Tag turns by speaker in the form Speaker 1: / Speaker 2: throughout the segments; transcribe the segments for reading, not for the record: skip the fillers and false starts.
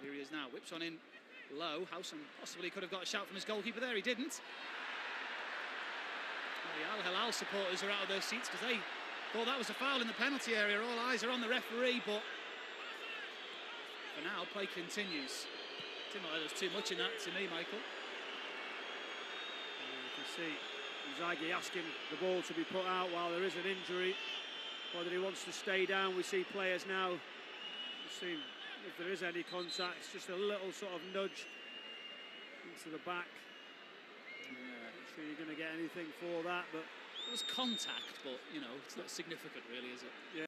Speaker 1: Here he is now, whips on in low. Housen possibly could have got a shout from his goalkeeper there, he didn't. Well, the Hilal supporters are out of their seats because they thought that was a foul in the penalty area. All eyes are on the referee, but for now, play continues. Didn't look like there was too much in that to me, Michael.
Speaker 2: You can see Inzaghi asking the ball to be put out while there is an injury. Whether he wants to stay down, we see players now. We've seen if there is any contact, it's just a little sort of nudge into the back. Yeah, I'm sure you're going to get anything for that, but
Speaker 1: it was contact, but you know, it's not significant really, is it?
Speaker 2: Yeah.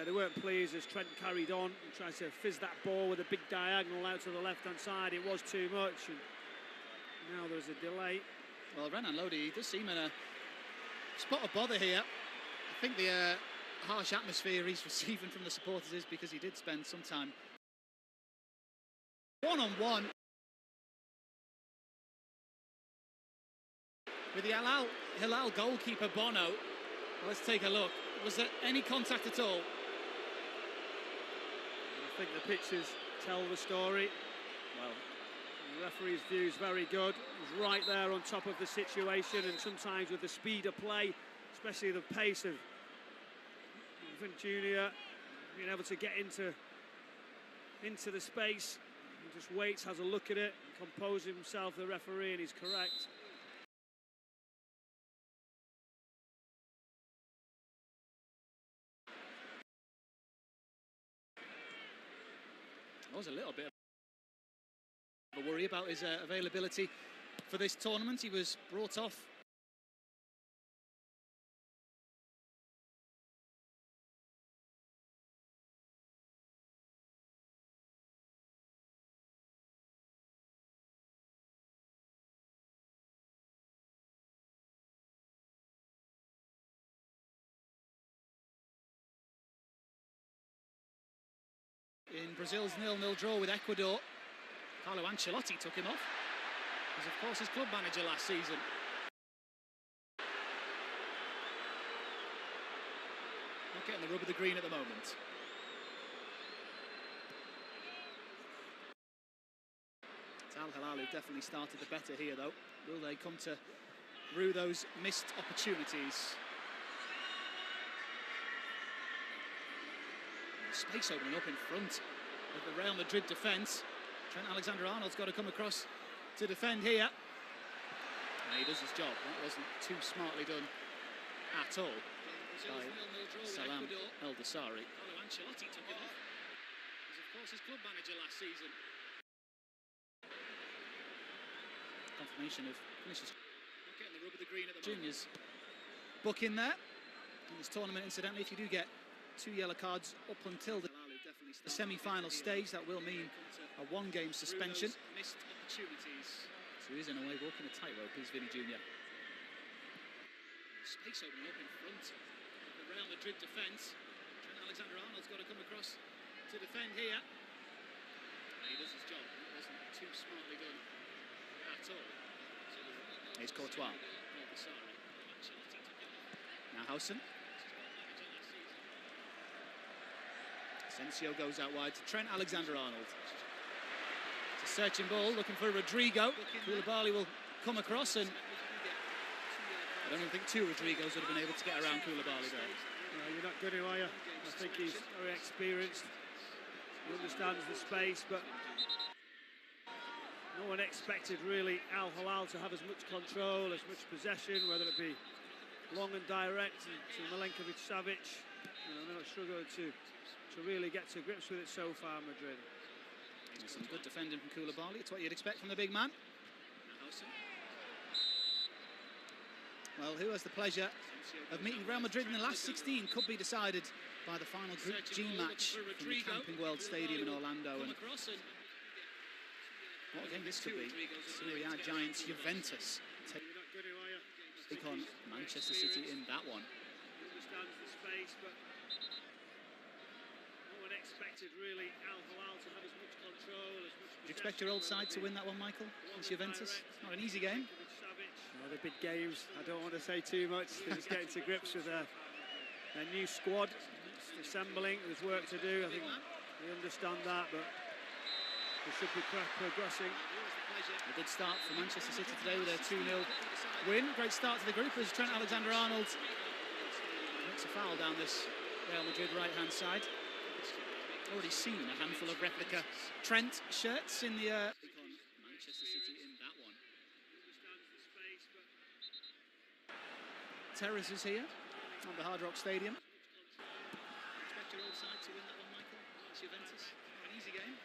Speaker 2: They weren't pleased as Trent carried on and tried to fizz that ball with a big diagonal out to the left-hand side. It was too much, and now there's a delay.
Speaker 1: Well, Renan Lodi does seem in a spot of bother here. I think the harsh atmosphere he's receiving from the supporters is because he did spend some time one-on-one with the Hilal goalkeeper Bono. Let's take a look. Was there any contact at all?
Speaker 2: I think the pictures tell the story. Well, the referee's view is very good. He's right there on top of the situation, and sometimes with the speed of play, especially the pace of Junior, being able to get into the space, he just waits, has a look at it, composes himself, the referee, and he's correct.
Speaker 1: There was a little bit of a worry about his availability for this tournament. He was brought off in Brazil's 0-0 draw with Ecuador. Carlo Ancelotti took him off. He was, of course, his club manager last season. Not getting the rub of the green at the moment. It's Al Hilal who definitely started the better here, though. Will they come to rue those missed opportunities? Space opening up in front of the Real Madrid defence. Trent Alexander-Arnold's got to come across to defend here. And he does his job. That wasn't too smartly done at all by Salam El Dosari. Carlo Ancelotti took it off. He was, of course, his club manager last season. Confirmation of finishes. Not getting the rub of the green at the juniors. Book in there. In this tournament, incidentally, if you do get 2 yellow cards up until the semi-final stage, that will mean a 1-game suspension. Missed opportunities. So he is in a way walking a tightrope, is Vinny Jr. Space opening up in front of the Real Madrid defence. Trent Alexander-Arnold's got to come across to defend here. And he does his job. It wasn't too smartly done at all. Here's Courtois. Now Housen. Asensio goes out wide to Trent Alexander-Arnold. It's a searching ball, looking for Rodrigo. Koulibaly will come across, and I don't even think 2 Rodrigos would have been able to get around Koulibaly there.
Speaker 2: No, you're not going to, are you? I think he's very experienced. He understands the space, but no one expected really Al Hilal to have as much control, as much possession, whether it be long and direct to Milenkovic-Savic. They're not struggling to really get to grips with it so far, Madrid.
Speaker 1: Some good defending from Koulibaly. It's what you'd expect from the big man. Well, who has the pleasure of meeting Real Madrid in the last 16 could be decided by the final Group G match from the Camping World Stadium in Orlando. And what a game this could be. Serie A giants Juventus take on Manchester City in that one.
Speaker 2: Understands the space, but no one expected really Al Hilal to have as much control, as much.
Speaker 1: Do you expect your old side to win that one, Michael? It's Juventus. Not an easy game.
Speaker 2: The big games, I don't want to say too much. They're just getting to grips with their new squad. just assembling. There's work to do. I think we understand that, but we should be progressing.
Speaker 1: A good start for Manchester City today with a 2-0 win. Great start to the group as Trent Alexander-Arnold makes a foul down this Real Madrid right-hand side. Already seen a handful of replica Trent shirts in the Manchester City in that one. Terraces here at the Hard Rock Stadium. Expect your old side to win that one, Michael. It's Juventus. Not an easy game.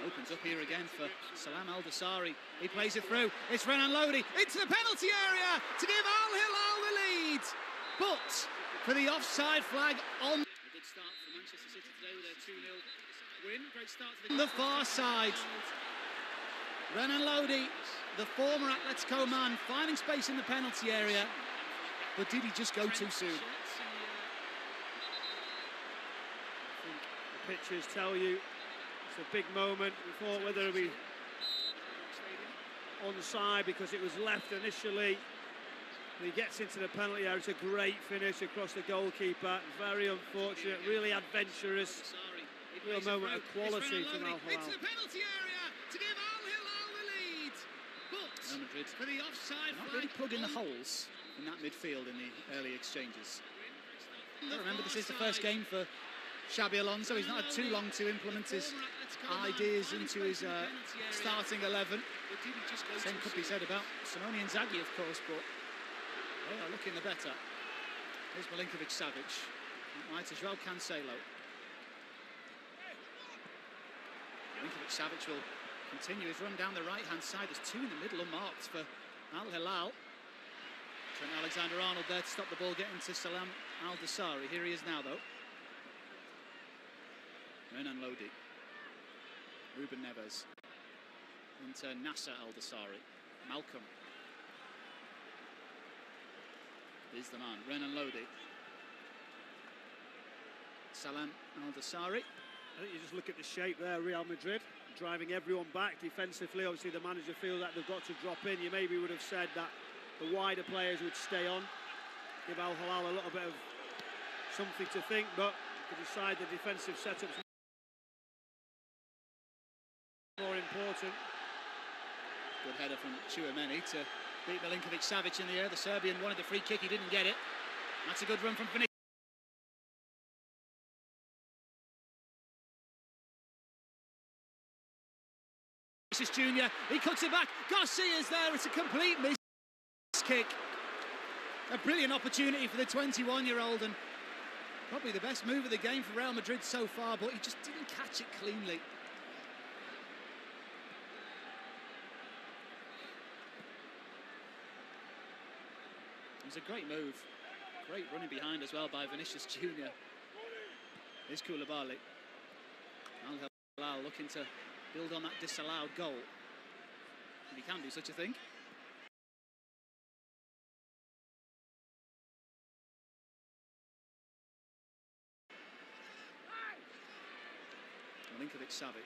Speaker 1: Opens up here again for Salam Al-Dosari. He plays it through. It's Renan Lodi into the penalty area to give Al Hilal the lead. But for the offside flag on. A good start for Manchester City today with a 2-0 win. Great start to the far side. Renan Lodi, the former Atletico man, finding space in the penalty area. But did he just go too soon?
Speaker 2: I think the pictures tell you it's a big moment. We thought whether it be onside because it was left initially. He gets into the penalty area. It's a great finish across the goalkeeper. Very unfortunate, really adventurous. Real moment of quality from Al Hilal.
Speaker 1: Into the penalty area to give Al Hilal the lead. But Real Madrid for the offside flag. Not really plugging the holes in that midfield in the early exchanges. Remember, this is the first game for Xabi Alonso. He's not had too long to implement his ideas into his starting 11. Same could be said about Simone Inzaghi, of course, but they are looking the better. Here's Milinkovic-Savic. Right to Joao Cancelo. Milinkovic-Savic will continue his run down the right-hand side. There's two in the middle unmarked for Al Hilal. Trent Alexander-Arnold there to stop the ball getting to Salam Al-Dosari. Here he is now, though. Renan Lodi. Ruben Neves. Into Nasser Al-Dosari. Malcolm. Is the man. Renan Lodi. Salam Al-Dosari.
Speaker 2: I think you just look at the shape there, Real Madrid, driving everyone back defensively. Obviously, the manager feels that they've got to drop in. You maybe would have said that the wider players would stay on, give Al Hilal a little bit of something to think, but to decide the defensive setup's more important.
Speaker 1: Good header from Tchouameni to beat Milinkovic-Savic in the air. The Serbian wanted the free kick, he didn't get it. That's a good run from Vinicius. Junior, he cuts it back. Garcia's there. It's a complete miss kick. A brilliant opportunity for the 21-year-old and probably the best move of the game for Real Madrid so far, but he just didn't catch it cleanly. It was a great move. Great running behind as well by Vinicius Junior. Here's Koulibaly. Al Hilal looking to build on that disallowed goal. If he can do such a thing. Milinkovic-Savic.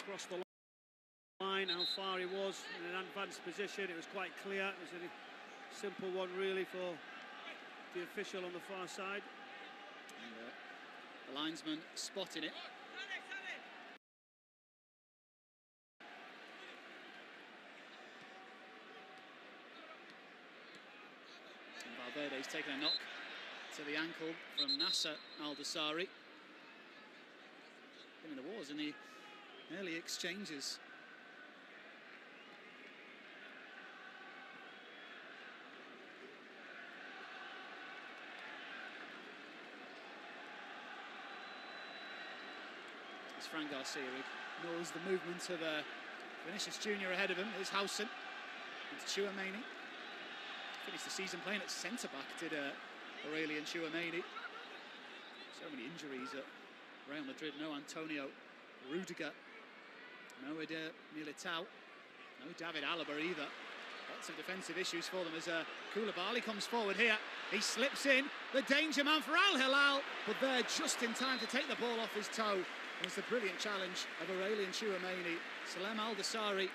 Speaker 2: crossed the line, how far he was in an advanced position. It was quite clear. It was a simple one really for the official on the far side.
Speaker 1: And, the linesman spotting it. And Valverde's taken a knock to the ankle from Nasser Al-Dosari. Been in the wars in the early exchanges. It's Fran Garcia who knows the movement of Vinicius Junior ahead of him. Here's Housen. It's Chouameni. Finished the season playing at centre-back, did Aurelien Chouameni. So many injuries at Real Madrid. No Antonio Rudiger. No Militao. No David Alaba either. Lots of defensive issues for them as Koulibaly comes forward here. He slips in. The danger man for Al Hilal. But there just in time to take the ball off his toe. It was the brilliant challenge of Aurelien Chouameni. Salem Al-Dosari.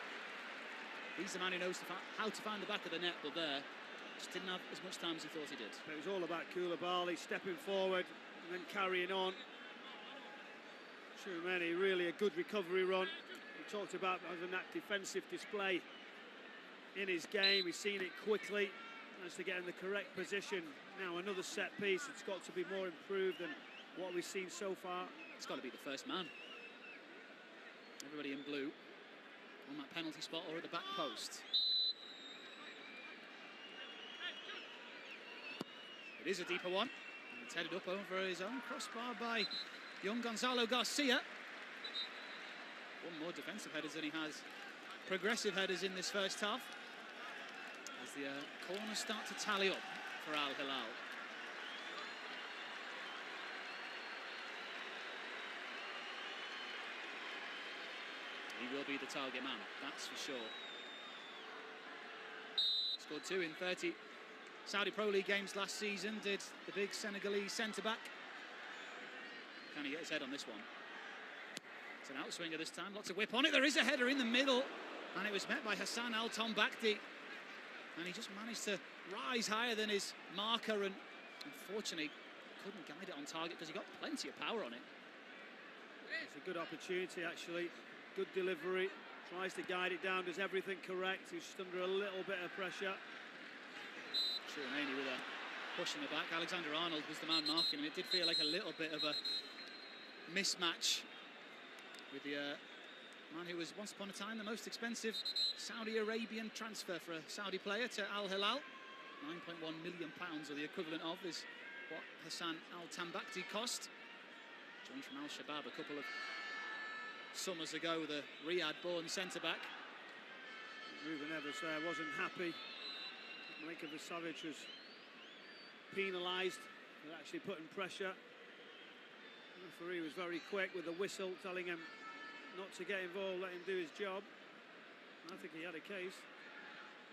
Speaker 1: He's the man who knows how to find the back of the net, but there just didn't have as much time as he thought he did.
Speaker 2: It was all about Koulibaly stepping forward and then carrying on. Chouameni, really a good recovery run. We talked about having that defensive display in his game. He's seen it quickly, managed to get in the correct position. Now another set piece. It's got to be more improved than what we've seen so far.
Speaker 1: It's got to be the first man. Everybody in blue on that penalty spot or at the back post. It is a deeper one. And it's headed up over his own crossbar by young Gonzalo Garcia. One more defensive headers than he has progressive headers in this first half. As the corners start to tally up for Al Hilal. He will be the target man, that's for sure. Scored 2 in 30 Saudi Pro League games last season, did the big Senegalese centre-back. Can he get his head on this one? It's an outswinger this time, lots of whip on it. There is a header in the middle, and it was met by Hassan Al-Tombakdi. And he just managed to rise higher than his marker, and unfortunately couldn't guide it on target because he got plenty of power on it.
Speaker 2: It's a good opportunity, actually. Good delivery, tries to guide it down, does everything correct. He's just under a little bit of pressure.
Speaker 1: Chouameni with a push in the back. Alexander-Arnold was the man marking him. It did feel like a little bit of a mismatch with the man who was once upon a time the most expensive Saudi Arabian transfer for a Saudi player to Al Hilal. £9.1 million, or the equivalent of, is what Hassan Al-Tombakdi cost. Joined from Al Shabab a couple of summers ago, the Riyadh-born centre-back.
Speaker 2: Ruben Neves there wasn't happy. Milinkovic-Savic was penalised for actually putting pressure. The referee was very quick with the whistle, telling him not to get involved, let him do his job. I think he had a case.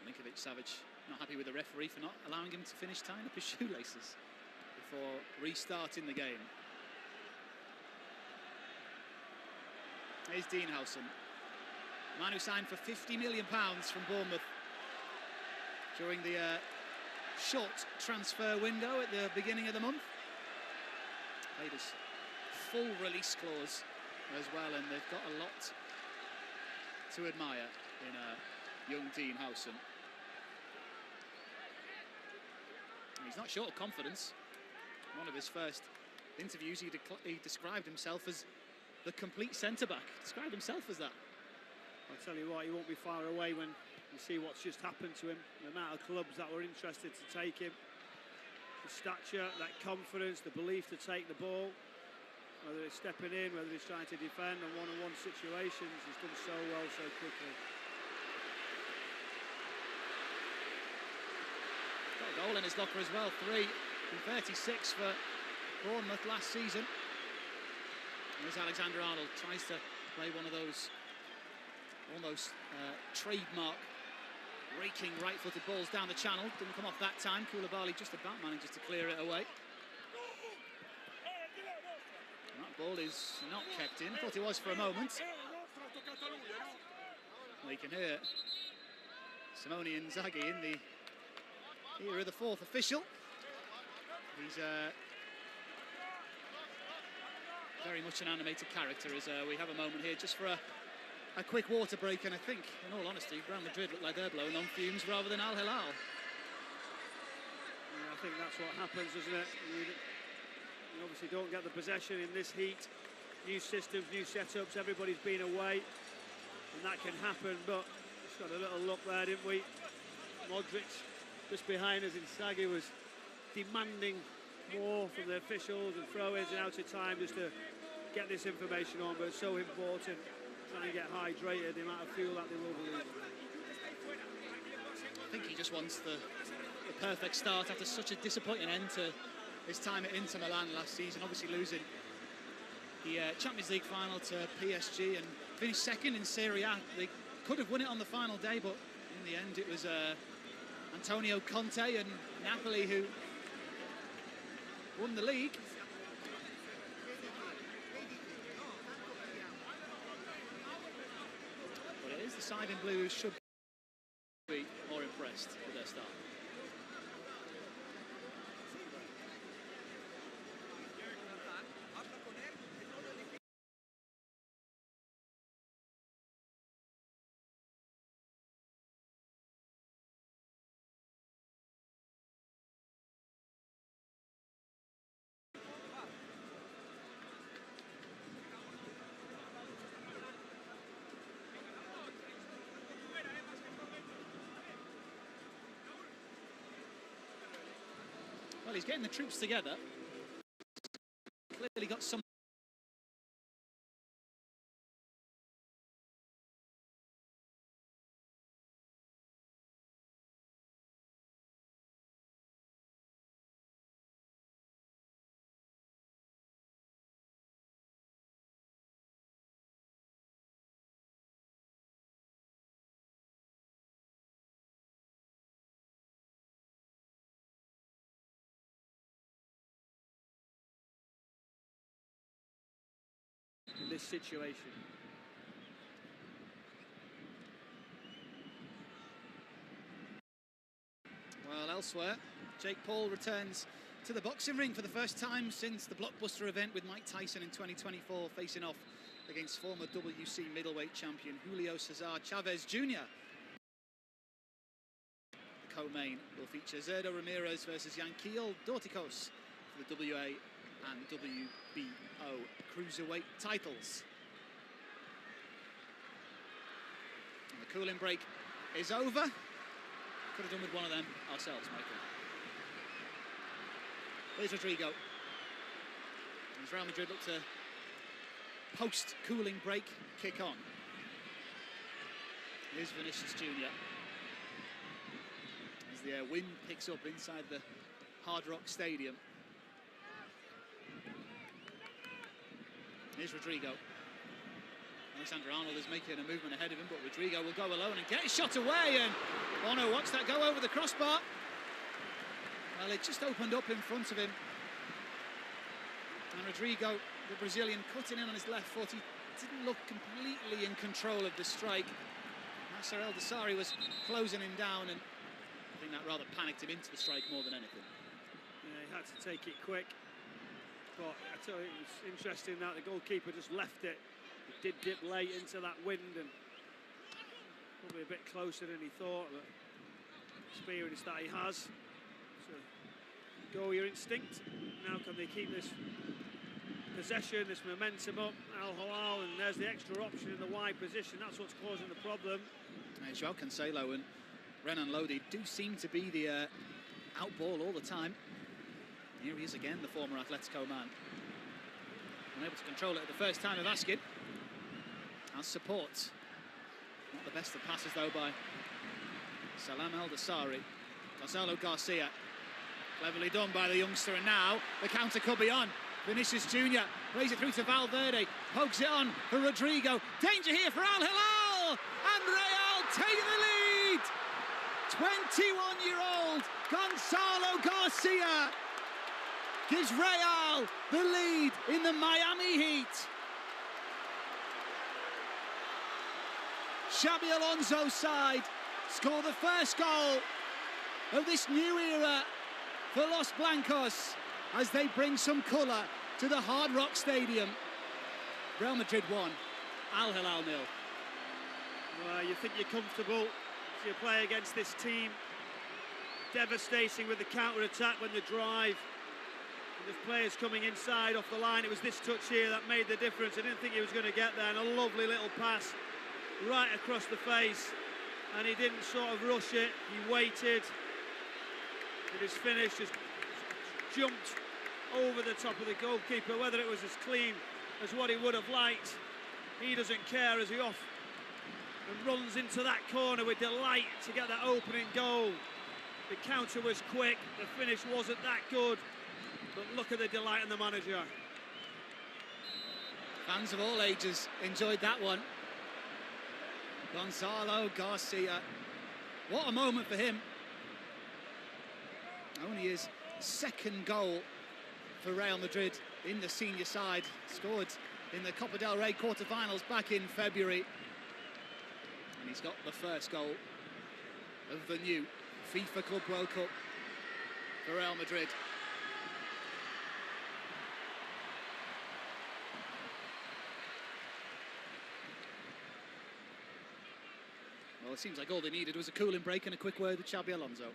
Speaker 1: Milinkovic-Savic not happy with the referee for not allowing him to finish tying up his shoelaces before restarting the game. Here's Dean Housen, man who signed for £50 million from Bournemouth during the short transfer window at the beginning of the month. Played his full release clause as well, and they've got a lot to admire in young Dean Housen. He's not short of confidence. In one of his first interviews, he described himself as the complete centre-back. Described himself as that.
Speaker 2: I'll tell you what, he won't be far away when you see what's just happened to him. The amount of clubs that were interested to take him. The stature, that confidence, the belief to take the ball. Whether it's stepping in, whether he's trying to defend in one-on-one situations, he's done so well so quickly.
Speaker 1: Got a goal in his locker as well, 3 in 36 for Bournemouth last season. There's Alexander-Arnold, tries to play one of those almost trademark raking right-footed balls down the channel. Didn't come off that time. Koulibaly just about manages to clear it away. And that ball is not kept in. Thought it was for a moment. We can hear Simone Inzaghi in the ear of the fourth official. He's very much an animated character as we have a moment here just for a quick water break, and I think, in all honesty, Real Madrid look like they're blowing on fumes rather than Al Hilal.
Speaker 2: Yeah, I think that's what happens, doesn't it? You obviously don't get the possession in this heat. New systems, new setups, everybody's been away, and that can happen, but just got a little look there, didn't we? Modric just behind us, Inzaghi was demanding more from the officials and throw-ins and out of time just to get this information on, but it's so important trying to get hydrated, the amount of fuel that they will be losing.
Speaker 1: I think he just wants the perfect start after such a disappointing end to his time at Inter Milan last season, obviously losing the Champions League final to PSG and finished second in Serie A. They could have won it on the final day, but in the end it was Antonio Conte and Napoli who won the league. But it is the side in blue who should be more impressed with their start. Well, he's getting the troops together. Clearly got some.
Speaker 2: In this situation.
Speaker 1: Well, elsewhere, Jake Paul returns to the boxing ring for the first time since the blockbuster event with Mike Tyson in 2024, facing off against former WC middleweight champion Julio Cesar Chavez Jr. The co-main will feature Zerdo Ramirez versus Yanquiel Dorticos for the WA and WBO cruiserweight titles. And the cooling break is over. Could have done with one of them ourselves, Michael. Here's Rodrigo. As Real Madrid look to post-cooling break kick on. Here's Vinicius Jr. As the wind picks up inside the Hard Rock Stadium. Here's Rodrigo. Alexander Arnold is making a movement ahead of him, but Rodrigo will go alone and get his shot away, and Bono watch that go over the crossbar. Well, it just opened up in front of him. And Rodrigo, the Brazilian, cutting in on his left foot. He didn't look completely in control of the strike. Nasser El-Dessari was closing him down, and I think that rather panicked him into the strike more than anything.
Speaker 2: Yeah, he had to take it quick. But I tell you, it was interesting that the goalkeeper just left it. It did dip late into that wind and probably a bit closer than he thought. But experience that he has. So go your instinct. Now can they keep this possession, this momentum up? Al Hilal, and there's the extra option in the wide position. That's what's causing the problem.
Speaker 1: Joao Cancelo and Renan Lodi do seem to be the outball all the time. Here he is again, the former Atletico man. Unable to control it at the first time of asking. As support. Not the best of passes though by Salam El-Dessari. Gonzalo Garcia. Cleverly done by the youngster, and now the counter could be on. Vinicius Jr. plays it through to Valverde. Pokes it on for Rodrigo. Danger here for Al Hilal! And Real take the lead! 21-year-old Gonzalo Garcia gives Real the lead in the Miami Heat. Xabi Alonso's side score the first goal of this new era for Los Blancos as they bring some colour to the Hard Rock Stadium. Real Madrid 1, Al Hilal 0.
Speaker 2: Well, you think you're comfortable as you play against this team. Devastating with the counter-attack when the drive. And the players coming inside off the line. It was this touch here that made the difference. I didn't think he was going to get there. And a lovely little pass right across the face. And he didn't sort of rush it. He waited. With his finish, just jumped over the top of the goalkeeper. Whether it was as clean as what he would have liked, he doesn't care as he off and runs into that corner with delight to get that opening goal. The counter was quick, the finish wasn't that good, but look at the delight in the manager.
Speaker 1: Fans of all ages enjoyed that one. Gonzalo Garcia, what a moment for him. Only his second goal for Real Madrid in the senior side, scored in the Copa del Rey quarter-finals back in February. And he's got the first goal of the new FIFA Club World Cup for Real Madrid. Well, it seems like all they needed was a cooling break and a quick word with Xabi Alonso.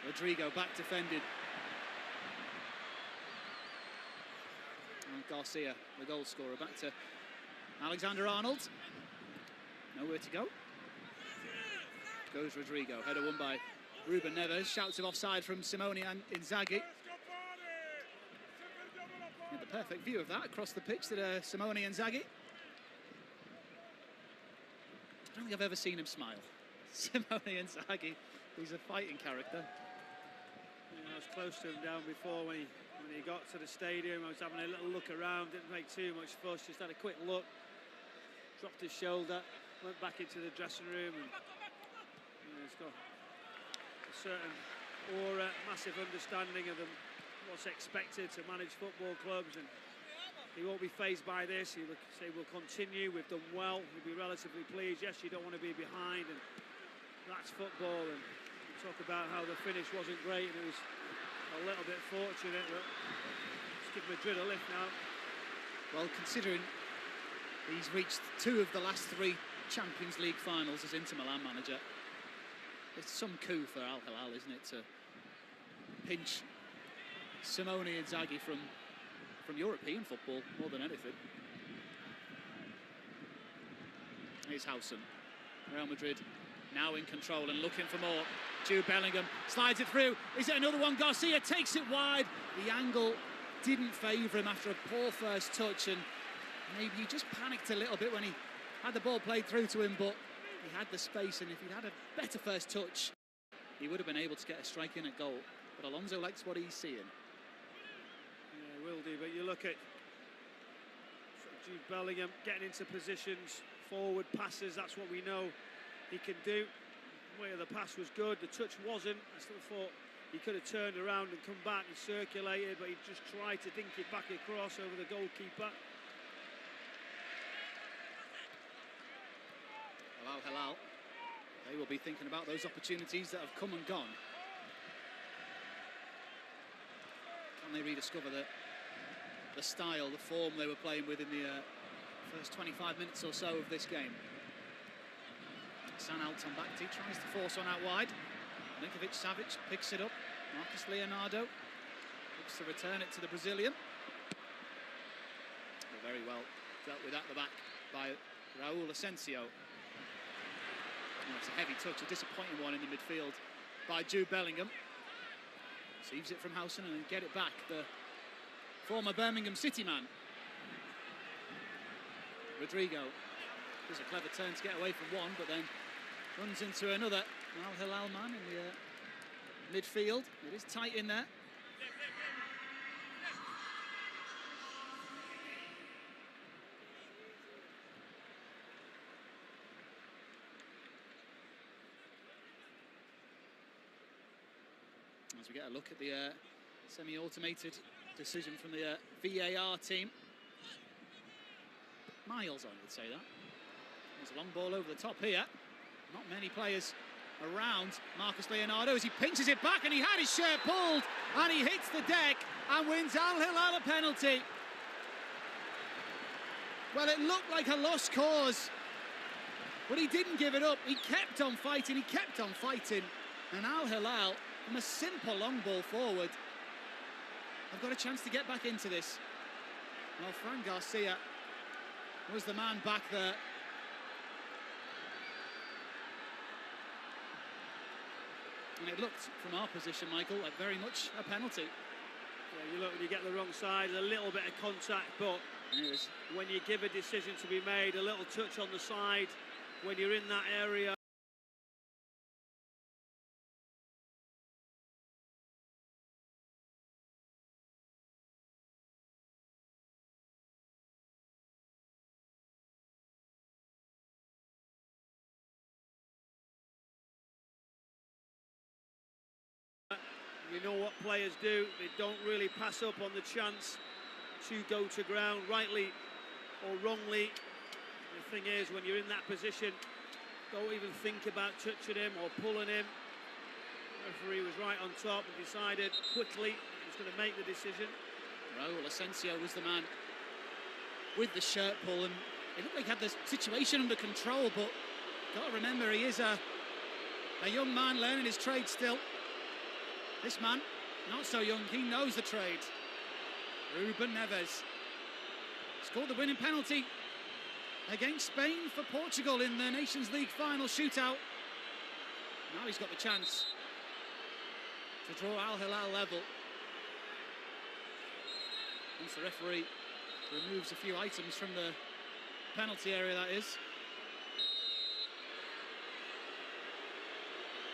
Speaker 1: Rodrigo back defended. And Garcia, the goal scorer, back to Alexander-Arnold. Nowhere to go. Goes Rodrigo, header won by Ruben Neves. Shouts of offside from Simone and Inzaghi. And the perfect view of that across the pitch to Simone Inzaghi. I don't think I've ever seen him smile. Simone Inzaghi, he's a fighting character.
Speaker 2: Yeah, I was close to him down before when he got to the stadium. I was having a little look around, didn't make too much fuss, just had a quick look, dropped his shoulder, went back into the dressing room, and he's got a certain aura, massive understanding of what's expected to manage football clubs, and he won't be fazed by this. He will say we'll continue, we've done well, he'll be relatively pleased. Yes, you don't want to be behind, and that's football. And talk about how the finish wasn't great and it was a little bit fortunate, but let's give Madrid a lift now.
Speaker 1: Well, considering he's reached 2 of the last 3 Champions League finals as Inter Milan manager, it's some coup for Al Hilal, isn't it, to pinch Simone Inzaghi from European football more than anything. Here's Howson. Real Madrid now in control and looking for more. Jude Bellingham slides it through. Is it another one? Garcia takes it wide. The angle didn't favour him after a poor first touch, and maybe he just panicked a little bit when he had the ball played through to him, but he had the space, and if he'd had a better first touch, he would have been able to get a strike in at goal. But Alonso likes what he's seeing.
Speaker 2: Yeah, will do, but you look at Jude Bellingham getting into positions, forward passes, that's what we know he can do. Where the pass was good, the touch wasn't. I still thought he could have turned around and come back and circulated, but he just tried to dink it back across over the goalkeeper.
Speaker 1: Well, Al Hilal, they will be thinking about those opportunities that have come and gone. Can they rediscover the style, the form they were playing with in the first 25 minutes or so of this game? San Alton Bakti tries to force on out wide. Milinkovic-Savic picks it up. Marcus Leonardo looks to return it to the Brazilian. Very well dealt with at the back by Raul Asensio. It's a heavy touch, a disappointing one in the midfield by Jude Bellingham. Receives it from Howson and get it back, the former Birmingham City man. Rodrigo does a clever turn to get away from one, but then runs into another Al Hilal man in the midfield. It is tight in there. As we get a look at the semi-automated decision from the VAR team. Miles on, would say that. There's a long ball over the top here. Not many players around Marcus Leonardo as he pinches it back, and he had his shirt pulled, and he hits the deck and wins Al Hilal a penalty. Well, it looked like a lost cause, but he didn't give it up. He kept on fighting, and Al Hilal, from a simple long ball forward, have got a chance to get back into this. Well, Fran Garcia was the man back there. And it looked, from our position, Michael, like very much a penalty.
Speaker 2: Yeah, you look, when you get the wrong side, a little bit of contact, but when you give a decision to be made, a little touch on the side, when you're in that area. You know what players do, they don't really pass up on the chance to go to ground, rightly or wrongly. The thing is, when you're in that position, don't even think about touching him or pulling him. The referee was right on top and decided quickly he was going to make the decision.
Speaker 1: Raul Asensio was the man with the shirt pull, and it looked like he had the situation under control, but got to remember, he is a young man learning his trade still. This man, not so young, he knows the trade. Ruben Neves scored the winning penalty against Spain for Portugal in the Nations League final shootout. Now he's got the chance to draw Al Hilal level. Once the referee removes a few items from the penalty area, that is.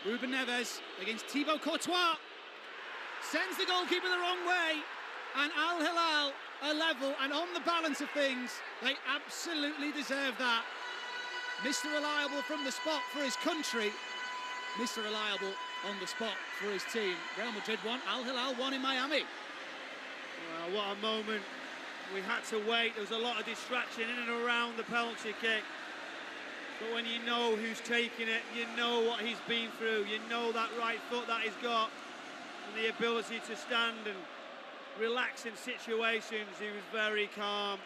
Speaker 1: Ruben Neves against Thibaut Courtois. Sends the goalkeeper the wrong way, and Al Hilal are level, and on the balance of things, they absolutely deserve that. Mr. Reliable from the spot for his country, Mr. Reliable on the spot for his team. Real Madrid won, Al Hilal won in Miami.
Speaker 2: Well, what a moment. We had to wait. There was a lot of distraction in and around the penalty kick. But when you know who's taking it, you know what he's been through, you know that right foot that he's got, and the ability to stand and relax in situations. He was very calm.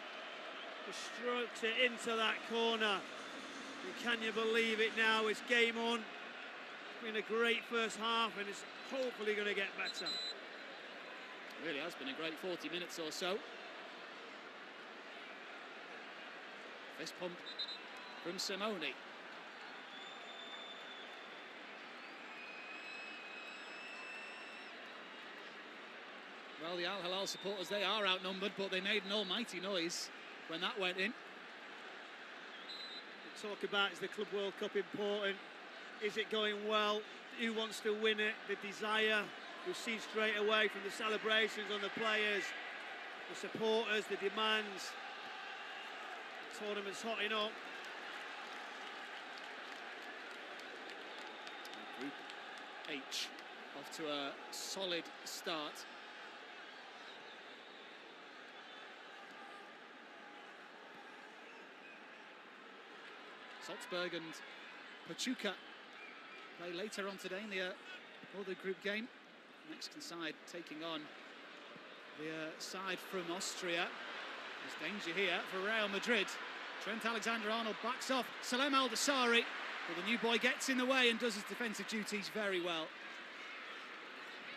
Speaker 2: He stroked it into that corner. And can you believe it now? It's game on. It's been a great first half, and it's hopefully going to get better.
Speaker 1: It really has been a great 40 minutes or so. Fist pump from Simone. Well, the Al Hilal supporters, they are outnumbered, but they made an almighty noise when that went in.
Speaker 2: Talk about, is the Club World Cup important? Is it going well? Who wants to win it? The desire. We see straight away from the celebrations on the players, the supporters, the demands. The tournament's hotting up.
Speaker 1: Group H off to a solid start. Salzburg and Pachuca play later on today in the other group game. Mexican side taking on the side from Austria. There's danger here for Real Madrid. Trent Alexander-Arnold backs off Salem Al-Dosari, but the new boy gets in the way and does his defensive duties very well.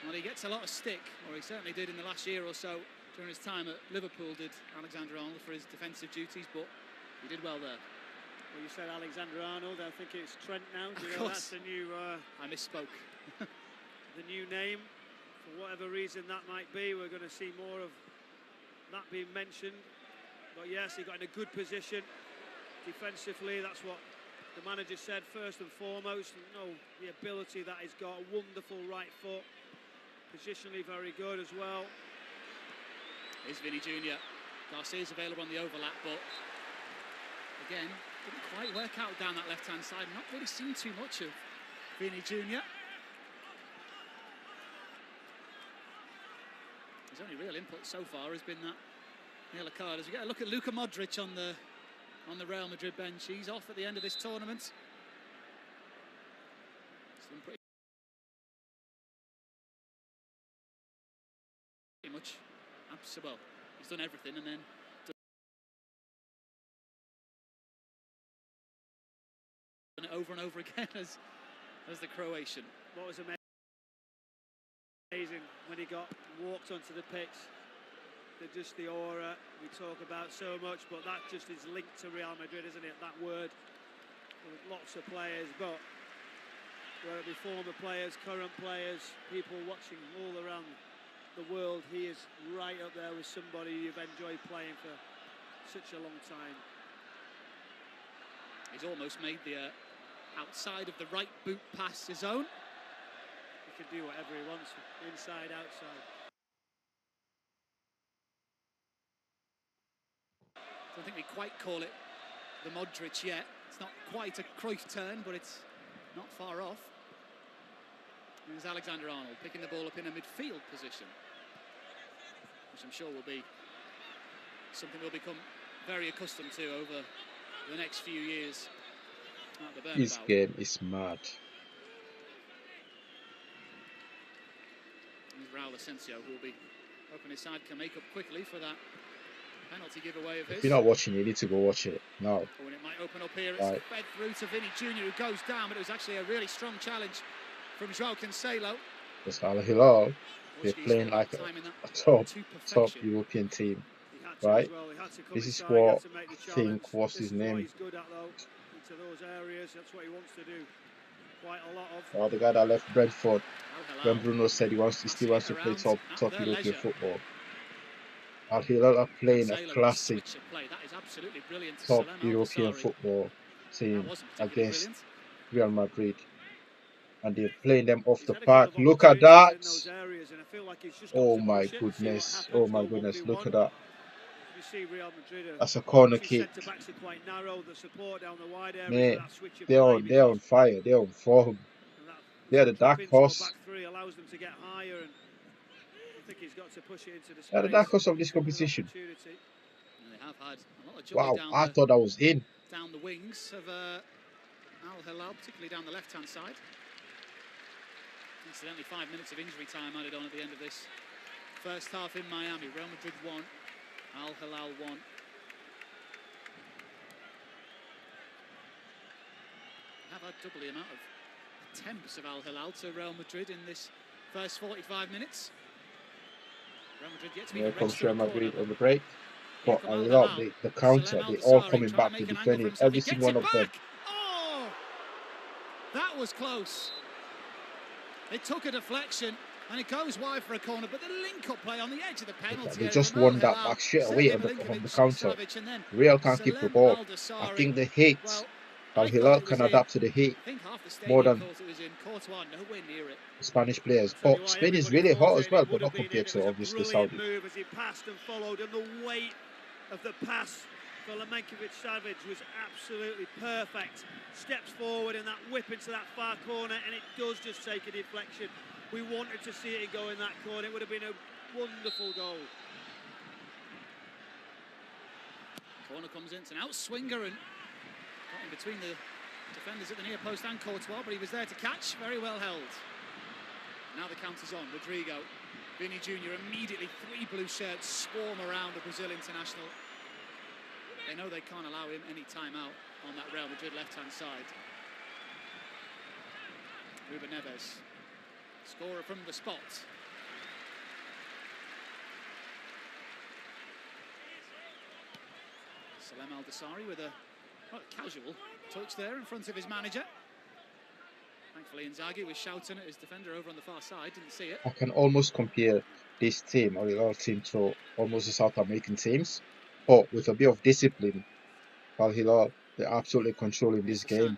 Speaker 1: Well, he gets a lot of stick, or he certainly did in the last year or so during his time at Liverpool, did Alexander-Arnold, for his defensive duties, but he did well there.
Speaker 2: Well, you said Alexander-Arnold, I think it's Trent now.
Speaker 1: Do you know
Speaker 2: that's the new...
Speaker 1: I misspoke.
Speaker 2: The new name. For whatever reason that might be, we're going to see more of that being mentioned. But yes, he got in a good position defensively. That's what the manager said first and foremost. You know, the ability that he's got, a wonderful right foot, positionally very good as well.
Speaker 1: Here's Vinny Jr. Garcia's available on the overlap, but again, didn't quite work out down that left-hand side. Not really seen too much of Vinny Jr. His only real input so far has been that yellow card. As we get a look at Luka Modric on the on the Real Madrid bench. He's off at the end of this tournament. Some pretty much, well, he's done everything and then done it over and over again as the Croatian.
Speaker 2: What was amazing when he walked onto the pitch. Just the aura we talk about so much, but that just is linked to Real Madrid, isn't it? That word. With lots of players, but whether it be former players, current players, people watching all around the world, he is right up there with somebody you've enjoyed playing for such a long time.
Speaker 1: He's almost made the outside of the right boot pass his own.
Speaker 2: He can do whatever he wants, inside, outside.
Speaker 1: I don't think we quite call it the Modric yet. It's not quite a Cruyff turn, but it's not far off. There's Alexander Arnold picking the ball up in a midfield position, which I'm sure will be something we'll become very accustomed to over the next few years at the Bernabeu.
Speaker 3: This game is mad.
Speaker 1: There's Raul Asensio, who will be hoping his side can make up quickly for that penalty giveaway of his.
Speaker 3: If you're not watching, you need to go watch it now.
Speaker 1: Oh, and it might open up here. It's fed through to Vinny Jr., who goes down, but it was actually a really strong challenge from João Cancelo.
Speaker 3: Because Al Hilal, they're playing like a top European team, right? This is what I think, what's his name?
Speaker 2: Into those areas, that's what he wants to do. Quite a lot of.
Speaker 3: Oh, the guy that left Brentford, when Bruno said he still wants to play top European football. Al Hilal are playing a classic top European football team against Real Madrid. And they're playing them off the park. Look at that! Oh my goodness. Oh my goodness. Look at that. That's a corner kick. Mate, they're on fire. They're on form. They're the dark horse. They're the dark horse of this competition. Wow, I thought that was in.
Speaker 1: Down the wings of Al Hilal, particularly down the left-hand side. Incidentally, 5 minutes of injury time added on at the end of this first half in Miami. Real Madrid 1, Al Hilal 1. Have had double the amount of attempts of Al Hilal to Real Madrid in this first 45 minutes. Real Madrid yet to be
Speaker 3: Here comes Real Madrid on the break. But Al Hilal, the counter, they're all coming back to defending, every single one of them.
Speaker 1: Oh, that was close. It took a deflection and it goes wide for a corner, but the link-up play on the edge of the penalty.
Speaker 3: They just won that back straight away on the counter. Real can't keep the ball. I think the heat, Al Hilal can adapt to the heat more than Spanish players. But Spain is really hot as well, but not compared to obviously Saudi.
Speaker 2: As he passed and followed, and the weight of the pass for Savic was absolutely perfect. Steps forward and that whip into that far corner, and it does just take a deflection. We wanted to see it go in that corner. It would have been a wonderful goal.
Speaker 1: Corner comes in, it's an outswinger and got in between the defenders at the near post and Courtois, but he was there to catch. Very well held. Now the counter's on. Rodrigo, Vinny Jr. immediately 3 blue shirts swarm around the Brazil international. They know they can't allow him any time out on that Real Madrid left-hand side. Ruben Neves, scorer from the spot. Salem Al-Dasari with a casual touch there in front of his manager. Thankfully Inzaghi was shouting at his defender over on the far side, didn't see it.
Speaker 3: I can almost compare this team, or our team, to almost the South American teams. But with a bit of discipline, Al Hilal, they're absolutely controlling this game.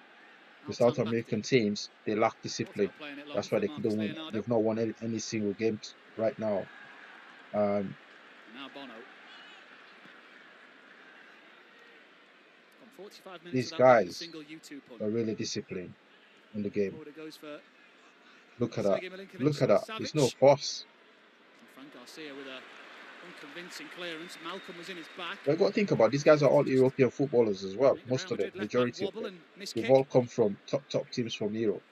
Speaker 3: The South American teams, they lack discipline. That's why they couldn't win. They've not won any single game right now.
Speaker 1: Now Bono. 45 minutes
Speaker 3: these guys are really disciplined in the game. Look at that. Look at that. There's no fuss.
Speaker 1: Frank Garcia with a Unconvincing clearance. Malcolm was in his back.
Speaker 3: But I've got to think about these guys are all European footballers as well. Most of them, majority of them. They've all come from top teams from Europe.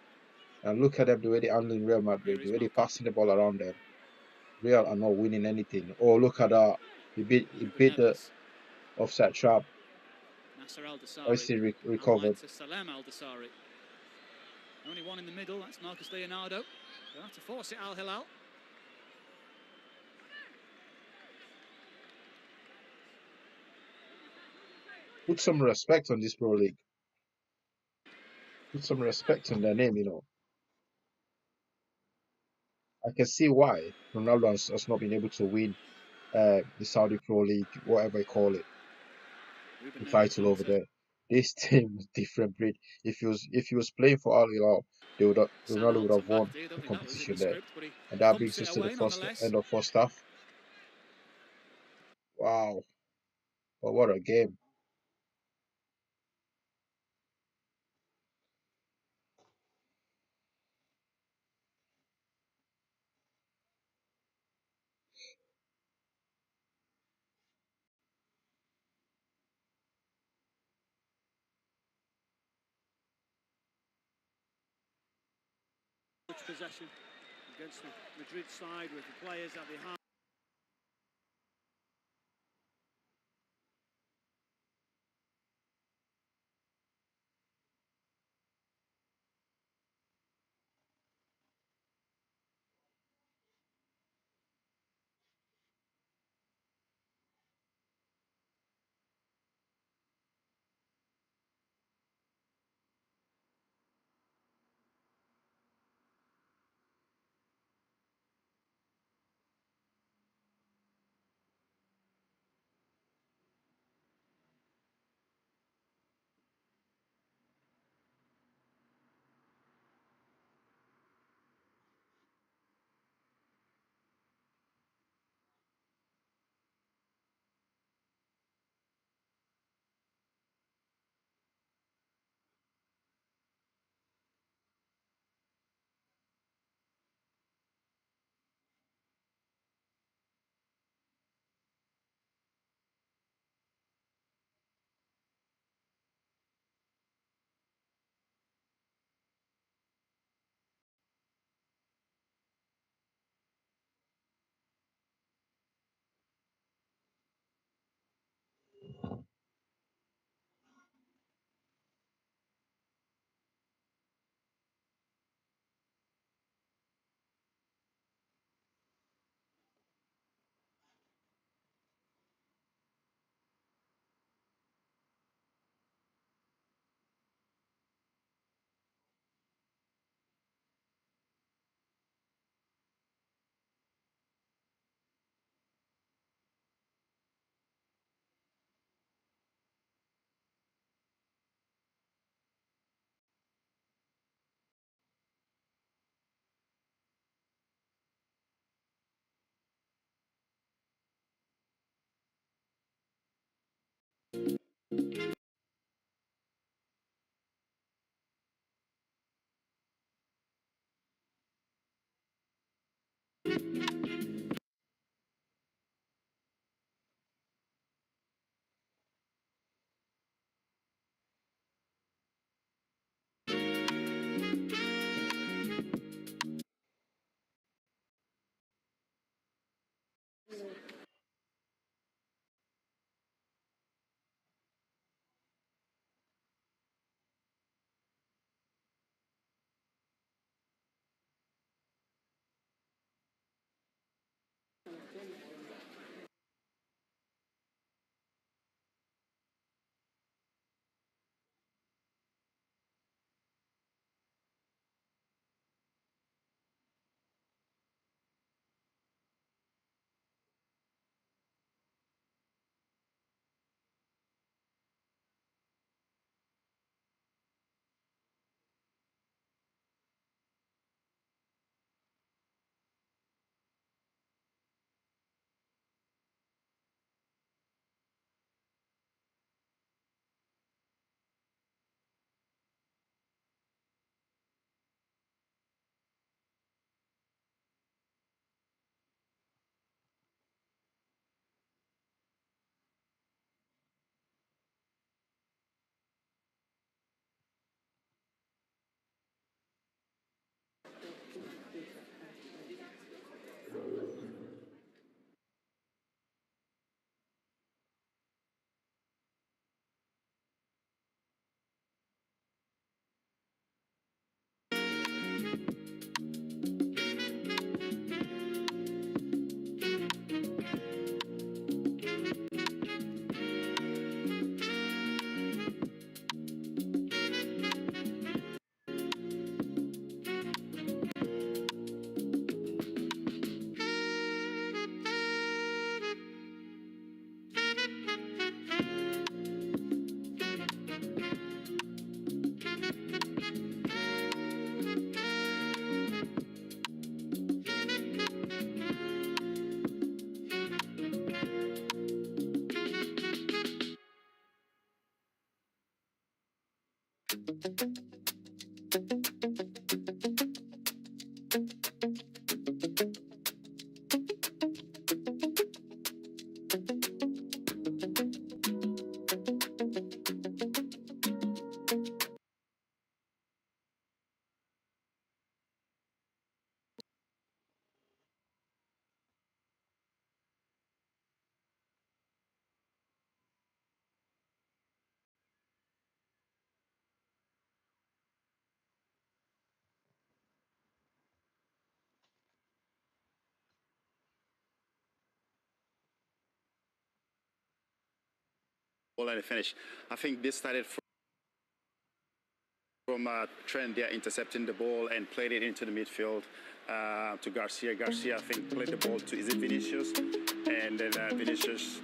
Speaker 3: And look at them, the way they're handling Real Madrid, the way they're passing the ball around them. Real are not winning anything. Oh, look at that. He beat the offside trap.
Speaker 1: Nasser
Speaker 3: Obviously recovered.
Speaker 1: To Salem Al-Dasari. Only one in the middle, that's Marcus Leonardo. They'll have to force it, Al Hilal.
Speaker 3: Put some respect on this Pro League. Put some respect on their name, you know. I can see why Ronaldo has not been able to win the Saudi Pro League, whatever you call it, the title over there. This team is different breed. If he was playing for Al Hilal, Ronaldo would have won the competition there. And that brings us to the end of first half. Wow. But what a game.
Speaker 2: Possession against the Madrid side with the players at the half.
Speaker 4: and the finish. I think this started from Trent there intercepting the ball and played it into the midfield to Garcia. Garcia, I think, played the ball to, is it Vinicius? And then Vinicius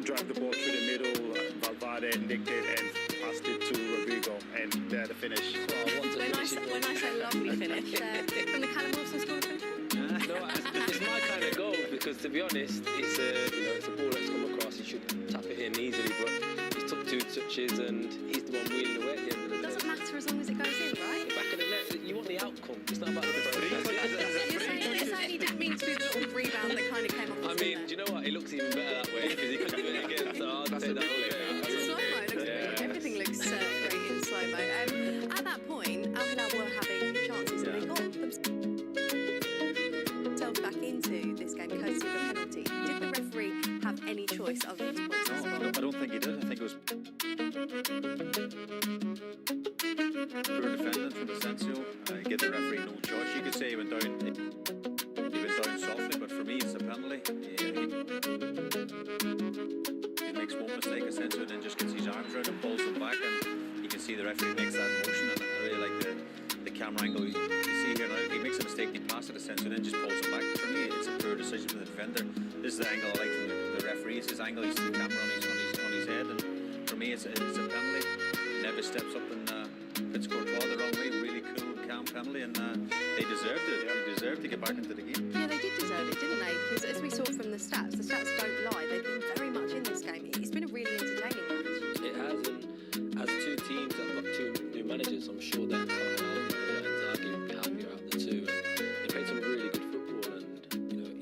Speaker 4: dragged the ball through the middle. Valverde nicked it and passed it to Rodrigo. And there the finish.
Speaker 5: When I say lovely finish, from the Callum Wilson-scored finish?
Speaker 6: No, it's my kind of goal because, to be honest, it's a ball that's come across. He should tap it in easily, but he took 2 touches and he's the one wheeling away at the end of the day.
Speaker 5: Doesn't matter as long as it goes in, right?
Speaker 6: Back of the net, you want the outcome. It's not about the process.
Speaker 5: You're saying he didn't mean to do the little rebound that kind of came off.
Speaker 6: I mean, do you know what? It looks even better that way because he could do it again. So I'll take that all.
Speaker 5: In slow-mo, everything looks great in slow-mo. At that point, Al Hilal were having chances and they got themselves back into this game because of a penalty. Did the referee have any choice other than to point to the spot?
Speaker 7: No, I don't think he did. I think it was poor defending from Asensio. Give the referee no choice. You could say he went down softly, but for me it's a penalty. He makes one mistake, Asensio, and then just gets his arms around and pulls him back, and you can see the referee makes that motion, and I really like the camera angle. You see here now, he makes a mistake, he passes it Asensio, and then just pulls him back. For me, it's a poor decision for the defender. This is the angle I like from the referee. It's his angle, he's the camera on his head, and for me it's a penalty. Never steps up and puts Courtois the wrong way. Really cool, calm penalty, and they deserved it. They deserved to get back into the game.
Speaker 5: Yeah, they did deserve it, didn't they? Because as we saw from the stats don't lie. They've been very much in this game. It's been a really entertaining match.
Speaker 6: It has, and as 2 teams that have got 2 new managers, I'm sure that Al Hilal and Inzaghi will be happier out of the 2. And they played some really good football and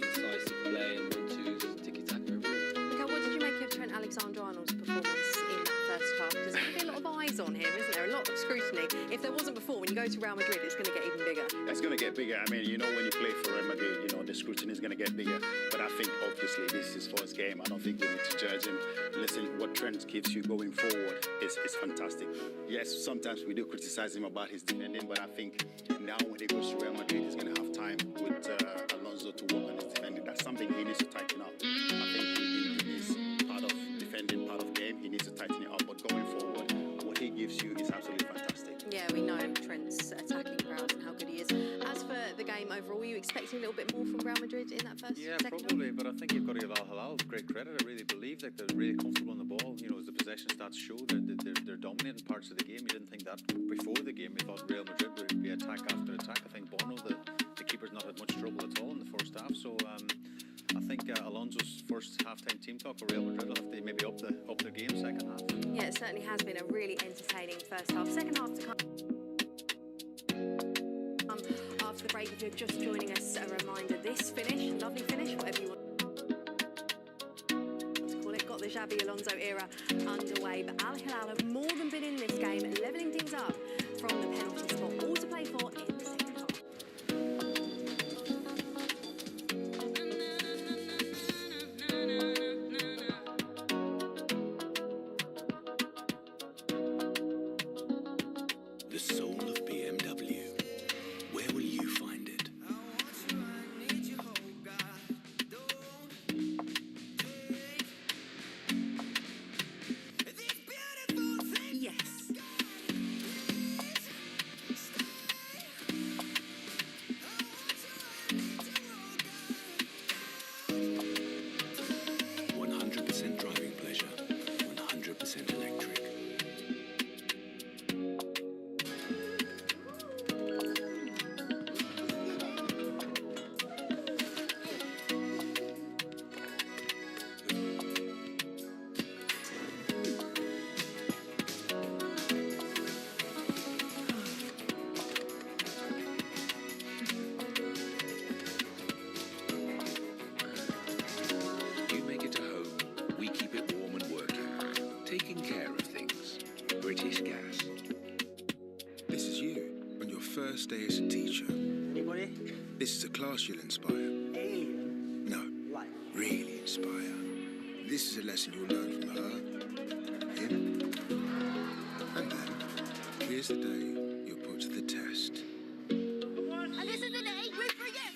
Speaker 6: incisive play and 1-2s, tiki-taka everywhere.
Speaker 5: Mikael, what did you make of Trent Alexander-Arnold's performance in that first half? Because there's going to be a lot of eyes on him, isn't there? A lot of scrutiny. If there wasn't before, when you go to Real Madrid, it's going to get even bigger.
Speaker 4: It's going to get bigger. I mean, when you play for Real Madrid, the scrutiny is going to get bigger. But I think, obviously, this is his first game. I don't think we need to judge him. Listen, what Trent gives you going forward is fantastic. Yes, sometimes we do criticize him about his defending, but I think now when he goes to Real Madrid, he's going to have time with Alonso to work on his defending. That's something he needs to tighten up. I think he is part of defending, part of game. He needs to tighten it up. But going forward, what he gives you is absolutely fantastic.
Speaker 5: Yeah, we know Trent's attacking prowess and how good he is. As for the game overall, were you expecting a little bit more from Real Madrid in that first second
Speaker 7: probably,
Speaker 5: half?
Speaker 7: but I think you've got to give Al Hilal great credit. I really believe that they're really comfortable on the ball. As the possession stats show, they're dominating parts of the game. You didn't think that before the game. You thought Real Madrid would be attack after attack. I think Bono, the keeper's not had much trouble at all in the first half. So I think Alonso's first half-time team talk for Real Madrid will have to maybe up their game second half.
Speaker 5: Yeah, it certainly has been a really entertaining first half. Second half to come. After the break, if you're just joining us, a reminder, this finish, lovely finish, whatever you want to call it, got the Xabi Alonso era underway, but Al Hilal have more than been in this game, levelling things up from the penalty spot, all to play for in the second half.
Speaker 8: The soul of BMW. Where will you find it?
Speaker 5: Yes.
Speaker 8: 100% driving pleasure, 100% electric. You make it to home, we keep it warm and working. Taking care of things. British Gas.
Speaker 9: This is you on your first day as a teacher.
Speaker 2: Anybody?
Speaker 9: This is a class you'll inspire.
Speaker 2: Alien.
Speaker 9: No,
Speaker 2: Life.
Speaker 9: really inspire. This is a lesson you'll learn from her, him, and then here's the day you're put to the test.
Speaker 5: And this is the day we forget.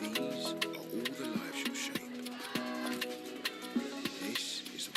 Speaker 9: These are all the lives you'll shape. This is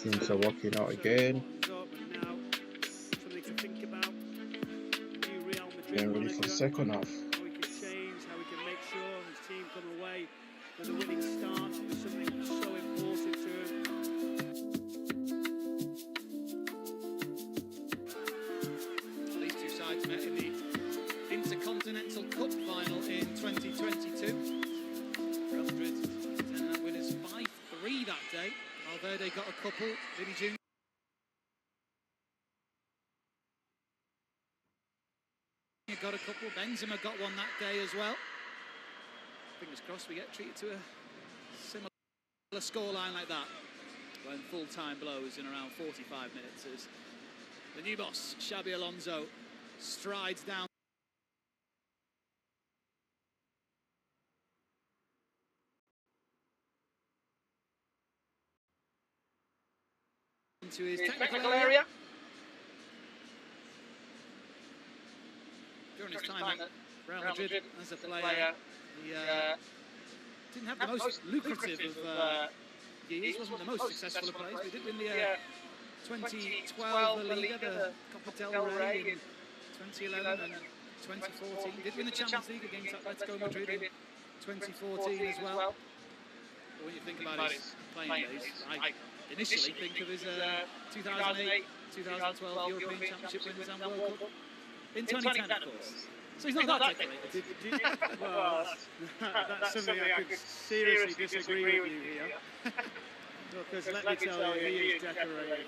Speaker 3: Things are working out again.
Speaker 2: Something to think about. New Real Madrid
Speaker 3: Getting ready for the second half.
Speaker 2: How he can change, how he can make sure his team come away with a winning start. That was something so important to him.
Speaker 1: These two sides met in the Intercontinental Cup final in 2022. Real Madrid winners 5-3 that day. Valverde got a couple, Vini Jr. got a couple, Benzema got one that day as well. Fingers crossed we get treated to a similar scoreline like that when full-time blows in around 45 minutes as the new boss, Xabi Alonso, strides down into his technical area. During his time at Real Madrid as a player, he didn't have the most lucrative of years, wasn't the most successful of players. He did win the 2012 La Liga, the Copa del Rey in 2011 and 2014. He did win the Champions League against Atletico Madrid in 2014 as well. But when you think about his playing days, I initially think of his 2008, 2012 European Championship winners and World Cup in 2010, of course. So he's not that decorated.
Speaker 2: Well, that's something I could seriously disagree with you here. Because let me tell you, he is decorated.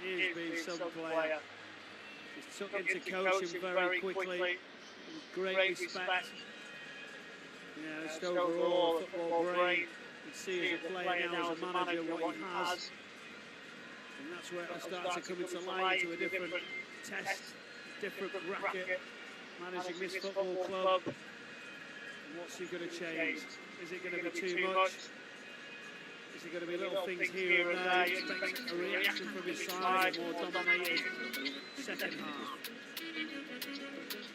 Speaker 2: He has been some player. He's took into coaching very quickly, with great respect. You know, just overall football brain. You can see as a player now, as a manager, what he has. And that's where it'll start to come into light, into a different test, different bracket. Managing this football club, what's he going to change? Is it going to be too much? Is it going to be little things here and there? You expect a reaction from his side, a more dominated second half.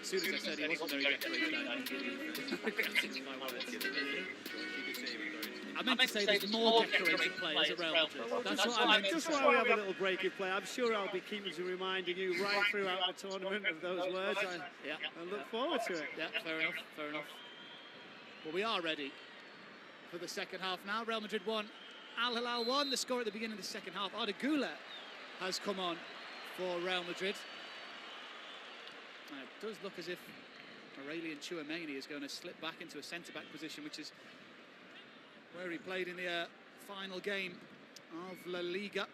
Speaker 1: As soon as I said he wasn't very decorated, I regretted my words. I meant to say there's more decorated players at Real Madrid. That's what I meant to say.
Speaker 2: Just while we have a little break in play, I'm sure I'll be keeping to reminding you right throughout the tournament of those words. I look forward to it.
Speaker 1: Yeah, fair enough, fair enough. Well, we are ready for the second half now. Real Madrid 1, Al Hilal 1. The score at the beginning of the second half. Arda Güler has come on for Real Madrid. It does look as if Aurelien Tchouameni is going to slip back into a centre-back position, which is where he played in the final game of La Liga at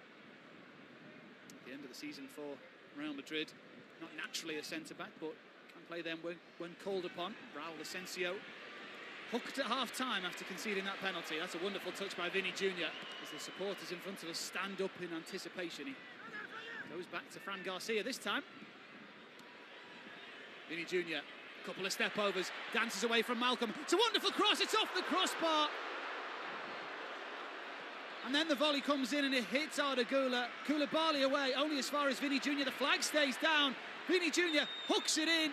Speaker 1: the end of the season for Real Madrid. Not naturally a centre-back, but can play them when called upon. Raul Asensio hooked at half-time after conceding that penalty. That's a wonderful touch by Vini Jr. as the supporters in front of us stand up in anticipation. He goes back to Fran Garcia this time. Vini Jr., a couple of step-overs, dances away from Malcolm. It's a wonderful cross, it's off the crossbar. And then the volley comes in and it hits Arda Güler. Koulibaly away, only as far as Vini Jr. The flag stays down. Vini Jr. hooks it in.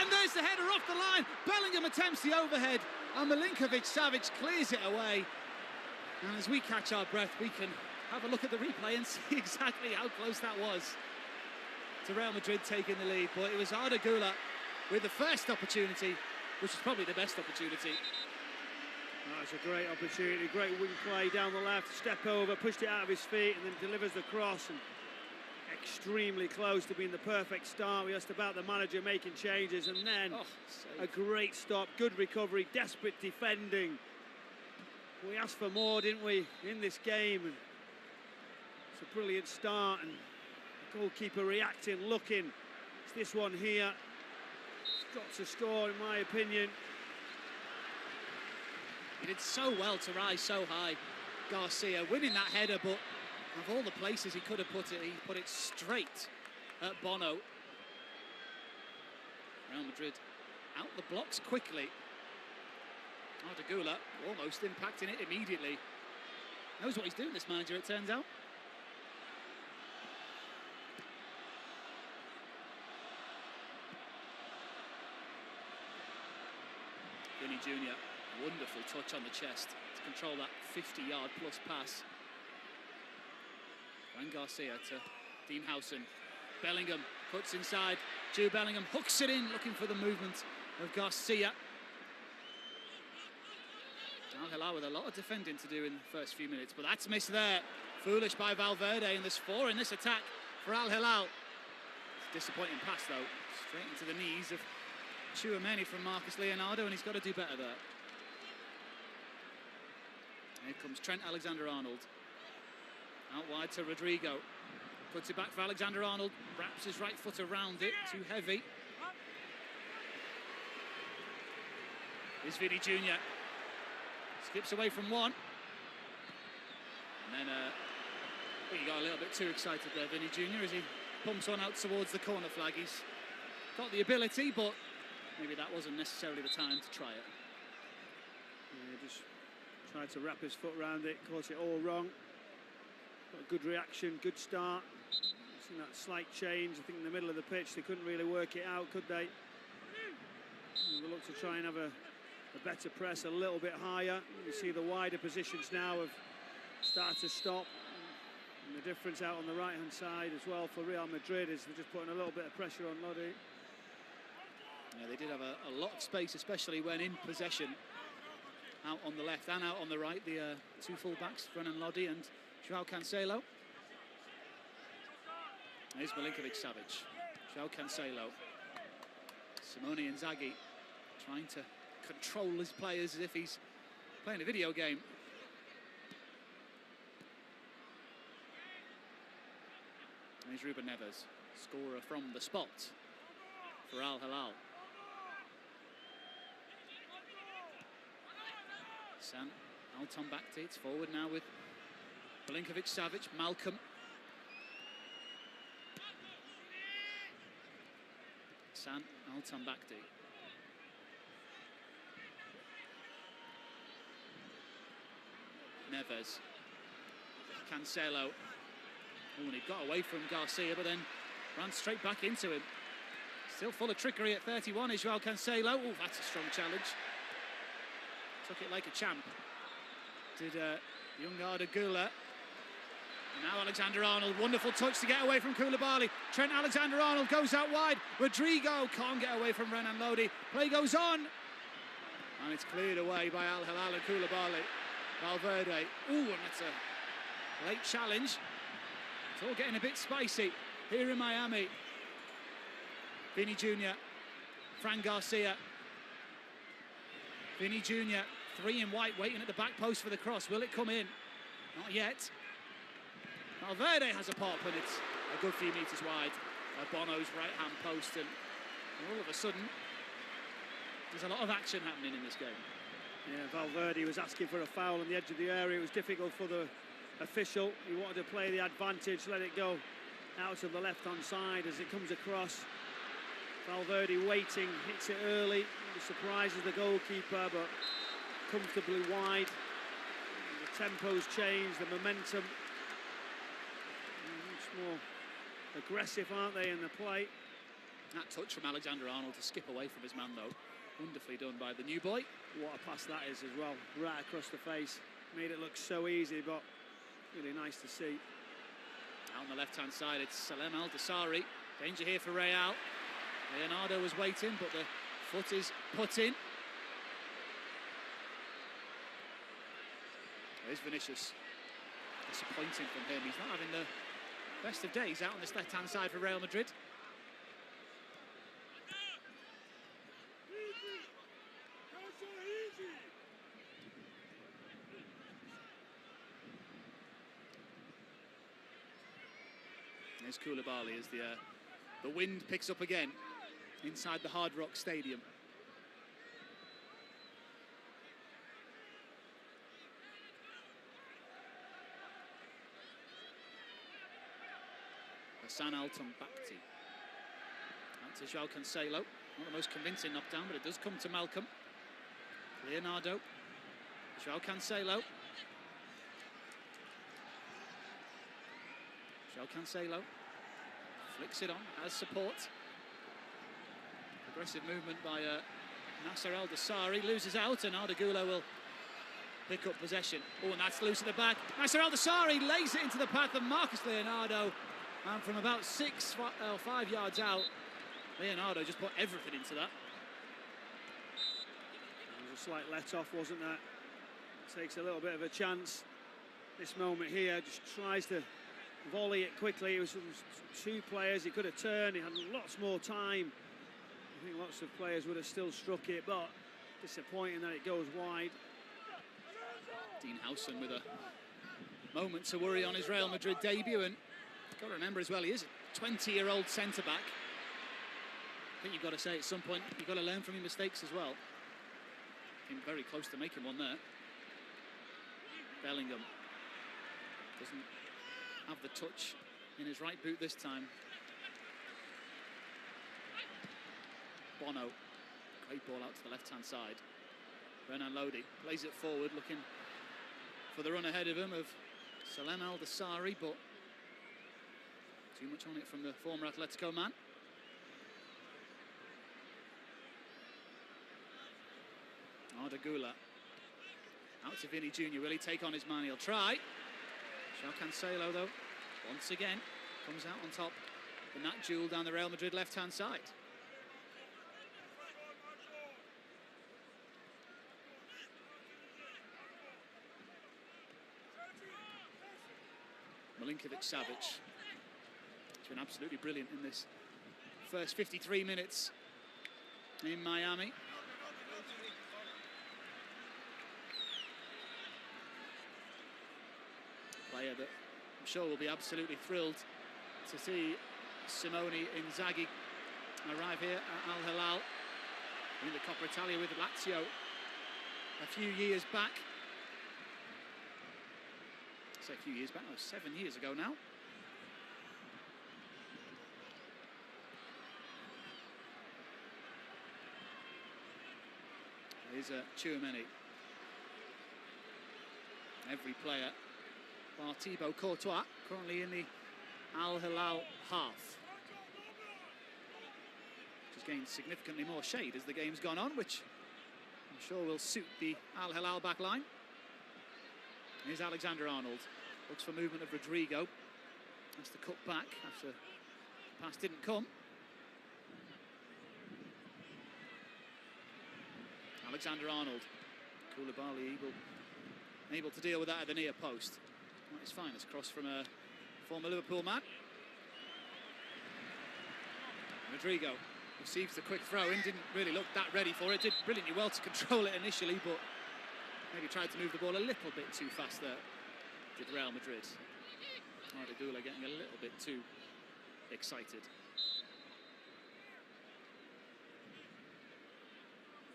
Speaker 1: And there's the header off the line. Bellingham attempts the overhead. And Milinkovic-Savic clears it away. And as we catch our breath, we can have a look at the replay and see exactly how close that was to Real Madrid taking the lead. But it was Arda Güler with the first opportunity, which is probably the best opportunity.
Speaker 2: That's a great opportunity, great wing play down the left, step over, pushed it out of his feet and then delivers the cross. And extremely close to being the perfect start. We asked about the manager making changes and then a great stop, good recovery, desperate defending. We asked for more, didn't we, in this game? And it's a brilliant start and the goalkeeper reacting, looking. It's this one here. It's got to score, in my opinion.
Speaker 1: He did so well to rise so high, Garcia, winning that header, but of all the places he could have put it, he put it straight at Bono. Real Madrid out the blocks quickly. Arda Güler almost impacting it immediately. Knows what he's doing, this manager, it turns out. Vini Jr., wonderful touch on the chest to control that 50-yard plus pass. Fran Garcia to Dean Howson. Bellingham cuts inside. Jude Bellingham hooks it in, looking for the movement of Garcia. Al Hilal with a lot of defending to do in the first few minutes, but that's missed there. Foolish by Valverde, and there's 4 in this attack for Al Hilal. It's a disappointing pass though, straight into the knees of Tchouameni from Marcus Leonardo, and he's got to do better there. Here comes Trent Alexander-Arnold. Out wide to Rodrigo. Puts it back for Alexander-Arnold. Wraps his right foot around it. Too heavy. Here's Vinny Jr. Skips away from one. And then he got a little bit too excited there, Vinny Jr., as he pumps one out towards the corner flag. He's got the ability, but maybe that wasn't necessarily the time to try it.
Speaker 2: Yeah, just tried to wrap his foot around it, caught it all wrong. Got a good reaction, good start. Seen that slight change, I think in the middle of the pitch, they couldn't really work it out, could they? And they look to try and have a better press, a little bit higher. You see the wider positions now have started to stop. And the difference out on the right-hand side as well for Real Madrid is they're just putting a little bit of pressure on Lodi.
Speaker 1: Yeah, they did have a lot of space, especially when in possession. Out on the left and out on the right, the 2 full-backs, Renan Lodi and Joao Cancelo. Here's Milinkovic-Savic. Joao Cancelo. Simone Inzaghi trying to control his players as if he's playing a video game. And here's Ruben Neves, scorer from the spot for Al Hilal. San Altombacti, it's forward now with Milinkovic-Savic, Malcolm. San Altombacti. Neves. Cancelo. Oh, and he got away from Garcia, but then ran straight back into him. Still full of trickery at 31 is Joao Cancelo. Oh, that's a strong challenge. Took it like a champ. Did young Arda Güler. And now Alexander-Arnold, wonderful touch to get away from Koulibaly. Trent Alexander-Arnold goes out wide. Rodrigo can't get away from Renan Lodi. Play goes on. And it's cleared away by Al Hilal and Koulibaly. Valverde. Ooh, and that's a late challenge. It's all getting a bit spicy here in Miami. Vinny Jr. Fran Garcia. Vinny Jr. 3 in white, waiting at the back post for the cross. Will it come in? Not yet. Valverde has a pop, and it's a good few metres wide by Bono's right-hand post, and all of a sudden, there's a lot of action happening in this game.
Speaker 2: Yeah, Valverde was asking for a foul on the edge of the area. It was difficult for the official. He wanted to play the advantage, let it go out to the left-hand side as it comes across. Valverde waiting, hits it early, surprises the goalkeeper, but comfortably wide. The tempo's changed, the momentum. Much more aggressive, aren't they, in the play?
Speaker 1: That touch from Alexander-Arnold to skip away from his man, though. Wonderfully done by the new boy.
Speaker 2: What a pass that is as well, right across the face. Made it look so easy, but really nice to see.
Speaker 1: Out on the left-hand side, it's Salem Al-Dasari. Danger here for Real. Leonardo was waiting, but the foot is put in. There's Vinicius. Disappointing from him. He's not having the best of days out on this left-hand side for Real Madrid. There's Koulibaly as the wind picks up again inside the Hard Rock Stadium. Hassan Altombacti. Out to Joao Cancelo. Not the most convincing knockdown, but it does come to Malcolm. Leonardo. Joao Cancelo. Joao Cancelo. Flicks it on, has support. Aggressive movement by Nasser Al-Dasari. Loses out, and Arda Güler will pick up possession. Oh, and that's loose at the back. Nasser Al-Dasari lays it into the path of Marcus Leonardo. And from about 5 yards out, Leonardo just put everything into that.
Speaker 2: There was a slight let-off, wasn't there? Takes a little bit of a chance. This moment here, just tries to volley it quickly. It was two players, he could have turned, he had lots more time. I think lots of players would have still struck it, but disappointing that it goes wide.
Speaker 1: Dean Howson with a moment to worry on his Real Madrid debut, and got to remember as well, he is a 20-year-old centre-back. I think you've got to say at some point, you've got to learn from your mistakes as well. Came very close to making one there. Bellingham doesn't have the touch in his right boot this time. Bono, great ball out to the left-hand side. Renan Lodi plays it forward, looking for the run ahead of him of Salem Al-Dasari, but too much on it from the former Atletico man. Arda Güler out to Vinny Jr. Will he take on his man? He'll try. João Cancelo, though, once again comes out on top in that duel down the Real Madrid left-hand side. Milinkovic-Savic has been absolutely brilliant in this first 53 minutes in Miami. Player that I'm sure will be absolutely thrilled to see Simone Inzaghi arrive here at Al Hilal in the Coppa Italia with Lazio a few years back. I say a few years back, no, 7 years ago now. Here's Tchouameni. Every player, bar Thibaut Courtois, currently in the Al Hilal half. Just gained significantly more shade as the game's gone on, which I'm sure will suit the Al Hilal back line. Here's Alexander-Arnold. Looks for movement of Rodrigo. That's the cut back after the pass didn't come. Alexander-Arnold. Koulibaly able to deal with that at the near post. Not his finest cross from a former Liverpool man. Rodrigo receives the quick throw in, didn't really look that ready for it, did brilliantly well to control it initially, but maybe tried to move the ball a little bit too fast there, did Real Madrid. Arda Güler getting a little bit too excited.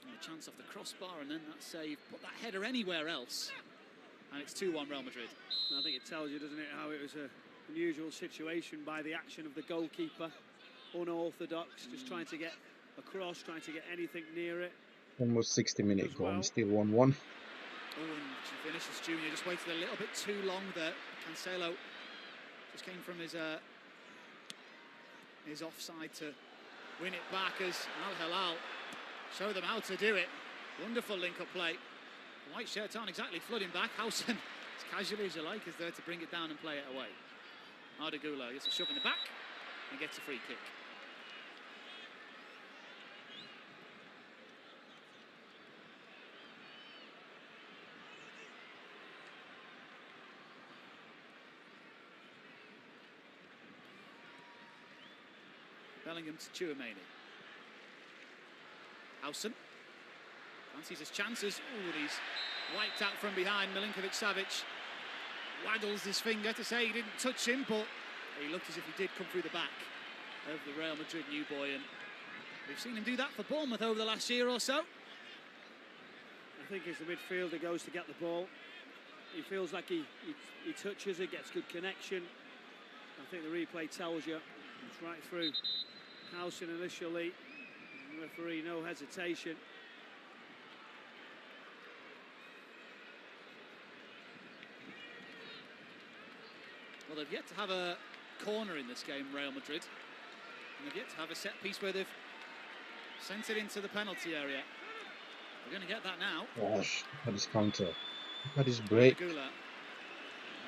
Speaker 1: And a chance off the crossbar, and then that save, put that header anywhere else. And it's 2-1 Real Madrid.
Speaker 2: I think it tells you, doesn't it, how it was an unusual situation by the action of the goalkeeper. Unorthodox, just trying to get across, trying to get anything near it.
Speaker 3: Almost 60-minute goal, still 1-1.
Speaker 1: Oh, and Vinicius Jr. just waited a little bit too long there. Cancelo just came from his offside to win it back as Al Hilal show them how to do it. Wonderful link-up play. The white shirts aren't exactly flooding back. Howson, as casually as you like, is there to bring it down and play it away. Arda Güler gets a shove in the back and gets a free kick. Bellingham to Tchouameni. Howson fancies his chances. Oh, and he's wiped out from behind. Milinkovic-Savic waggles his finger to say he didn't touch him, but he looked as if he did come through the back of the Real Madrid new boy, and we've seen him do that for Bournemouth over the last year or so.
Speaker 2: I think as the midfielder goes to get the ball, he feels like he touches it, gets good connection. I think the replay tells you it's right through Howson initially. Referee, no hesitation.
Speaker 1: Well, they've yet to have a corner in this game, Real Madrid. And they've yet to have a set piece where they've sent it into the penalty area. We're going to get that now.
Speaker 3: Gosh, that is counter. Look at his break.
Speaker 1: Gula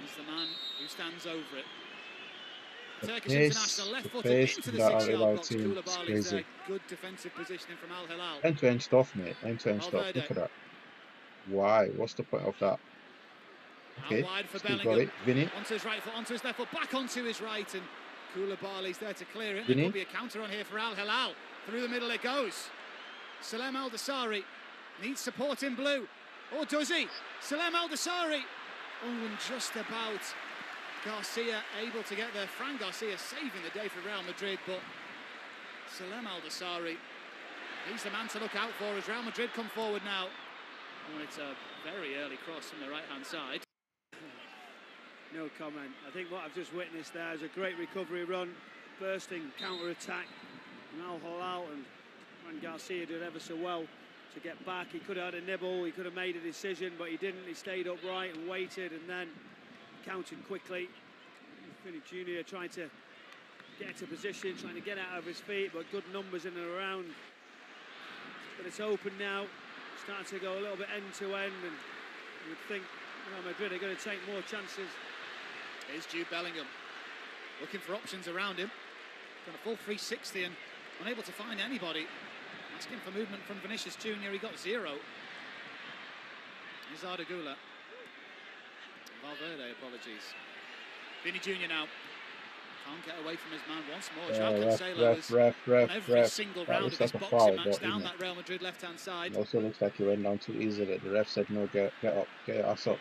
Speaker 1: is the man who stands over it.
Speaker 3: The
Speaker 1: Turkish
Speaker 3: pace,
Speaker 1: international
Speaker 3: the
Speaker 1: left-footed
Speaker 3: pace
Speaker 1: into
Speaker 3: in
Speaker 1: the
Speaker 3: that Al
Speaker 1: 6-yard
Speaker 3: Hilal
Speaker 1: box.
Speaker 3: team is
Speaker 1: Koulibaly's there.
Speaker 3: crazy.
Speaker 1: Good defensive positioning from Al Hilal.
Speaker 3: End-to-end stuff, mate. End-to-end stuff.
Speaker 1: Valverde.
Speaker 3: Look at that. Why? What's the point of that? Okay,
Speaker 1: Out wide for
Speaker 3: still got
Speaker 1: Bellingham.
Speaker 3: it. Vinny.
Speaker 1: Onto his right foot, onto his left foot, back onto his right, and Koulibaly's there to clear it.
Speaker 3: Vinny.
Speaker 1: There could be a counter on here for Al Hilal. Through the middle it goes. Salem Al Dasari needs support in blue. Or does he? Salem Al Dasari. Oh, and just about Garcia able to get there. Fran Garcia saving the day for Real Madrid, but Salem Al Dasari, he's the man to look out for as Real Madrid come forward now. Oh, it's a very early cross from the right-hand side.
Speaker 2: No comment. I think what I've just witnessed there is a great recovery run, bursting counter-attack from Al Hilal, and Fran Garcia did ever so well to get back. He could have had a nibble, he could have made a decision, but he didn't. He stayed upright and waited, and then countered quickly. Vinny Jr. trying to get into position, trying to get out of his feet, but good numbers in and around. But it's open now, starting to go a little bit end-to-end, and you would think Real Madrid are going to take more chances.
Speaker 1: Here's Jude Bellingham, looking for options around him. Done a full 360 and unable to find anybody. Asking for movement from Vinicius Jr., he got 0. Here's Arda Gula. Valverde, apologies. Vinny Jr. now. Can't get away from his man once more. João Cancelo is on every single round of this boxing match down that Real Madrid left-hand side.
Speaker 3: It also looks like he went down too easily. The ref said, no, get up, get your ass up.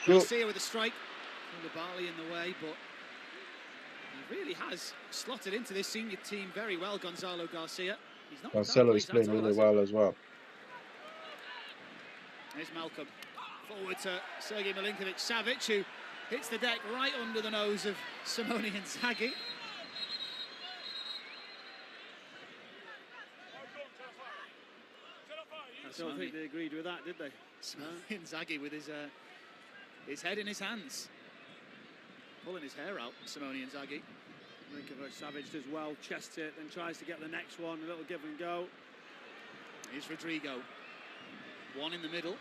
Speaker 1: Garcia with a strike. Koulibaly in the way, but he really has slotted into this senior team very well, Gonzalo Garcia. He's not
Speaker 3: Cancelo is playing really well as well.
Speaker 1: Here's Malcolm. Forward to Sergei Milinkovic-Savic, who hits the deck right under the nose of Simone Inzaghi.
Speaker 2: I don't think they agreed with that, did they?
Speaker 1: Simone Inzaghi with his head in his hands. Pulling his hair out, Simone Inzaghi.
Speaker 2: Milinkovic-Savic does well, chests it, then tries to get the next one, a little give and go.
Speaker 1: Here's Rodrigo. One in the middle.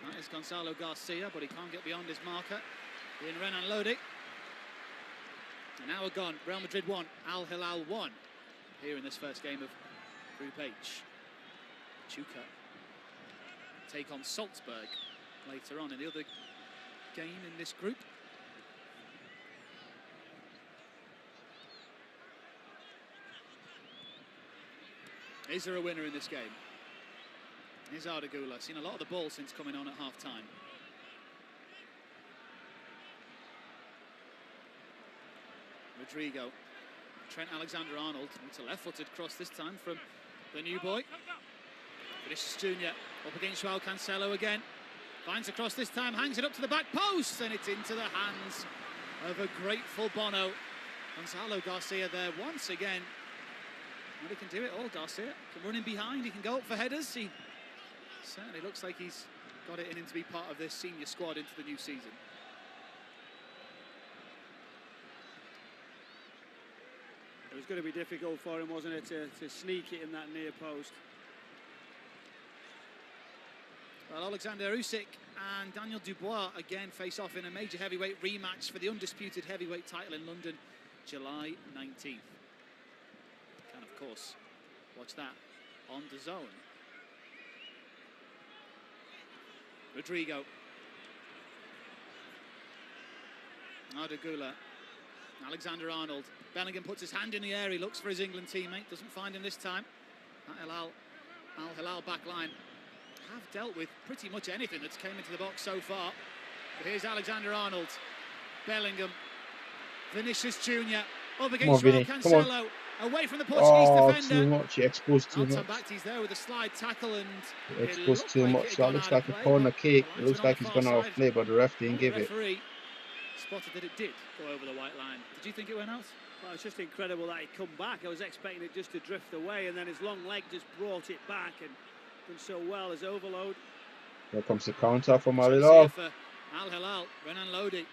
Speaker 1: That is Gonzalo Garcia, but he can't get beyond his marker. In Renan Lodi. An hour gone. Real Madrid 1, Al Hilal 1. Here in this first game of Group H. Chuka take on Salzburg later on in the other game in this group. Is there a winner in this game? Here's Arda Gula. Seen a lot of the ball since coming on at half-time. Rodrigo. Trent Alexander-Arnold. It's a left-footed cross this time from the new boy. Vinicius Jr. up against João Cancelo again. Finds a cross this time, hangs it up to the back post, and it's into the hands of a grateful Bono. Gonzalo Garcia there once again. Well, he can do it all, Garcia. He can run in behind, he can go up for headers. He certainly looks like he's got it in him to be part of this senior squad into the new season.
Speaker 2: It was going to be difficult for him, wasn't it, to sneak it in that near post.
Speaker 1: Well, Alexander Usyk and Daniel Dubois again face off in a major heavyweight rematch for the undisputed heavyweight title in London, July 19th. Can, of course, watch that on DAZN. Rodrigo. Arda Gula. Alexander-Arnold. Bellingham puts his hand in the air. He looks for his England teammate. Doesn't find him this time. Al Hilal back line have dealt with pretty much anything that's came into the box so far. But here's Alexander-Arnold. Bellingham. Vinicius Jr. up against João Cancelo. Away from the Portuguese defender.
Speaker 3: Too much. He exposed too much.
Speaker 1: He's there with a slide tackle and
Speaker 3: he exposed too much. That looks like a corner kick. It looks like he's gone out of play, but the ref didn't give it.
Speaker 1: Spotted that it did go over the white line. Did you think it went out?
Speaker 2: Well, it's just incredible that he come back. I was expecting it just to drift away, and then his long leg just brought it back and done so well as overload.
Speaker 3: Here comes the counter from Al Hilal.
Speaker 1: Al Hilal, Renan Lodi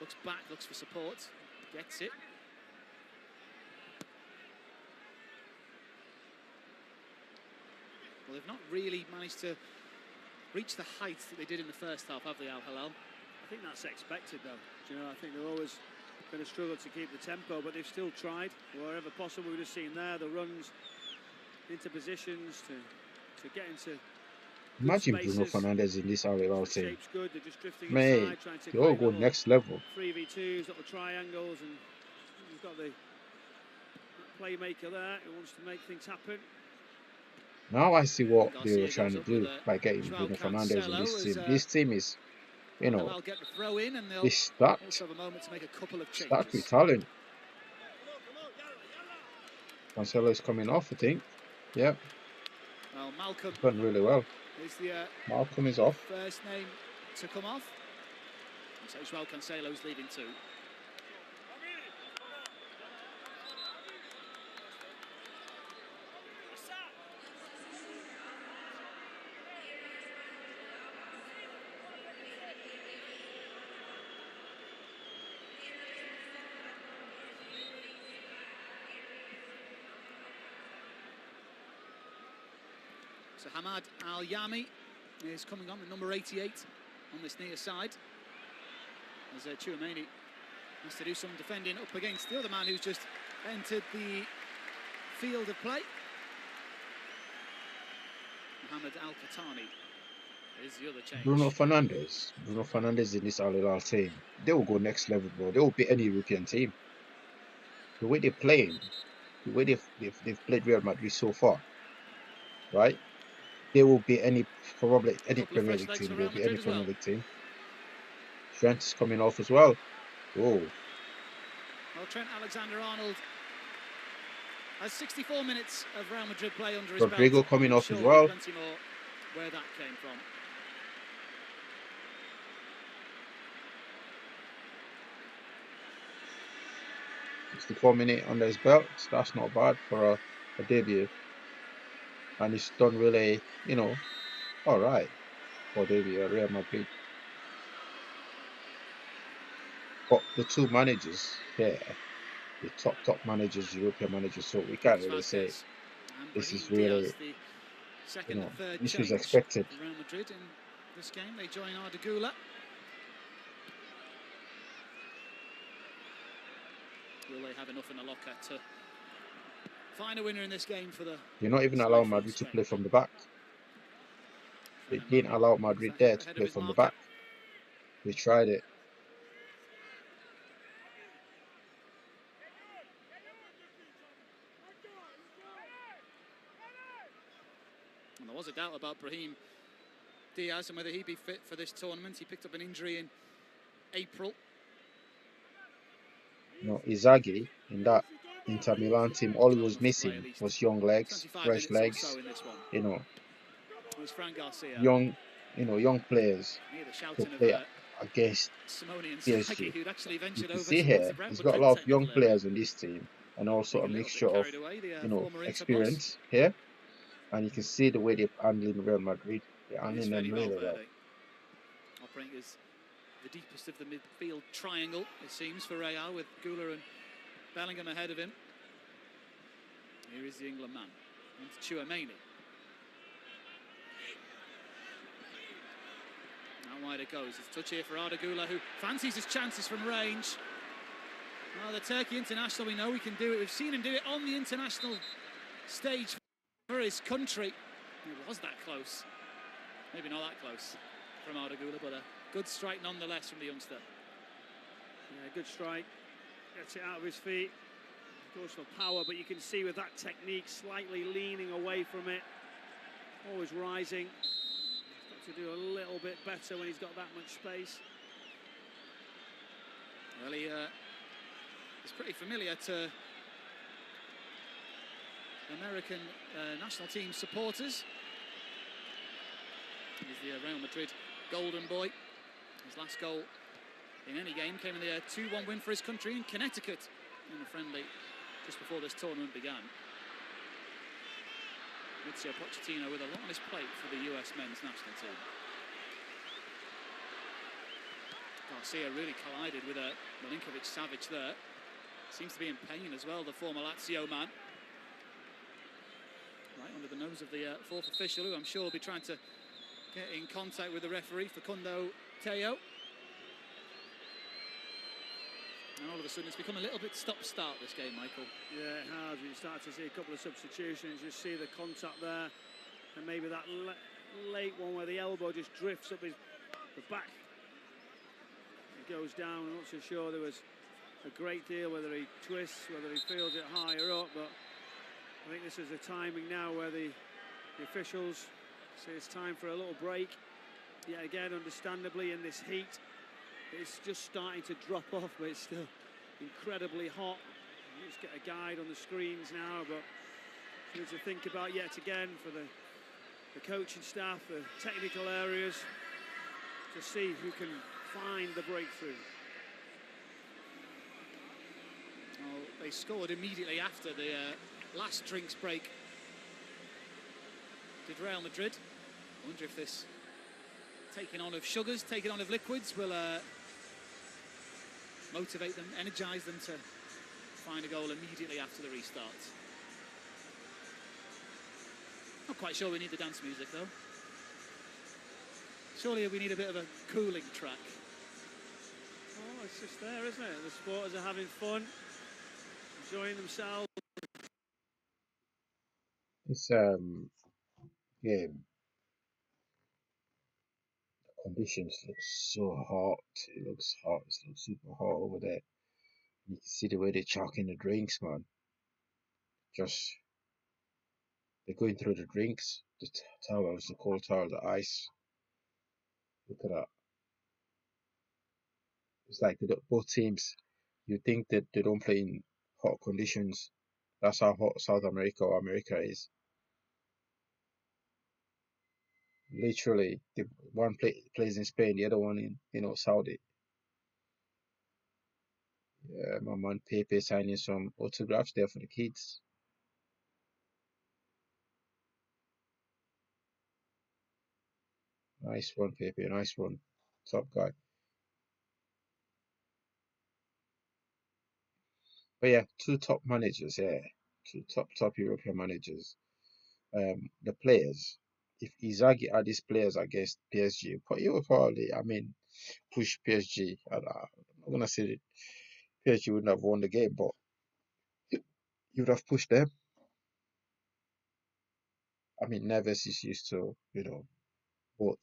Speaker 1: looks back, looks for support, gets it. Well, they've not really managed to reached the heights that they did in the first half, have they, Al Hilal?
Speaker 2: I think that's expected, though. Do you know, I think they're always going to struggle to keep the tempo, but they've still tried wherever possible. We've just seen there the runs into positions to get into.
Speaker 3: Imagine Bruno Fernandes in this Al Hilal team.
Speaker 2: Shape's good. They're just drifting
Speaker 3: Mate,
Speaker 2: inside, trying to
Speaker 3: they all go next level.
Speaker 2: 3v2s, little triangles, and you've got the playmaker there who wants to make things happen.
Speaker 3: Now I see what they were trying to do by getting Bruno Fernandes in this team. This team is, you know, it's stacked with talent. Cancelo is coming off, I think. Yeah.
Speaker 1: Well, Malcolm
Speaker 3: done really well.
Speaker 1: Is the
Speaker 3: Malcolm is off.
Speaker 1: First name to come off. So Joao Cancelo's leading too. So Hamad Al-Yami is coming on, the number 88 on this near side. As Chouameni has to do some defending up against the other man who's just entered the field of play. Mohamed Al-Qahtani is the other change.
Speaker 3: Bruno Fernandes in this Al Hilal team, they will go next level, bro. They will beat any European team. The way they're playing, the way they've played Real Madrid so far, right? They will be probably any Premier League team. They will be any Premier League team. Trent is coming off as well. Whoa.
Speaker 1: Well, Trent Alexander-Arnold has 64 minutes of Real Madrid play under his belt.
Speaker 3: Rodrigo coming off as well.
Speaker 1: Plenty more where that came from.
Speaker 3: £64 under his belt. So that's not bad for a debut. And he's done really, you know, all right for debut at Real Madrid. But the two managers here, the top managers, European managers, so we can't really say this is really, you know, this was expected.
Speaker 1: Real Madrid in this game, they join Arda Güler. Will they have enough in the locker to find a winner in this game for the...
Speaker 3: You're not even allowing Madrid to play from the back. They didn't allow Madrid there to play from the back. They tried it.
Speaker 1: And there was a doubt about Brahim Diaz and whether he'd be fit for this tournament. He picked up an injury in April.
Speaker 3: No, Inzaghi in that Inter Milan team, all he was missing was young legs, fresh legs, you know, young players to play against PSG. You can see here, he's got a lot of young players in this team, and also a mixture of, you know, experience here. And you can see the way they're handling Real Madrid. They're handling them really well.
Speaker 1: Operating as the deepest of the midfield triangle, it seems, for Real, with Güler and Bellingham ahead of him. Here is the England man, and Chouameni. How wide it goes. It's a touch here for Arda Güler, who fancies his chances from range. Well, the Turkey international, we know he can do it. We've seen him do it on the international stage for his country. It was that close. Maybe not that close from Arda Güler, but a good strike nonetheless from the youngster.
Speaker 2: Yeah, good strike. Gets it out of his feet. Goes for power, but you can see with that technique, slightly leaning away from it. Always rising. He's got to do a little bit better when he's got that much space.
Speaker 1: Well, he is pretty familiar to American national team supporters. He's the Real Madrid golden boy. His last goal in any game came in the 2-1 win for his country in Connecticut in the friendly just before this tournament began. Mauricio Pochettino with a lot on his plate for the US men's national team. Garcia really collided with a Milinkovic-Savic there. Seems to be in pain as well, the former Lazio man. Right under the nose of the fourth official, who I'm sure will be trying to get in contact with the referee, Facundo Teo. And all of a sudden it's become a little bit stop-start, this game, Michael.
Speaker 2: Yeah, it has. You start to see a couple of substitutions, you see the contact there, and maybe that late one where the elbow just drifts up the back. It goes down. I'm not so sure there was a great deal whether he twists, whether he feels it higher up, but I think this is the timing now where the officials say it's time for a little break. Yet again, understandably, in this heat, it's just starting to drop off, but it's still incredibly hot. You just get a guide on the screens now, but something to think about yet again for the coaching staff, the technical areas, to see who can find the breakthrough.
Speaker 1: Well, they scored immediately after the last drinks break. Did Real Madrid. I wonder if this taking on of sugars, taking on of liquids will motivate them, energise them to find a goal immediately after the restart. Not quite sure we need the dance music though. Surely we need a bit of a cooling track.
Speaker 2: Oh, it's just there, isn't it? The supporters are having fun, enjoying themselves.
Speaker 3: This game, the conditions look so hot. It looks hot. It looks super hot over there. You can see the way they're chucking the drinks, man. Just they're going through the drinks, the towels, the cold towel, the ice. Look at that. It's like both teams. You think that they don't play in hot conditions. That's how hot South America or America is. Literally, the one plays in Spain, the other one in Saudi. Yeah, my man Pepe signing some autographs there for the kids. Nice one, Pepe. Nice one. Top guy. But yeah, two top managers. Yeah, two top European managers. The players. If Inzaghi had his players against PSG, he would probably, push PSG. I'm not gonna say that PSG wouldn't have won the game, but he would have pushed them. Neves is used to, both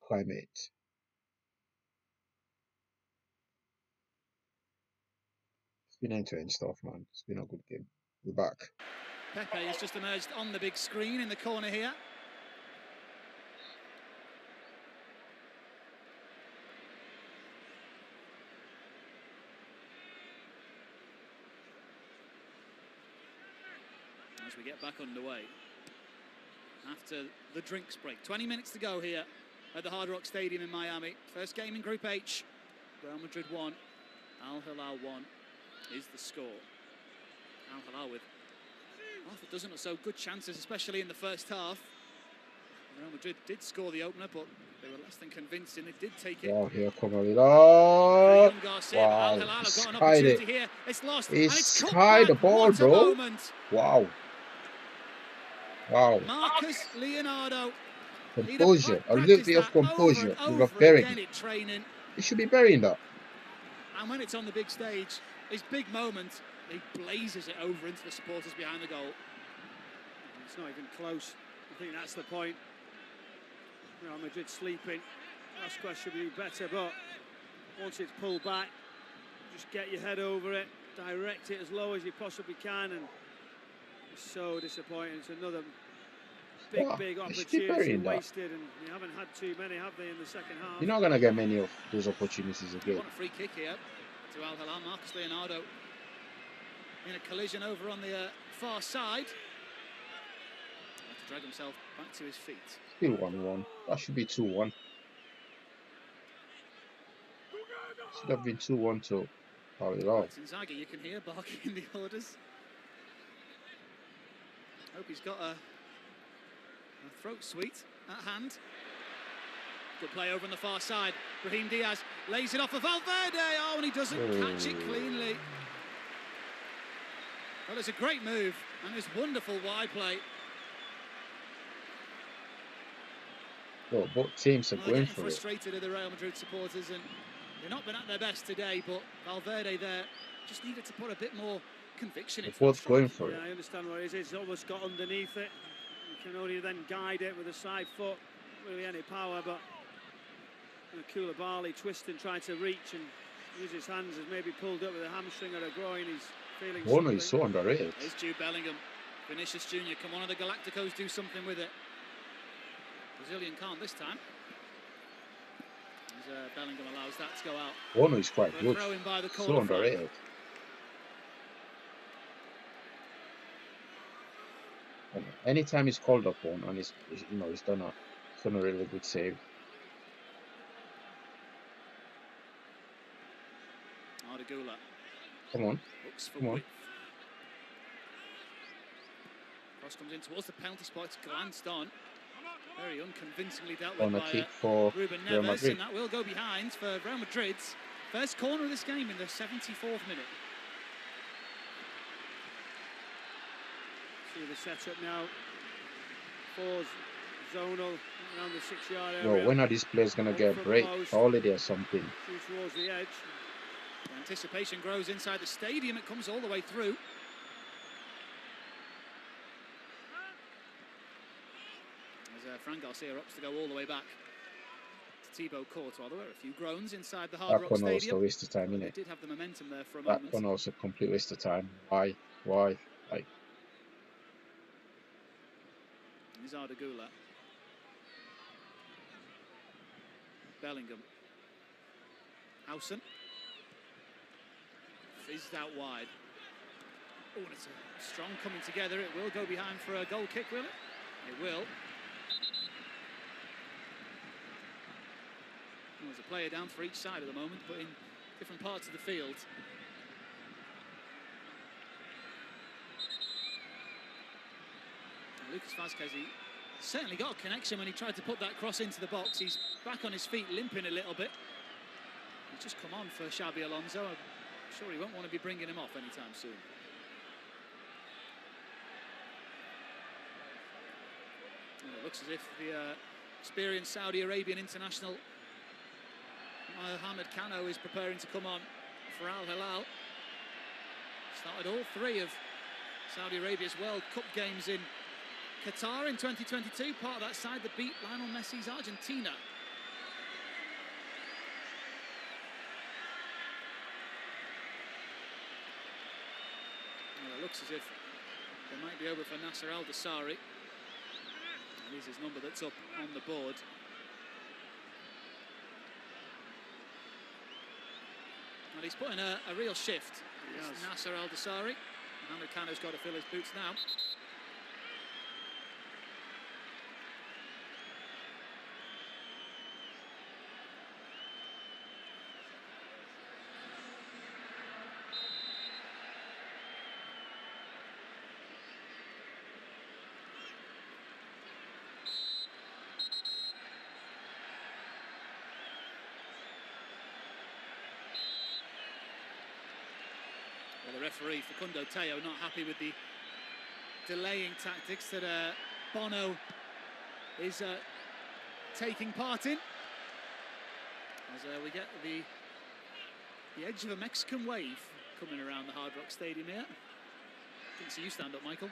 Speaker 3: climate. It's been end-to-end stuff, man. It's been a good game. We're back.
Speaker 1: Pepe has just emerged on the big screen in the corner here. As we get back underway after the drinks break. 20 minutes to go here at the Hard Rock Stadium in Miami. First game in Group H. Real Madrid 1, Al Hilal 1 is the score. Al Hilal with half a dozen or so good chances, especially in the first half. Real Madrid did score the opener, but they were less than convincing. They did take it.
Speaker 3: Wow, here come Hilal. Wow,
Speaker 1: Al
Speaker 3: he
Speaker 1: got an
Speaker 3: skied
Speaker 1: opportunity
Speaker 3: it.
Speaker 1: here. It's lost.
Speaker 3: He
Speaker 1: and it's cut
Speaker 3: skied the
Speaker 1: back.
Speaker 3: ball,
Speaker 1: What a
Speaker 3: bro.
Speaker 1: moment.
Speaker 3: Wow. Wow.
Speaker 1: Marcus Leonardo.
Speaker 3: Composure. A little bit of composure. We were burying it.
Speaker 1: Training.
Speaker 3: He should be burying that.
Speaker 1: And when it's on the big stage, his big moment, he blazes it over into the supporters behind the goal.
Speaker 2: It's not even close. I think that's the point. Real Madrid sleeping. Vasquez should be better, but once it's pulled back, just get your head over it, direct it as low as you possibly can, and it's so disappointing. It's another big opportunity wasted, and you haven't had too many, have they, in the second half?
Speaker 3: You're not going to get many of those opportunities again.
Speaker 1: What a free kick here to Al Hilal. Marcus Leonardo in a collision over on the far side. Had to drag himself back to his feet.
Speaker 3: Still 1-1. That should be 2-1. Should have been 2-1 to Al Hilal.
Speaker 1: Inzaghi, you can hear barking in the orders. Hope he's got a throat sweet at hand. Good play over on the far side. Brahim Diaz lays it off of Valverde. Oh, and he doesn't catch it cleanly. Well, it's a great move, and it's wonderful wide play.
Speaker 3: Well, both teams are
Speaker 1: Well,
Speaker 3: going
Speaker 1: getting
Speaker 3: for it.
Speaker 1: frustrated are the Real Madrid supporters, and they've not been at their best today, but Valverde there just needed to put a bit more conviction
Speaker 3: They're
Speaker 1: into that
Speaker 3: both
Speaker 1: strike.
Speaker 3: going for
Speaker 2: Yeah,
Speaker 3: it.
Speaker 2: I understand what it is. It's almost got underneath it. You can only then guide it with a side foot. Not really any power, but Koulibaly twisting, trying to reach and use his hands, has maybe pulled up with a hamstring or a groin. He's feeling
Speaker 3: Bono
Speaker 2: something.
Speaker 3: is so underrated.
Speaker 1: There's Jude Bellingham. Vinicius Junior, come on, the Galacticos do something with it. Brazilian can't this time. As Bellingham allows that to go out.
Speaker 3: Bono is quite
Speaker 1: For a
Speaker 3: good.
Speaker 1: throw in by the
Speaker 3: So
Speaker 1: corner flag.
Speaker 3: underrated. Anytime he's called upon and he's done a really good save.
Speaker 1: Ardagula.
Speaker 3: Come on.
Speaker 1: Looks for
Speaker 3: Come on.
Speaker 1: width. Cross comes in towards the penalty spot. It's glanced on. Very unconvincingly dealt with
Speaker 3: Corner
Speaker 1: by
Speaker 3: kick for
Speaker 1: Ruben
Speaker 3: Real
Speaker 1: Neves,
Speaker 3: Madrid.
Speaker 1: and that will go behind for Real Madrid's first corner of this game in the 74th minute.
Speaker 2: See the setup now. Fours zonal around the 6-yard area.
Speaker 3: Well, when are these players gonna get a break? Holiday or something?
Speaker 2: Shoot towards the edge.
Speaker 1: The anticipation grows inside the stadium. It comes all the way through. As Fran Garcia opts to go all the way back to Thibaut Courtois. There were a few groans inside the Hard
Speaker 3: That
Speaker 1: Rock
Speaker 3: one also a
Speaker 1: Stadium.
Speaker 3: waste of time,
Speaker 1: They
Speaker 3: innit?
Speaker 1: did have the momentum there for a
Speaker 3: That
Speaker 1: moment.
Speaker 3: one also a complete waste of time. Why? Like,
Speaker 1: Here's Ardagula. Bellingham. Howson. Fizzed out wide. Oh, and it's a strong coming together. It will go behind for a goal kick, will it? It will. Well, there's a player down for each side at the moment, but in different parts of the field. And Lucas Vazquez, he certainly got a connection when he tried to put that cross into the box. He's back on his feet, limping a little bit. He's just come on for Xabi Alonso. I'm sure he won't want to be bringing him off anytime soon. And it looks as if the experienced Saudi Arabian international Mohamed Kano is preparing to come on for Al Hilal. Started all three of Saudi Arabia's World Cup games in Qatar in 2022, part of that side that beat Lionel Messi's Argentina. Well, it looks as if they might be over for Nasser Al-Dosari. And is his number that's up on the board. Well, he's put in a real shift.
Speaker 2: Yes.
Speaker 1: Nasser Al-Dosari. Mohamed Kano's got to fill his boots now. Well, the referee, Facundo Teo, not happy with the delaying tactics that Bono is taking part in. As we get the edge of a Mexican wave coming around the Hard Rock Stadium here. Didn't see you stand up, Michael.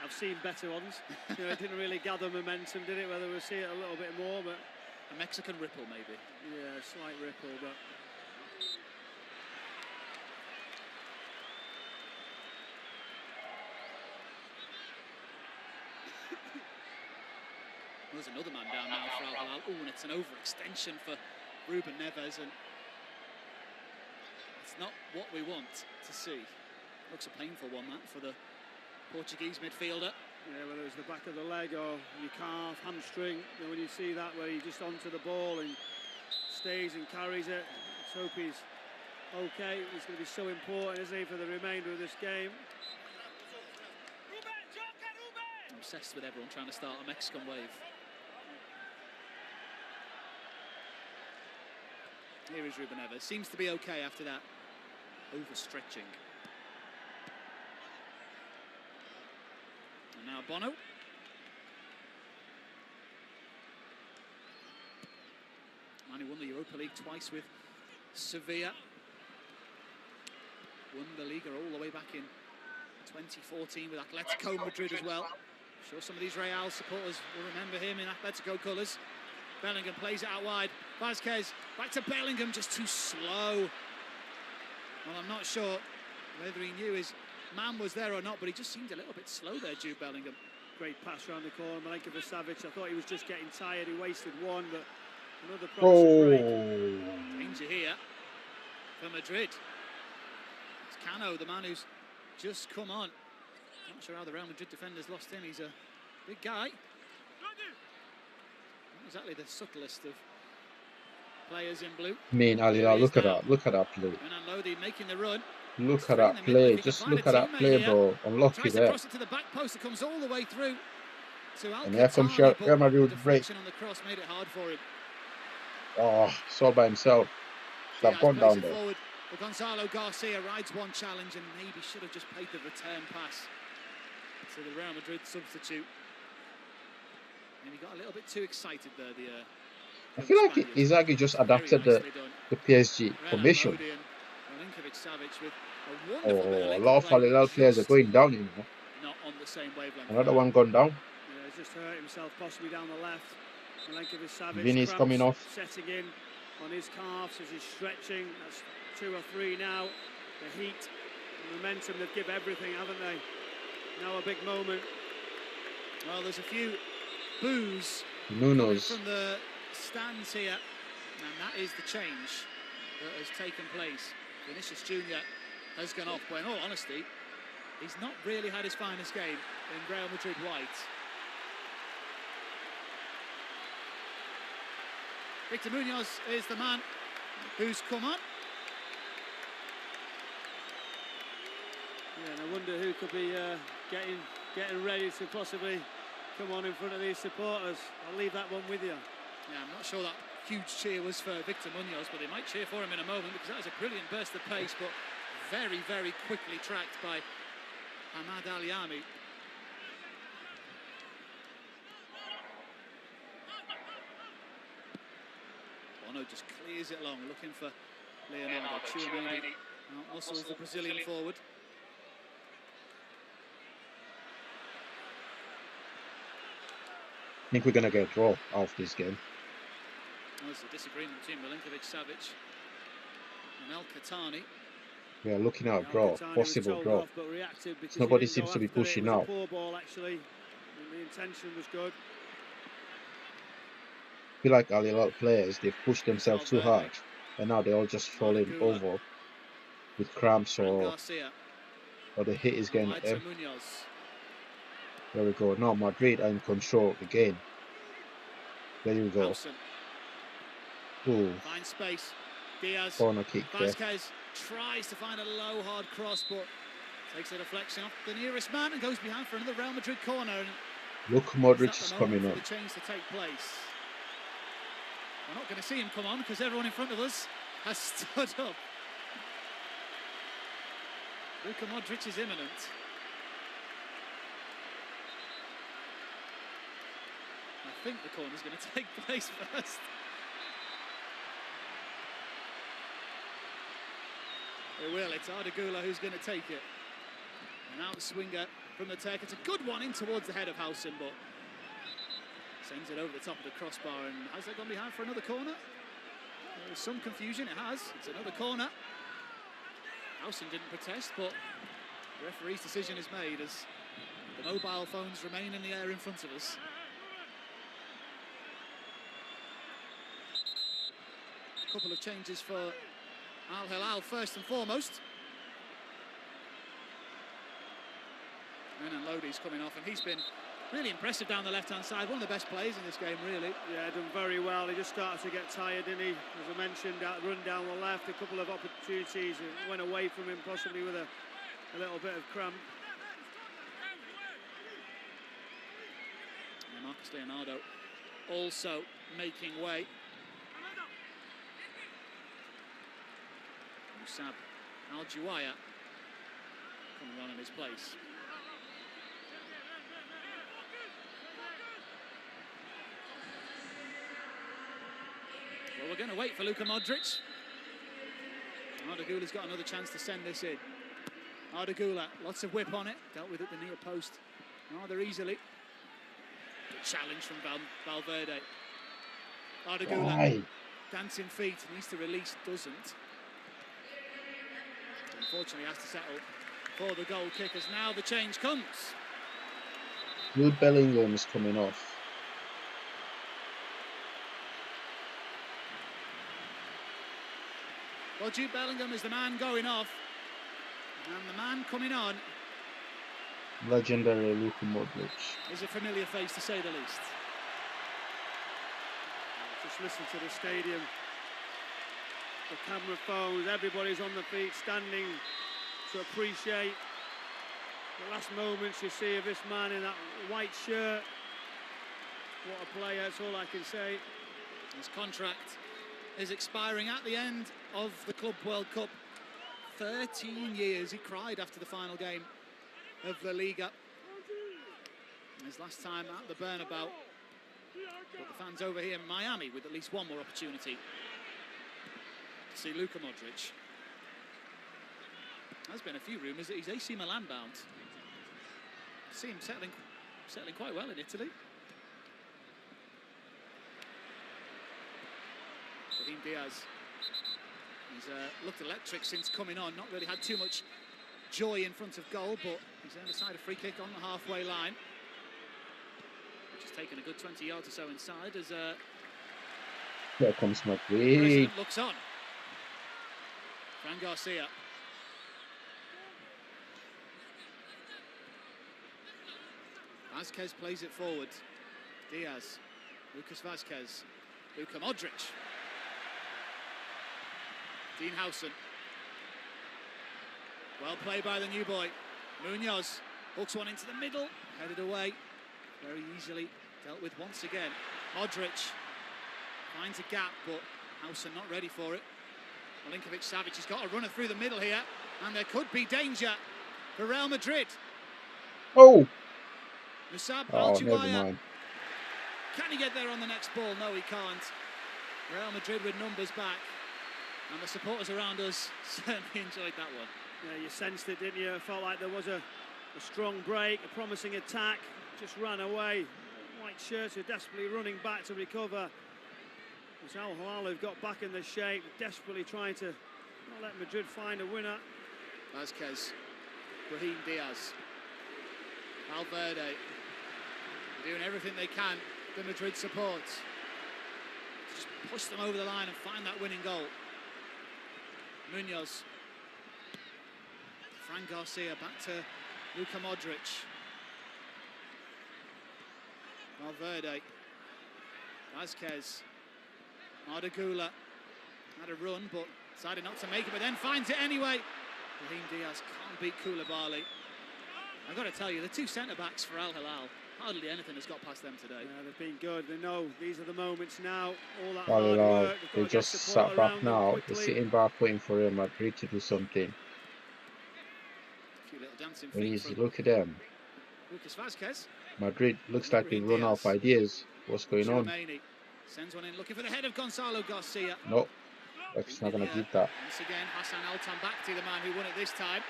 Speaker 2: I've seen better ones. It didn't really gather momentum, did it? Whether we'll see it a little bit more, but
Speaker 1: a Mexican ripple, maybe.
Speaker 2: Yeah, a slight ripple, but.
Speaker 1: There's another man down now for Al Hilal. Oh, and it's an overextension for Ruben Neves, and it's not what we want to see. Looks a painful one, that, for the Portuguese midfielder.
Speaker 2: Yeah, whether it's the back of the leg or your calf, hamstring, when you see that where he's just onto the ball and stays and carries it, let's hope he's okay. He's going to be so important, isn't he, for the remainder of this game.
Speaker 1: I'm obsessed with everyone trying to start a Mexican wave. Here is Ruben Neves. Seems to be okay after that overstretching. And now Bono. won the Europa League twice with Sevilla. Won the Liga all the way back in 2014 with Atletico Madrid as well. I'm sure some of these Real supporters will remember him in Atletico colours. Bellingham plays it out wide. Vázquez back to Bellingham, just too slow. Well, I'm not sure whether he knew his man was there or not, but he just seemed a little bit slow there, Jude Bellingham.
Speaker 2: Great pass around the corner, Milinkovic-Savic. I thought he was just getting tired. He wasted one, but another promising break.
Speaker 1: Danger here for Madrid. It's Cano, the man who's just come on. Not sure how the Real Madrid defenders lost him. He's a big guy. Not exactly the subtlest of players in blue.
Speaker 3: Hilal, look at that. Look at that play.
Speaker 1: Lodi making the run.
Speaker 3: Look at that play. Just look at that play, bro. Unlucky
Speaker 1: Tries to
Speaker 3: there.
Speaker 1: cross it to the back post. It comes all the way through to Al
Speaker 3: And here comes Real Madrid with break.
Speaker 1: on the cross made it hard for him.
Speaker 3: Oh, it's all by himself. Should have gone down there.
Speaker 1: Forward. But Gonzalo Garcia rides one challenge and maybe should have just played the return pass to the Real Madrid substitute. And he got a little bit too excited there.
Speaker 3: I feel like Inzaghi just adapted the PSG formation. Oh, a lot of Hilal players are going down, you know.
Speaker 1: Not on the same wavelength.
Speaker 3: Another one gone down.
Speaker 2: Yeah, he's just hurt himself, possibly down the left. Milinkovic-Savic,
Speaker 3: Vinny's coming off.
Speaker 2: Setting in on his calves as he's stretching. That's 2 or 3 now. The heat, the momentum, they've given everything, haven't they? Now a big moment.
Speaker 1: Well, there's a few boos
Speaker 3: Nuno's
Speaker 1: from the stands here, and that is the change that has taken place. Vinicius Junior has gone off, but in all honesty, he's not really had his finest game in Real Madrid white. Victor Munoz is the man who's come on.
Speaker 2: Yeah, and I wonder who could be getting ready to possibly come on in front of these supporters. I'll leave that one with you.
Speaker 1: Yeah, I'm not sure that huge cheer was for Victor Munoz, but they might cheer for him in a moment because that was a brilliant burst of pace, but very, very quickly tracked by Ahmad Aliami. Bono just clears it long, looking for Leonardo Tchouameni. Muscles the Brazilian forward.
Speaker 3: I think we're going to get a draw out of this game.
Speaker 1: There's a disagreement between Milinkovic-Savic and El Khatani.
Speaker 3: We are looking at a draw, possible draw. Nobody seems to be pushing now.
Speaker 2: Poor ball, actually. The intention was good.
Speaker 3: I feel like Hilal players, they've pushed themselves too hard, and now they're all just falling over with cramps or the hit is getting at them. There we go. Now Madrid are in control again. There you go. Ooh.
Speaker 1: Find space. Diaz.
Speaker 3: Corner kick there.
Speaker 1: Vázquez tries to find a low, hard cross, but takes a deflection off the nearest man and goes behind for another Real Madrid corner. And
Speaker 3: look, Modric is coming up.
Speaker 1: The change to take place. We're not going to see him come on because everyone in front of us has stood up. Luka Modric is imminent. I think the corner's going to take place first. It will. It's Ardagula who's going to take it. An outswinger from the Turk. It's a good one in towards the head of Housen, but sends it over the top of the crossbar. And has that gone behind for another corner? There's some confusion. It has. It's another corner. Housen didn't protest, but the referee's decision is made as the mobile phones remain in the air in front of us. A couple of changes for Al Hilal first and foremost. And Lodi's coming off, and he's been really impressive down the left-hand side. One of the best players in this game, really.
Speaker 2: Yeah, done very well. He just started to get tired, didn't he? As I mentioned, that run down the left, a couple of opportunities, and went away from him, possibly with a little bit of cramp.
Speaker 1: And Marcus Leonardo also making way. Musab Al-Juwaya coming on in his place. Well, we're going to wait for Luka Modric. Arda Güler's got another chance to send this in. Arda Güler, lots of whip on it, dealt with at the near post rather easily. Good challenge from Valverde. Arda Güler, dancing feet, needs to release, doesn't. Unfortunately has to settle for the goal kick as now the change comes.
Speaker 3: Jude Bellingham is coming off.
Speaker 1: Well, Jude Bellingham is the man going off. And the man coming on
Speaker 3: Legendary Luka Modric.
Speaker 1: is a familiar face, to say the least.
Speaker 2: Just listen to the stadium. The camera phones, everybody's on the feet, standing to appreciate the last moments you see of this man in that white shirt. What a player, that's all I can say.
Speaker 1: His contract is expiring at the end of the Club World Cup. 13 years, he cried after the final game of the Liga. His last time at the Bernabeu. But the fans over here in Miami with at least one more opportunity to see Luka Modric. There's been a few rumours that he's AC Milan bound. See him settling quite well in Italy. Brahim Diaz. He's looked electric since coming on. Not really had too much joy in front of goal, but he's earned a side a free kick on the halfway line, which has taken a good 20 yards or so inside as
Speaker 3: Here comes Madrid.
Speaker 1: President looks on. Fran Garcia. Vazquez plays it forward. Diaz. Lucas Vazquez. Luka Modric. Dean Howson. Well played by the new boy. Munoz hooks one into the middle, headed away very easily, dealt with once again. Modric finds a gap, but Howson not ready for it. Milinkovic-Savic has got a runner through the middle here, and there could be danger for Real Madrid.
Speaker 3: Oh!
Speaker 1: Musab
Speaker 3: Oh, never
Speaker 1: Al-Juwaya.
Speaker 3: mind.
Speaker 1: Can he get there on the next ball? No, he can't. Real Madrid with numbers back. And the supporters around us certainly enjoyed that one.
Speaker 2: Yeah, you sensed it, didn't you? It felt like there was a strong break, a promising attack, just ran away. White shirts are desperately running back to recover. It's Al Hilal who've got back in the shape, desperately trying to not let Madrid find a winner.
Speaker 1: Vazquez, Brahim Diaz, Valverde, doing everything they can, the Madrid supports, to just push them over the line and find that winning goal. Munoz, Fran Garcia back to Luka Modric. Valverde, Vazquez, Arda Güler had a run but decided not to make it, but then finds it anyway. Brahim Diaz can't beat Koulibaly. I've got to tell you, the two centre-backs for Al Hilal, hardly anything has got past them today.
Speaker 2: Yeah, they've been good. They know these are the moments now. All that
Speaker 3: Al
Speaker 2: hard
Speaker 3: Hilal,
Speaker 2: work.
Speaker 3: they just sat back now. They're sitting back waiting for Real Madrid to do something.
Speaker 1: A few little dancing
Speaker 3: When you
Speaker 1: feet
Speaker 3: look at them,
Speaker 1: Lucas Vazquez.
Speaker 3: Madrid looks like they've run out of ideas. What's going on?
Speaker 1: Tchouameni sends one in, looking for the head of Gonzalo Garcia.
Speaker 3: No, that's not going to beat that.
Speaker 1: Once again, Hassan Al-Tambakti, the man who won it this time.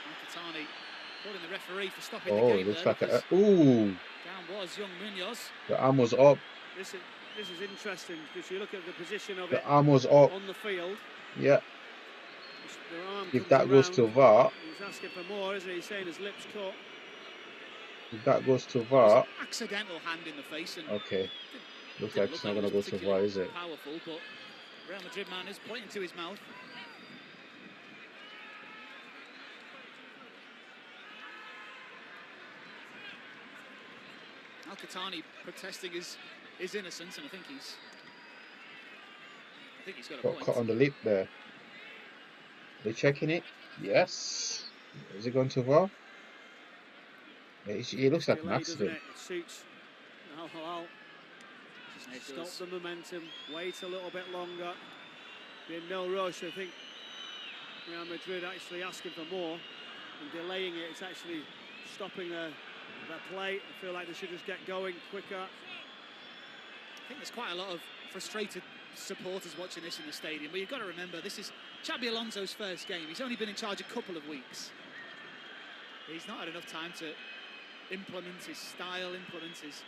Speaker 1: Al-Qatani calling the referee for stopping the
Speaker 3: Oh,
Speaker 1: game.
Speaker 3: it looks
Speaker 1: there
Speaker 3: like a...
Speaker 1: because
Speaker 3: Ooh!
Speaker 1: down was young Munoz.
Speaker 3: The arm was up.
Speaker 2: This is interesting because you look at the position of
Speaker 3: The
Speaker 2: it
Speaker 3: arm was up.
Speaker 2: on the field.
Speaker 3: Yeah.
Speaker 2: Their arm
Speaker 3: If
Speaker 2: comes
Speaker 3: that goes
Speaker 2: around.
Speaker 3: to VAR,
Speaker 2: He's asking for more, isn't he? He's saying his lips cut.
Speaker 3: if that goes to VAR,
Speaker 1: Accidental hand in the face. And
Speaker 3: okay. Looks
Speaker 1: didn't
Speaker 3: like it's not
Speaker 1: it
Speaker 3: going to
Speaker 1: was
Speaker 3: go to
Speaker 1: particularly
Speaker 3: VAR, is it?
Speaker 1: Powerful, but Real Madrid man is pointing to his mouth. Al-Qatani protesting his innocence, and I think he's got a
Speaker 3: Got
Speaker 1: point.
Speaker 3: cut on the lip there. They checking it? Yes. Is it going to VAR? It looks like an
Speaker 2: Delayed, doesn't
Speaker 3: accident.
Speaker 2: it? It suits Al Hilal.
Speaker 1: It
Speaker 2: Stop
Speaker 1: does.
Speaker 2: the momentum, wait a little bit longer. Be in no rush. I think Real Madrid actually asking for more and delaying it. It's actually stopping a their play. I feel like they should just get going quicker.
Speaker 1: I think there's quite a lot of frustrated supporters watching this in the stadium, but you've got to remember this is Xabi Alonso's first game. He's only been in charge a couple of weeks. He's not had enough time to implement his style, implement his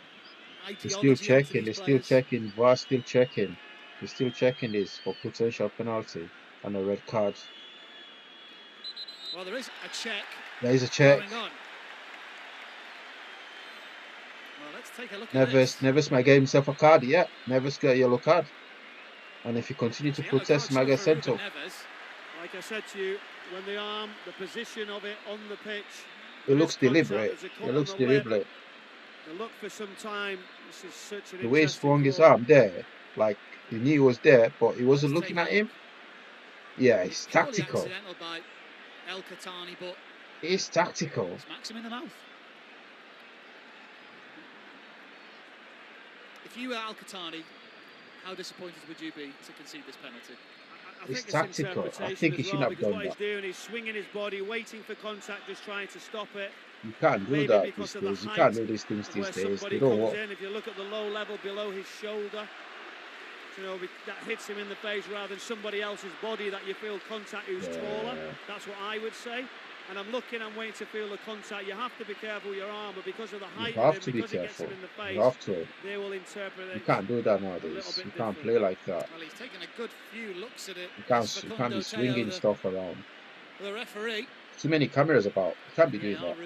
Speaker 1: ideology.
Speaker 3: They're still checking, they're still checking, VAR's still checking. They're still checking this for potential penalty and a red card.
Speaker 1: Well, there is a check.
Speaker 3: There is a check.
Speaker 1: Going on. Well, let's take a look at this.
Speaker 3: Neves might get himself a card, yeah. Neves got a yellow card. And if he continues to protest, he might get sent off.
Speaker 2: Like I said to you, when the arm, the position of it on the pitch,
Speaker 3: it looks deliberate. It looks deliberate.
Speaker 2: They look for some time. This is such an
Speaker 3: the way he swung his arm there, like he knew he was there, but he wasn't looking at him. Yeah, it's tactical.
Speaker 1: By El Khatani, but
Speaker 3: it's tactical.
Speaker 1: Smacks him in the mouth. If you were Al Khatani, how disappointed would you be to concede this penalty?
Speaker 2: I think
Speaker 3: it's tactical. I think he shouldn't have done
Speaker 2: what
Speaker 3: that.
Speaker 2: He's doing is swinging his body, waiting for contact, just trying to stop it.
Speaker 3: You can't do that these days. You can't do these things these days. You know what?
Speaker 2: If you look at the low level below his shoulder, you know, that hits him in the face rather than somebody else's body that you feel contact who's taller. That's what I would say. And I'm waiting to feel the contact. You have to be careful with your arm, but because of the height of him, because it gets him in the face,
Speaker 3: you have to.
Speaker 2: They will interpret it.
Speaker 3: You can't do that nowadays. You can't play like that.
Speaker 1: Well, he's taken a good few looks at it.
Speaker 3: You can't be swinging stuff around.
Speaker 1: The referee.
Speaker 3: Too many cameras about. You can't be doing that.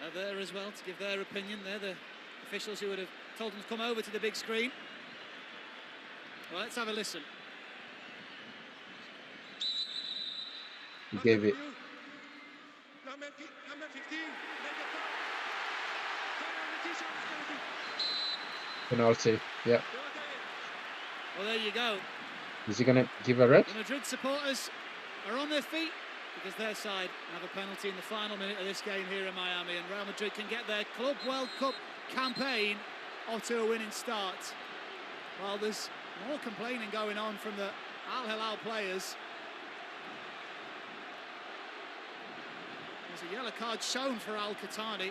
Speaker 1: Are there as well to give their opinion. They're the officials who would have told them to come over to the big screen. Well, let's have a listen.
Speaker 3: He gave it. Penalty, yeah.
Speaker 1: Well, there you go.
Speaker 3: Is he going to give a red?
Speaker 1: The Madrid supporters are on their feet because their side have a penalty in the final minute of this game here in Miami, and Real Madrid can get their Club World Cup campaign off to a winning start. Well, there's more complaining going on from the Al Hilal players. There's a yellow card shown for Al Khatani.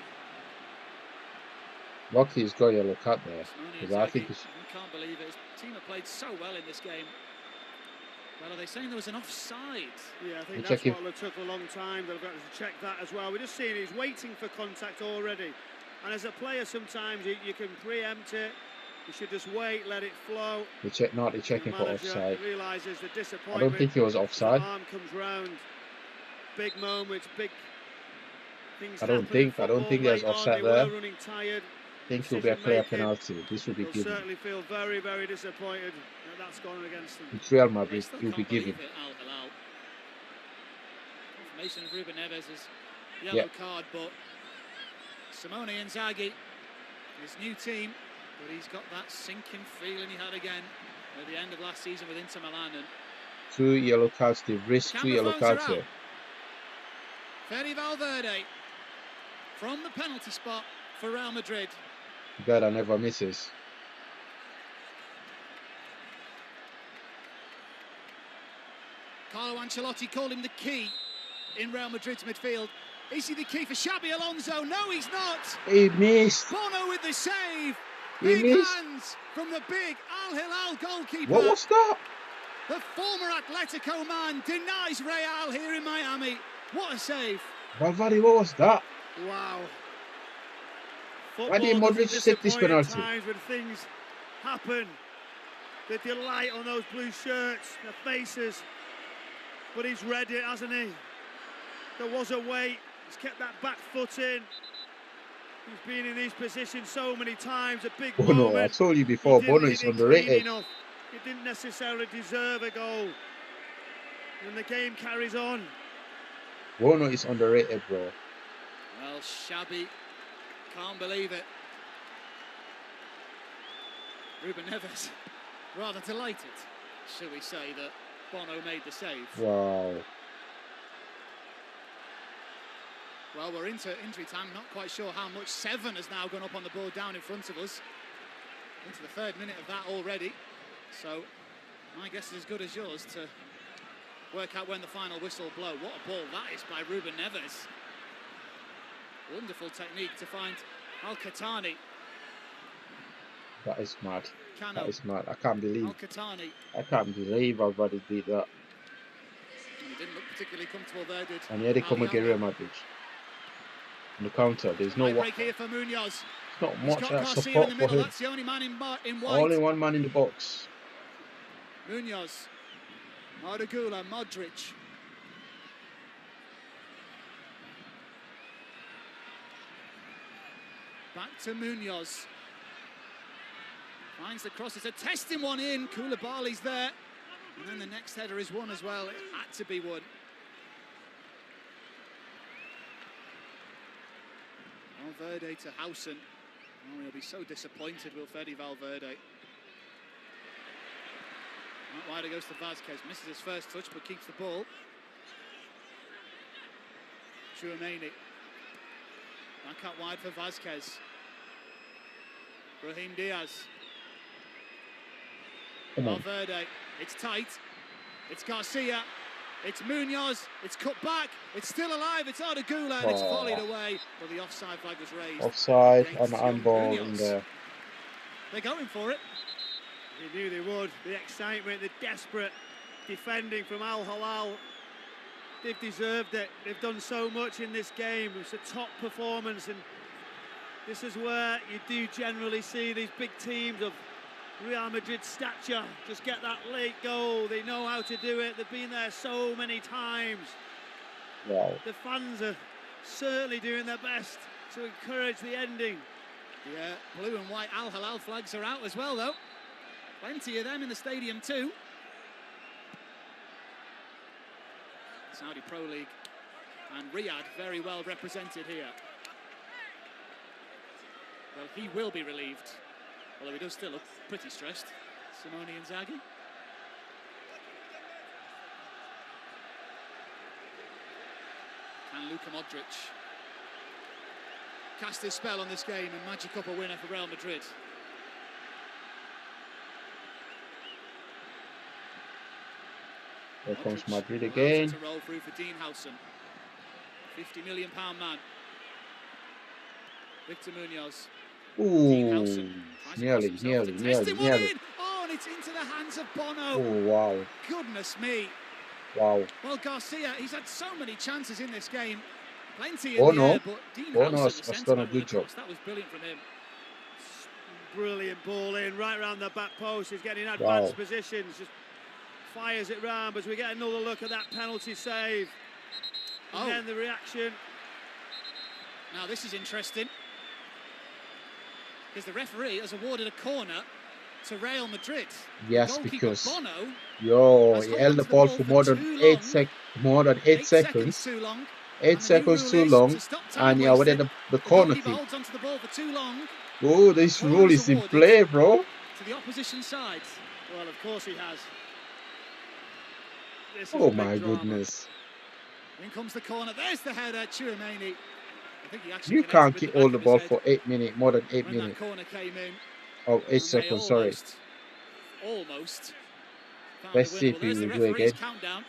Speaker 3: Lucky he's got a yellow card there. Because I think it's...
Speaker 1: I can't believe it. His team have played so well in this game. Well, are they saying there was an offside?
Speaker 2: Yeah, I think that's what took a long time. They've got to check that as well. We're just seeing he's waiting for contact already. And as a player, sometimes you can preempt it. You should just wait, let it flow.
Speaker 3: They're checking for offside.
Speaker 2: Realises the disappointment.
Speaker 3: I don't think it was offside.
Speaker 2: The arm comes round. Big moments, big things.
Speaker 3: I don't think there's offside there.
Speaker 2: Running tired.
Speaker 3: I think it will be a clear penalty. This will be given.
Speaker 2: They'll certainly feel very, very disappointed that that's gone against them.
Speaker 3: It's Real Madrid. It will be given.
Speaker 1: Confirmation of Ruben Neves' yellow card, but Simone Inzaghi, his new team, but he's got that sinking feeling he had again at the end of last season with Inter Milan. And
Speaker 3: 2 yellow cards. They've risked 2 yellow cards here.
Speaker 1: Fede Valverde from the penalty spot for Real Madrid.
Speaker 3: God, I never misses.
Speaker 1: Carlo Ancelotti called him the key in Real Madrid's midfield. Is he the key for Xabi Alonso? No, he's not.
Speaker 3: He missed.
Speaker 1: Bono with the save.
Speaker 3: He missed.
Speaker 1: Hands from the big Al Hilal goalkeeper.
Speaker 3: What was that?
Speaker 1: The former Atletico man denies Real here in Miami. What a save.
Speaker 3: Valverde, what was that?
Speaker 2: Wow.
Speaker 3: Why did Modric take this penalty?
Speaker 2: Times when things happen, the delight on those blue shirts, their faces. But he's read it, hasn't he? There was a wait. He's kept that back foot in. He's been in these positions so many times. A big
Speaker 3: Bono,
Speaker 2: moment.
Speaker 3: I told you before, Bono is underrated.
Speaker 2: He didn't necessarily deserve a goal. And the game carries on.
Speaker 3: Bono is underrated, bro.
Speaker 1: Well, Xabi can't believe it. Ruben Neves rather delighted, shall we say, that Bono made the save.
Speaker 3: Wow.
Speaker 1: Well, we're into injury time. Not quite sure how much. 7 has now gone up on the board down in front of us. Into the 3rd minute of that already. So my guess is as good as yours to work out when the final whistle will blow. What a ball that is by Ruben Neves. Wonderful technique to find Al-Qahtani.
Speaker 3: That is mad.
Speaker 1: Cano.
Speaker 3: That is mad. I can't believe.
Speaker 1: Al-Qahtani.
Speaker 3: I can't believe Alvarez did that.
Speaker 1: He didn't look particularly comfortable there, did
Speaker 3: And here they come again, Real Madrid. On the counter, there's no
Speaker 1: break here for Munoz.
Speaker 3: It's not
Speaker 1: He's
Speaker 3: much
Speaker 1: got
Speaker 3: that
Speaker 1: Garcia
Speaker 3: support
Speaker 1: in the
Speaker 3: for
Speaker 1: middle.
Speaker 3: him.
Speaker 1: That's the only man in white.
Speaker 3: Only one man in the box.
Speaker 1: Munoz. Ardagula, Modric. Back to Munoz. Finds the cross. It's a testing one in. Koulibaly's there. And then the next header is one as well. It had to be one. Valverde to Hausen. Oh, he'll be so disappointed, will Fede Valverde. Out wide it goes to Vázquez. Misses his first touch, but keeps the ball. Tchouaméni. Back out wide for Vázquez. Brahim Diaz. Valverde. It's tight. It's Garcia. It's Munoz. It's cut back. It's still alive. It's Ardagula, and it's volleyed away. But the offside flag was raised.
Speaker 3: Offside and handball in there.
Speaker 1: They're going for it.
Speaker 2: They knew they would. The excitement, the desperate defending from Al Hilal. They've deserved it. They've done so much in this game. It's a top performance, and this is where you do generally see these big teams of Real Madrid stature just get that late goal. They know how to do it. They've been there so many times.
Speaker 3: Wow.
Speaker 2: The fans are certainly doing their best to encourage the ending.
Speaker 1: Yeah, blue and white Al Hilal flags are out as well, though. Plenty of them in the stadium too. Saudi Pro League and Riyadh very well represented here. Well, he will be relieved, although he does still look pretty stressed. Simone Inzaghi. And Luka Modric cast his spell on this game and magic up a winner for Real Madrid.
Speaker 3: There comes Madrid again.
Speaker 1: To roll through for Dean Howson. £50 million man. Victor Munoz.
Speaker 3: Ooh, nearly.
Speaker 1: Oh, and it's into the hands of Bono.
Speaker 3: Oh, wow.
Speaker 1: Goodness me.
Speaker 3: Wow.
Speaker 1: Well, Garcia, he's had so many chances in this game. Plenty in the air, but Dean Howson,
Speaker 3: has done a good job.
Speaker 1: That was brilliant from him.
Speaker 2: Brilliant ball in, right around the back post. He's getting advanced positions. Just fires it round, but we get another look at that penalty save. And then the reaction.
Speaker 1: Now this is interesting, because the referee has awarded a corner to Real Madrid.
Speaker 3: Yes, because
Speaker 1: Bono
Speaker 3: he held the ball for more than 8 seconds.
Speaker 1: Too long.
Speaker 3: 8 seconds too long, and yeah, within the corner kick.
Speaker 1: Holds onto the ball for too long.
Speaker 3: Oh, this rule is in play, bro.
Speaker 1: To the opposition side.
Speaker 2: Well, of course he has.
Speaker 3: Oh my goodness.
Speaker 1: In comes the corner. There's the header, Tchouaméni. I think he actually
Speaker 3: You can't keep all the ball for 8 minutes, more than 8 minutes.
Speaker 1: That corner came in.
Speaker 3: Oh, 8 seconds, sorry.
Speaker 1: Almost.
Speaker 3: Let's see if we will do it again.
Speaker 1: Countdown.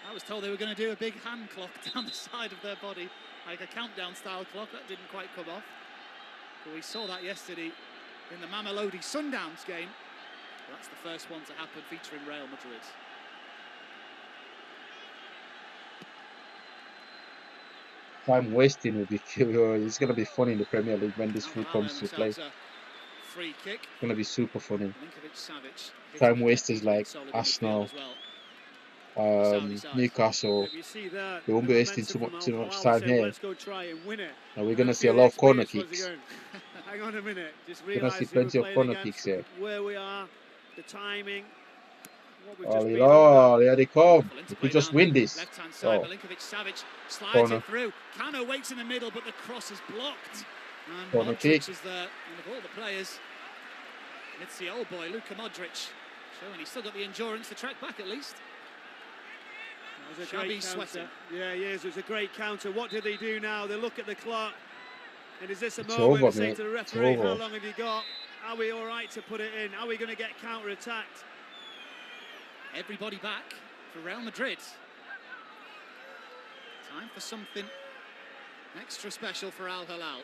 Speaker 1: I was told they were going to do a big hand clock down the side of their body, like a countdown style clock. That didn't quite come off. But we saw that yesterday in the Mamelodi Sundowns game. That's the first one to happen featuring Real Madrid.
Speaker 3: Time wasting will be it's going to be fun in the Premier League when this rule comes to play.
Speaker 1: Free kick.
Speaker 3: It's going to be super funny. Time wasters like Arsenal, Newcastle, they won't be wasting too much time here. And we're going to see a lot of corner kicks.
Speaker 2: Hang on a minute. Just
Speaker 3: we're going to see plenty of corner kicks here.
Speaker 2: Where we are, the timing.
Speaker 3: Oh, there they come. If we just win this.
Speaker 1: Left-hand side, Milinkovic-Savic slides it through. Cano waits in the middle, but the cross is blocked. And Modric is there. And of all the players, it's the old boy, Luka Modric, showing he's still got the endurance to track back at least.
Speaker 2: It was a great counter. Yeah, he is. It was a great counter. What do they do now? They look at the clock. And is this a moment to say to the referee, how long have you got? Are we all right to put it in? Are we going to get counter-attacked?
Speaker 1: Everybody back for Real Madrid. Time for something Extra special for Al Hilal.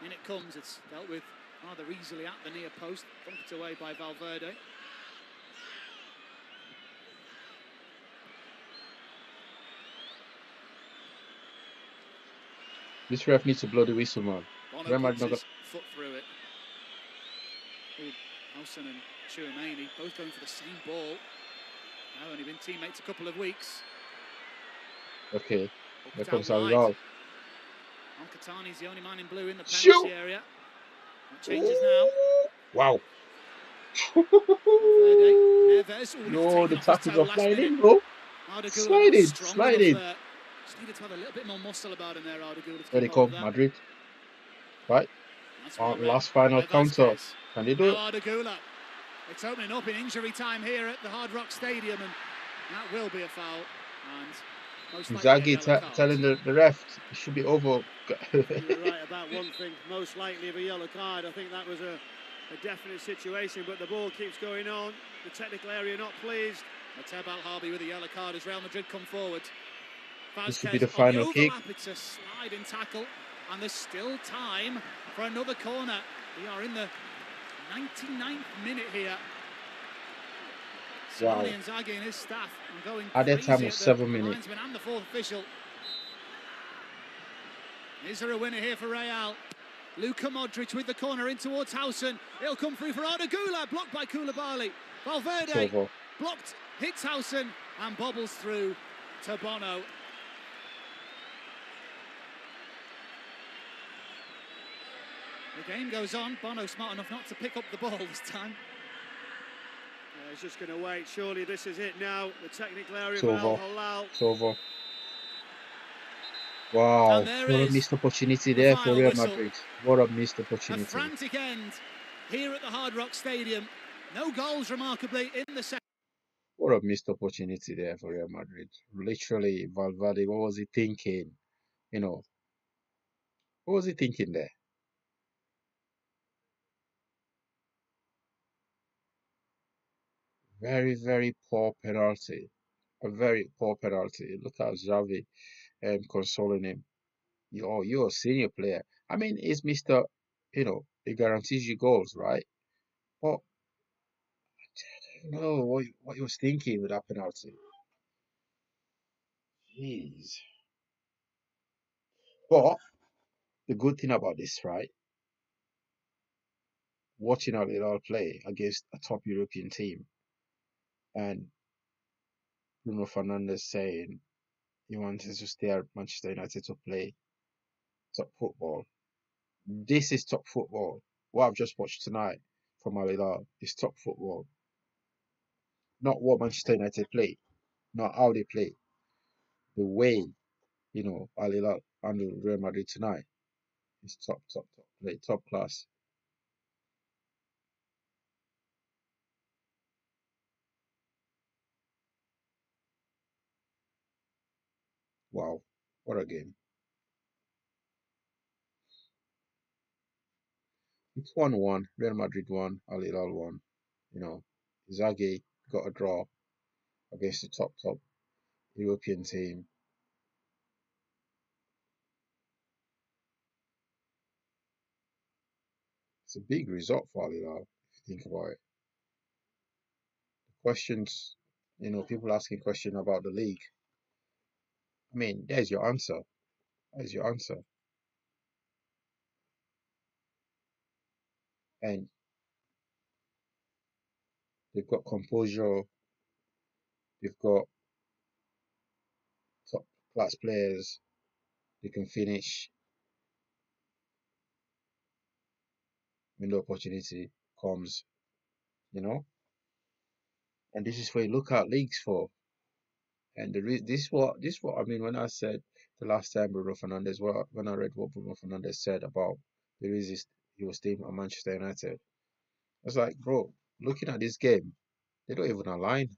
Speaker 1: In it comes, it's dealt with rather easily at the near post, bumped away by Valverde.
Speaker 3: This ref needs to blow the whistle, man.
Speaker 1: Bono puts his foot through it. Housen and Chouameni both going for the same ball. Now only been teammates a couple of weeks.
Speaker 3: Okay, there comes Al Hilal.
Speaker 1: Al-Qahtani's the only man in blue in the penalty area. That changes now.
Speaker 3: Wow.
Speaker 1: Neves.
Speaker 3: No, the tackles are flying in, bro. Sliding. Just
Speaker 1: needed to have a little bit more muscle about him there, Ardagula.
Speaker 3: There they come, Madrid. Right. Last final counter. Can they do it?
Speaker 1: Ardagula. It's opening up in injury time here at the Hard Rock Stadium, and that will be a foul. And
Speaker 3: Zaghi telling the ref it should be over.
Speaker 2: You're right about one thing, most likely of a yellow card. I think that was a definite situation, but the ball keeps going on. The technical area not pleased.
Speaker 1: Mateb Al-Harbi with a yellow card as Real Madrid come forward.
Speaker 3: This should be the final kick.
Speaker 1: It's a sliding tackle, and there's still time for another corner. We are in the 99th minute here.
Speaker 3: Wow.
Speaker 1: Simone Inzaghi and his staff are going
Speaker 3: at that time was 7 minutes.
Speaker 1: Linesman and the fourth official. Is there a winner here for Real? Luka Modric with the corner in towards Housen. It'll come through for Ardagula, blocked by Koulibaly. Valverde blocked, hits Housen and bobbles through to Bono. The game goes on. Bono smart enough not to pick up the ball this time.
Speaker 2: Yeah, he's just going to wait. Surely this is it now. The technical area of Al Hilal.
Speaker 3: It's over. Wow, what a missed opportunity there for Real Madrid. What a missed opportunity.
Speaker 1: A frantic end here at the Hard Rock Stadium. No goals, remarkably, in the second.
Speaker 3: What a missed opportunity there for Real Madrid. Literally, Valverde, what was he thinking? You know, what was he thinking there? Very, very poor penalty. A very poor penalty. Look at Xavi consoling him. You're a senior player. I mean, he's Mr. You know, he guarantees you goals, right? But I don't know what he was thinking with that penalty. Jeez. But the good thing about this, right? Watching Al Hilal play against a top European team, and Bruno Fernandes saying he wanted to stay at Manchester United to play top football. This is top football. What I've just watched tonight from Al Hilal is top football. Not what Manchester United play, not how they play. The way, you know, Al Hilal handle Real Madrid tonight is top play, top class. Wow, what a game. It's 1-1. Real Madrid won, Al Hilal won. You know, Inzaghi got a draw against the top European team. It's a big result for Al Hilal, if you think about it. Questions, you know, people asking questions about the league. I mean, there's your answer. There's your answer. And they've got composure. They've got top class players. They can finish when the opportunity comes, you know. And this is what you look at leagues for. And this is what I mean when I said the last time Bruno Fernandes, when I read what Bruno Fernandes said about the reason he was staying at Manchester United, I was like, bro, looking at this game, they don't even align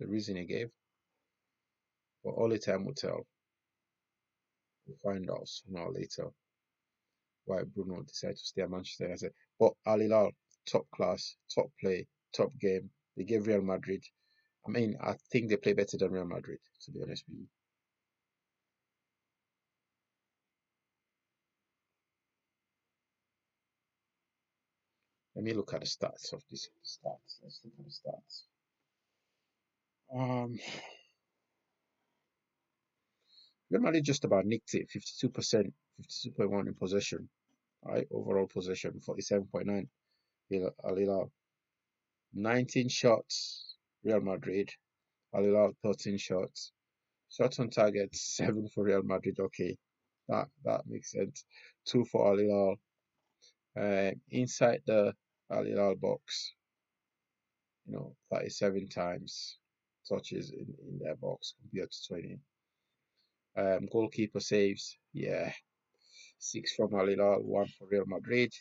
Speaker 3: the reason he gave. But only time will tell. We'll find out sooner or later why Bruno decided to stay at Manchester United. But Al Hilal, top class, top play, top game. They gave Real Madrid. I mean, I think they play better than Real Madrid, to be honest with you. Let me look at the stats of this. Let's look at the stats. Real Madrid just about nicked it, 52%, 52.1 in possession. Right, overall possession, 47.9. Al Hilal, 19 shots. Real Madrid. Al Hilal, 13 shots. Shots on target, 7 for Real Madrid. Okay, that makes sense. 2 for Al Hilal. Inside the Al Hilal box, 37 times touches in their box compared to 20. Goalkeeper saves, 6 from Al Hilal, 1 for Real Madrid.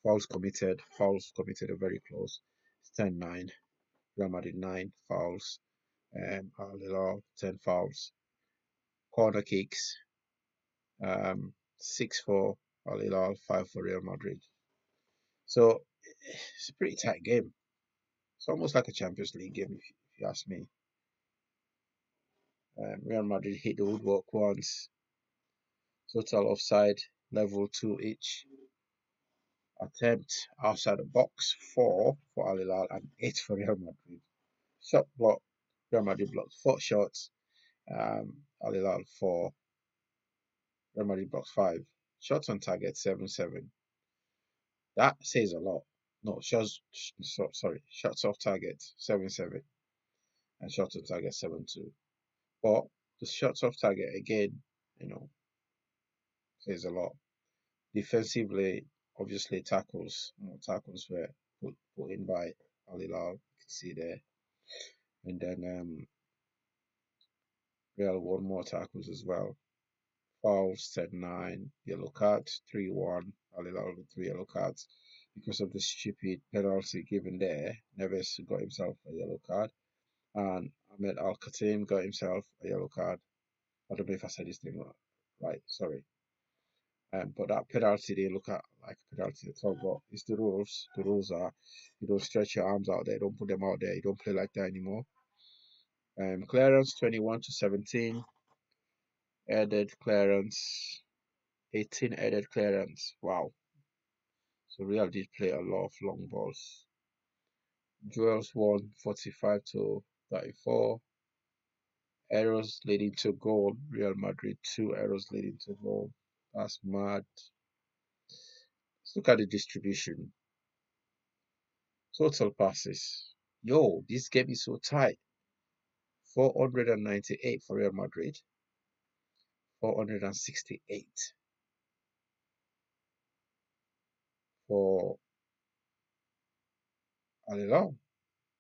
Speaker 3: Fouls committed are very close. It's 10-9. Real Madrid 9 fouls. Al Hilal 10 fouls. Corner kicks, 6 for Al Hilal, 5 for Real Madrid. So it's a pretty tight game. It's almost like a Champions League game, if you ask me. Real Madrid hit the woodwork once. Total offside, level 2 each. Attempt outside the box, 4 for Al Hilal and 8 for Real Madrid. Shot block, Real Madrid blocked 4 shots. Al Hilal 4. Real Madrid blocked 5. Shots on target 7-7. That says a lot. No, shots off target 7-7. And shots on target 7-2. But the shots off target again, says a lot. Defensively, obviously tackles were put in by Al Hilal. You can see there. And then Real won more tackles as well. Fouls 10-9, yellow cards 3-1. Al Hilal with 3 yellow cards because of the stupid penalty given there. Neves got himself a yellow card, and Ahmed Al Khatim got himself a yellow card. I don't know if I said his name right. Sorry. But that penalty didn't look at like a penalty at all. But it's the rules. The rules are you don't stretch your arms out there. Don't put them out there. You don't play like that anymore. Clearance 21-17. Headed clearance 18 headed clearance. Wow. So Real did play a lot of long balls. Duels won 45-34. Errors leading to goal. Real Madrid 2 errors leading to goal. That's mad. Let's look at the distribution. Total passes. Yo, this game is so tight. 498 for Real Madrid. 468 for Al Hilal.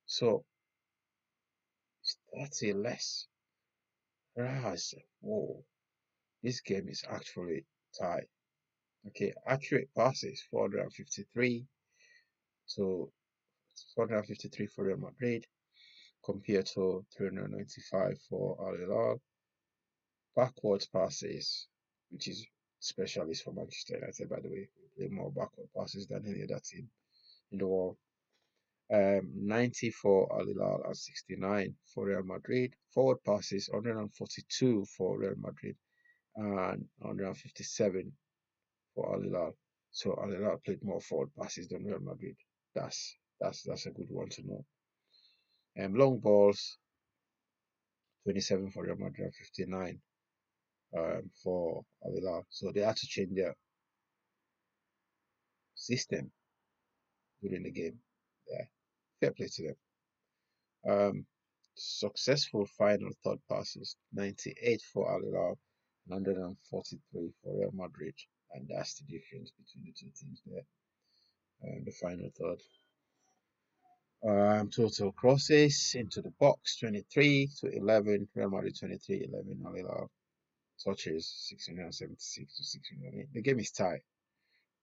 Speaker 3: So that's a less. Whoa, this game is actually tight. Okay, accurate passes 453 to 453 for Real Madrid compared to 395 for Al Hilal. Backwards passes, which is specialist for Manchester United, by the way. We play more backward passes than any other team in the world. 90 for Al Hilal and 69 for Real Madrid. Forward passes 142 for Real Madrid and 157 for Al Hilal. So Al Hilal played more forward passes than Real Madrid. That's a good one to know. Long balls 27 for Real Madrid and 59 for Al Hilal. So they had to change their system during the game. Yeah, fair play to them. Successful final third passes 98 for Al Hilal, 143 for Real Madrid, and that's the difference between the two teams there. The final third. Total crosses into the box 23-11, Real Madrid 23-11, Al Hilal touches 676-608. The game is tied.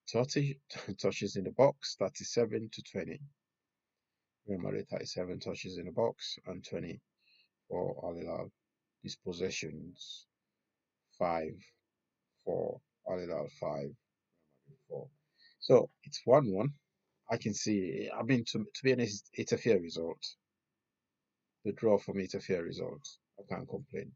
Speaker 3: Touches in the box 37-20. Real Madrid 37 touches in the box and 20 for Al Hilal. Dispossessions 5 for Al Hilal 5, Real Madrid 4. So it's 1-1. I can see. I mean, to be honest, it's a fair result. The draw for me is a fair result. I can't complain.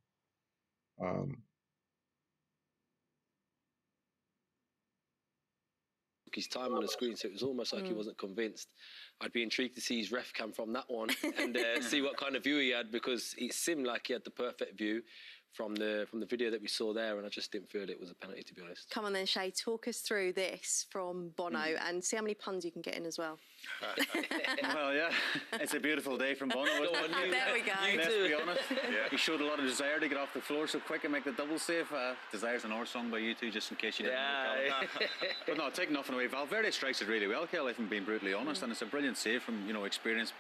Speaker 6: his time on the screen, so it was almost like he wasn't convinced. I'd be intrigued to see his ref cam from that one and see what kind of view he had, because it seemed like he had the perfect view from the video that we saw there, and I just didn't feel it was a penalty, to be honest.
Speaker 5: Come on then, Shay, talk us through this from Bono and see how many puns you can get in as well.
Speaker 4: Well, yeah, it's a beautiful day from Bono.
Speaker 5: There we go.
Speaker 4: Let's be honest. He showed a lot of desire to get off the floor so quick and make the double save. Desire's an song by you two, just in case you didn't know. But no, taking nothing away. Valverde strikes it really well, Kelly, if I'm being brutally honest, and it's a brilliant save from, experienced,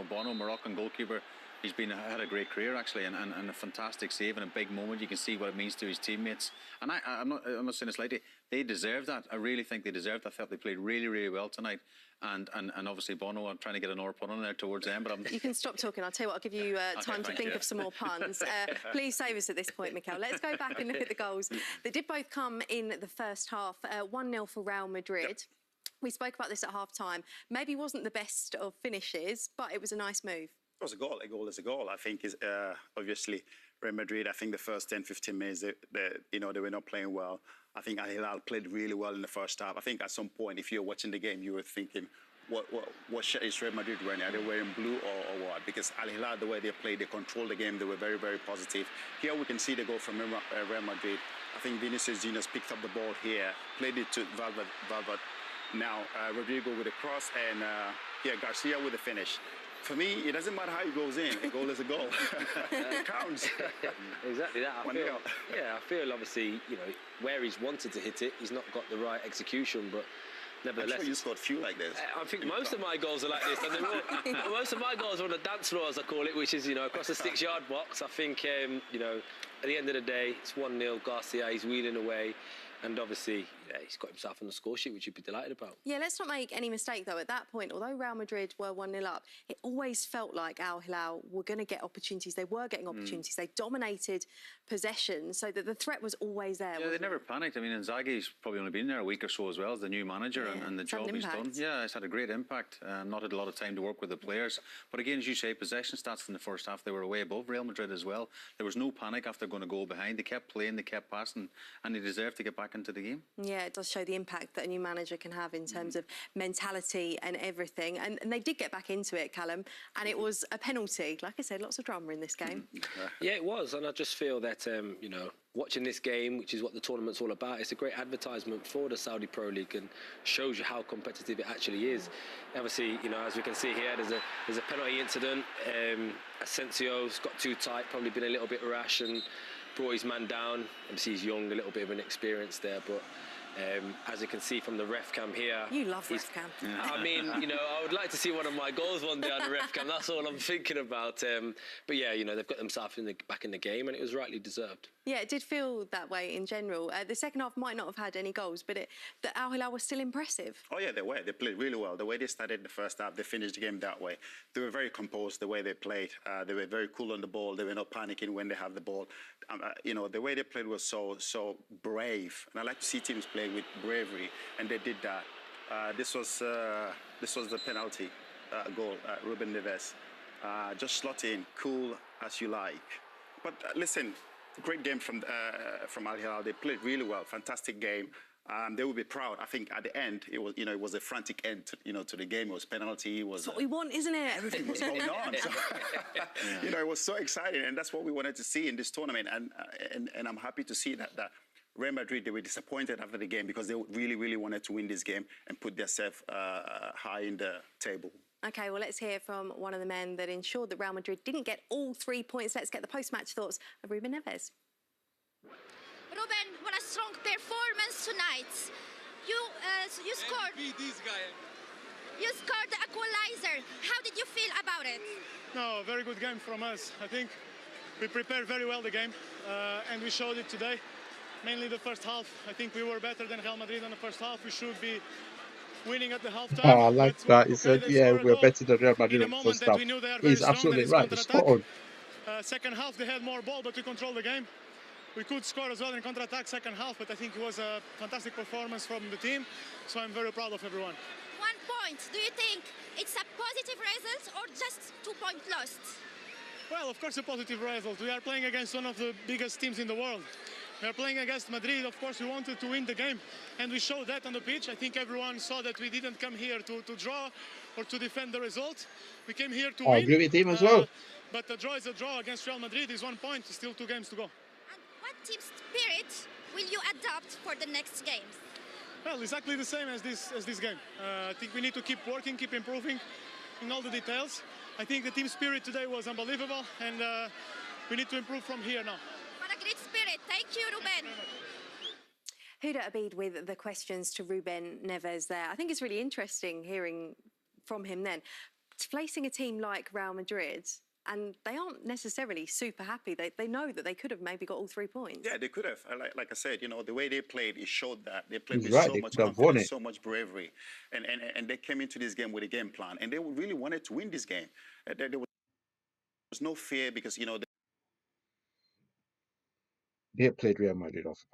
Speaker 4: Bono, Moroccan goalkeeper. He's had a great career, actually, and a fantastic save and a big moment. You can see what it means to his teammates. And I'm not saying this lightly. They deserve that. I really think they deserved that. I felt they played really, really well tonight. And obviously Bono, I'm trying to get an pun on there towards them. But
Speaker 5: You can stop talking. I'll tell you what, I'll give you time to think of some more puns. Please save us at this point, Mikel. Let's go back and look at the goals. They did both come in the first half. 1-0 for Real Madrid. Yep. We spoke about this at half-time. Maybe wasn't the best of finishes, but it was a nice move. It was a goal.
Speaker 4: A goal is a goal. I think is obviously Real Madrid. I think the first 10-15 minutes, they were not playing well. I think Al Hilal played really well in the first half. I think at some point, if you're watching the game, you were thinking, what shirt is Real Madrid wearing? Are they wearing blue or what? Because Al Hilal, the way they played, they controlled the game. They were very, very positive. Here we can see the goal from Real Madrid. I think Vinicius Junior picked up the ball here, played it to Valverde. Now Rodrigo with a cross, and Garcia with a finish. For me, it doesn't matter how he goes in. A goal is a goal. It counts.
Speaker 6: Exactly that. I feel obviously, where he's wanted to hit it, he's not got the right execution, but nevertheless.
Speaker 4: I'm sure you scored a few like this.
Speaker 6: I think most of my goals are like this. And most of my goals are on the dance floor, as I call it, which is, across the 6-yard box. I think, at the end of the day, it's 1-0. Garcia, he's wheeling away. And obviously, he's got himself on the score sheet, which you'd be delighted about. Yeah, let's not make any mistake, though. At that point, although Real Madrid were 1-0 up, it always felt like Al Hilal were going to get opportunities. They were getting opportunities. They dominated possession, so that the threat was always there.
Speaker 7: Yeah, they never panicked. I mean, Inzaghi's probably only been there a week or so as well as the new manager, and the job he's done. Yeah, it's had a great impact. Not had a lot of time to work with the players. But again, as you say, possession stats in the first half, they were way above Real Madrid as well. There was no panic after going a goal behind. They kept playing, they kept passing, and they deserved to get back into the game. Yeah, it does show the impact that a new manager can have in terms of mentality and everything. And they did get back into it, Callum, and it was a penalty. Like I said, lots of drama in this game.
Speaker 6: Yeah, it was, and I just feel that, watching this game, which is what the tournament's all about, it's a great advertisement for the Saudi Pro League and shows you how competitive it actually is. Obviously, as we can see here, there's a penalty incident. Asensio's got too tight, probably been a little bit rash and brought his man down. Obviously, he's young, a little bit of inexperience there, but as you can see from the ref cam here...
Speaker 5: You love ref cam.
Speaker 6: I mean, I would like to see one of my goals one day on the ref cam. That's all I'm thinking about. But yeah, they've got themselves back in the game, and it was rightly deserved.
Speaker 5: Yeah, it did feel that way in general. The second half might not have had any goals, but the Al Hilal was still impressive.
Speaker 4: Oh, yeah, they were. They played really well. The way they started the first half, they finished the game that way. They were very composed the way they played. They were very cool on the ball. They were not panicking when they had the ball. The way they played was so brave. And I like to see teams play with bravery, and they did that. This was the penalty goal, Ruben Neves. Just slot in, cool as you like. But listen, great game from Al Hilal. They played really well. Fantastic game. They will be proud. I think at the end, it was a frantic end, to the game. It was penalty. It was
Speaker 5: that's what we want, isn't it?
Speaker 4: Everything was going on. So, it was so exciting, and that's what we wanted to see in this tournament. And I'm happy to see that Real Madrid, they were disappointed after the game because they really, really wanted to win this game and put themselves high in the table.
Speaker 5: OK, well, let's hear from one of the men that ensured that Real Madrid didn't get all 3 points. Let's get the post-match thoughts of Ruben Neves.
Speaker 10: Ruben, what a strong performance tonight. You scored.
Speaker 11: This guy.
Speaker 10: You scored the equalizer. How did you feel about it?
Speaker 11: No, very good game from us. I think we prepared very well the game, and we showed it today. Mainly the first half. I think we were better than Real Madrid in the first half. We should be winning at the half time.
Speaker 3: I like that. He said, yeah, we're better than Real Madrid in the first half. He's absolutely right. It's spot on.
Speaker 11: Second half, they had more ball, but we controlled the game. We could score as well in counter-attack second half, but I think it was a fantastic performance from the team, so I'm very proud of everyone.
Speaker 10: 1 point. Do you think it's a positive result or just 2 points lost?
Speaker 11: Well, of course, a positive result. We are playing against one of the biggest teams in the world. We are playing against Madrid. Of course, we wanted to win the game, and we showed that on the pitch. I think everyone saw that we didn't come here to draw or to defend the result. We came here to win.
Speaker 3: I agree with him as well.
Speaker 11: But a draw is a draw against Real Madrid. Is 1 point. Still 2 games to go.
Speaker 10: And what team spirit will you adopt for the next games?
Speaker 11: Well, exactly the same as this game. I think we need to keep working, keep improving in all the details. I think the team spirit today was unbelievable, and we need to improve from here now.
Speaker 10: What a great spirit. Thank you, Ruben.
Speaker 5: Huda Abid with the questions to Ruben Neves there. I think it's really interesting hearing from him then. Facing a team like Real Madrid, and they aren't necessarily super happy. They know that they could have maybe got all 3 points.
Speaker 4: Yeah, they could have. Like I said, you know, the way they played, it showed that they played
Speaker 3: He's
Speaker 4: with
Speaker 3: right,
Speaker 4: so
Speaker 3: they
Speaker 4: much
Speaker 3: could have won
Speaker 4: confidence,
Speaker 3: it.
Speaker 4: so much bravery, and they came into this game with a game plan, and they really wanted to win this game. There was no fear because, you know,
Speaker 3: They played Real Madrid off.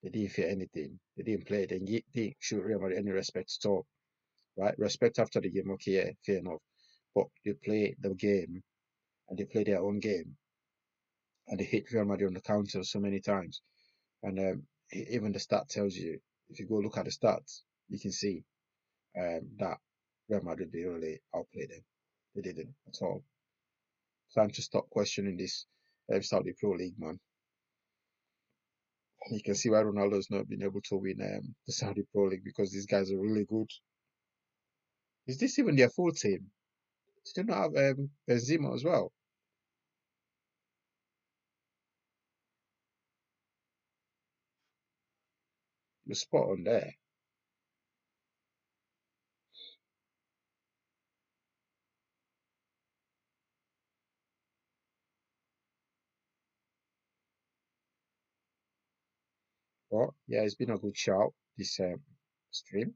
Speaker 3: They didn't fear anything. They didn't play. They didn't show Real Madrid any respect at all. Right? Respect after the game, okay, yeah, fair enough. But they play the game, and they play their own game, and they hit Real Madrid on the counter so many times. And even the stat tells you, if you go look at the stats, you can see that Real Madrid, they really outplayed them. They didn't at all. Time to stop questioning this Saudi Pro League, man. You can see why Ronaldo's not been able to win the Saudi Pro League, because these guys are really good. Is this even their full team? Did they not have Benzema as well? You're spot on there. But yeah, it's been a good shout this stream.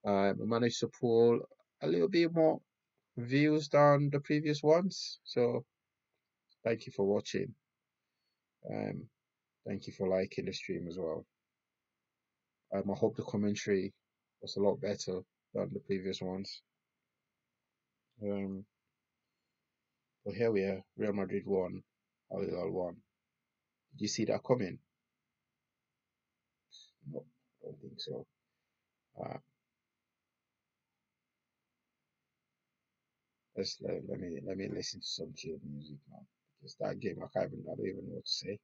Speaker 3: I managed to pull a little bit more views than the previous ones, so thank you for watching. Thank you for liking the stream as well. I hope the commentary was a lot better than the previous ones. But here we are. Real Madrid won. Hilal won. Did you see that coming? No, I don't think so. Let me listen to some chill music now, because that game I don't even know what to say.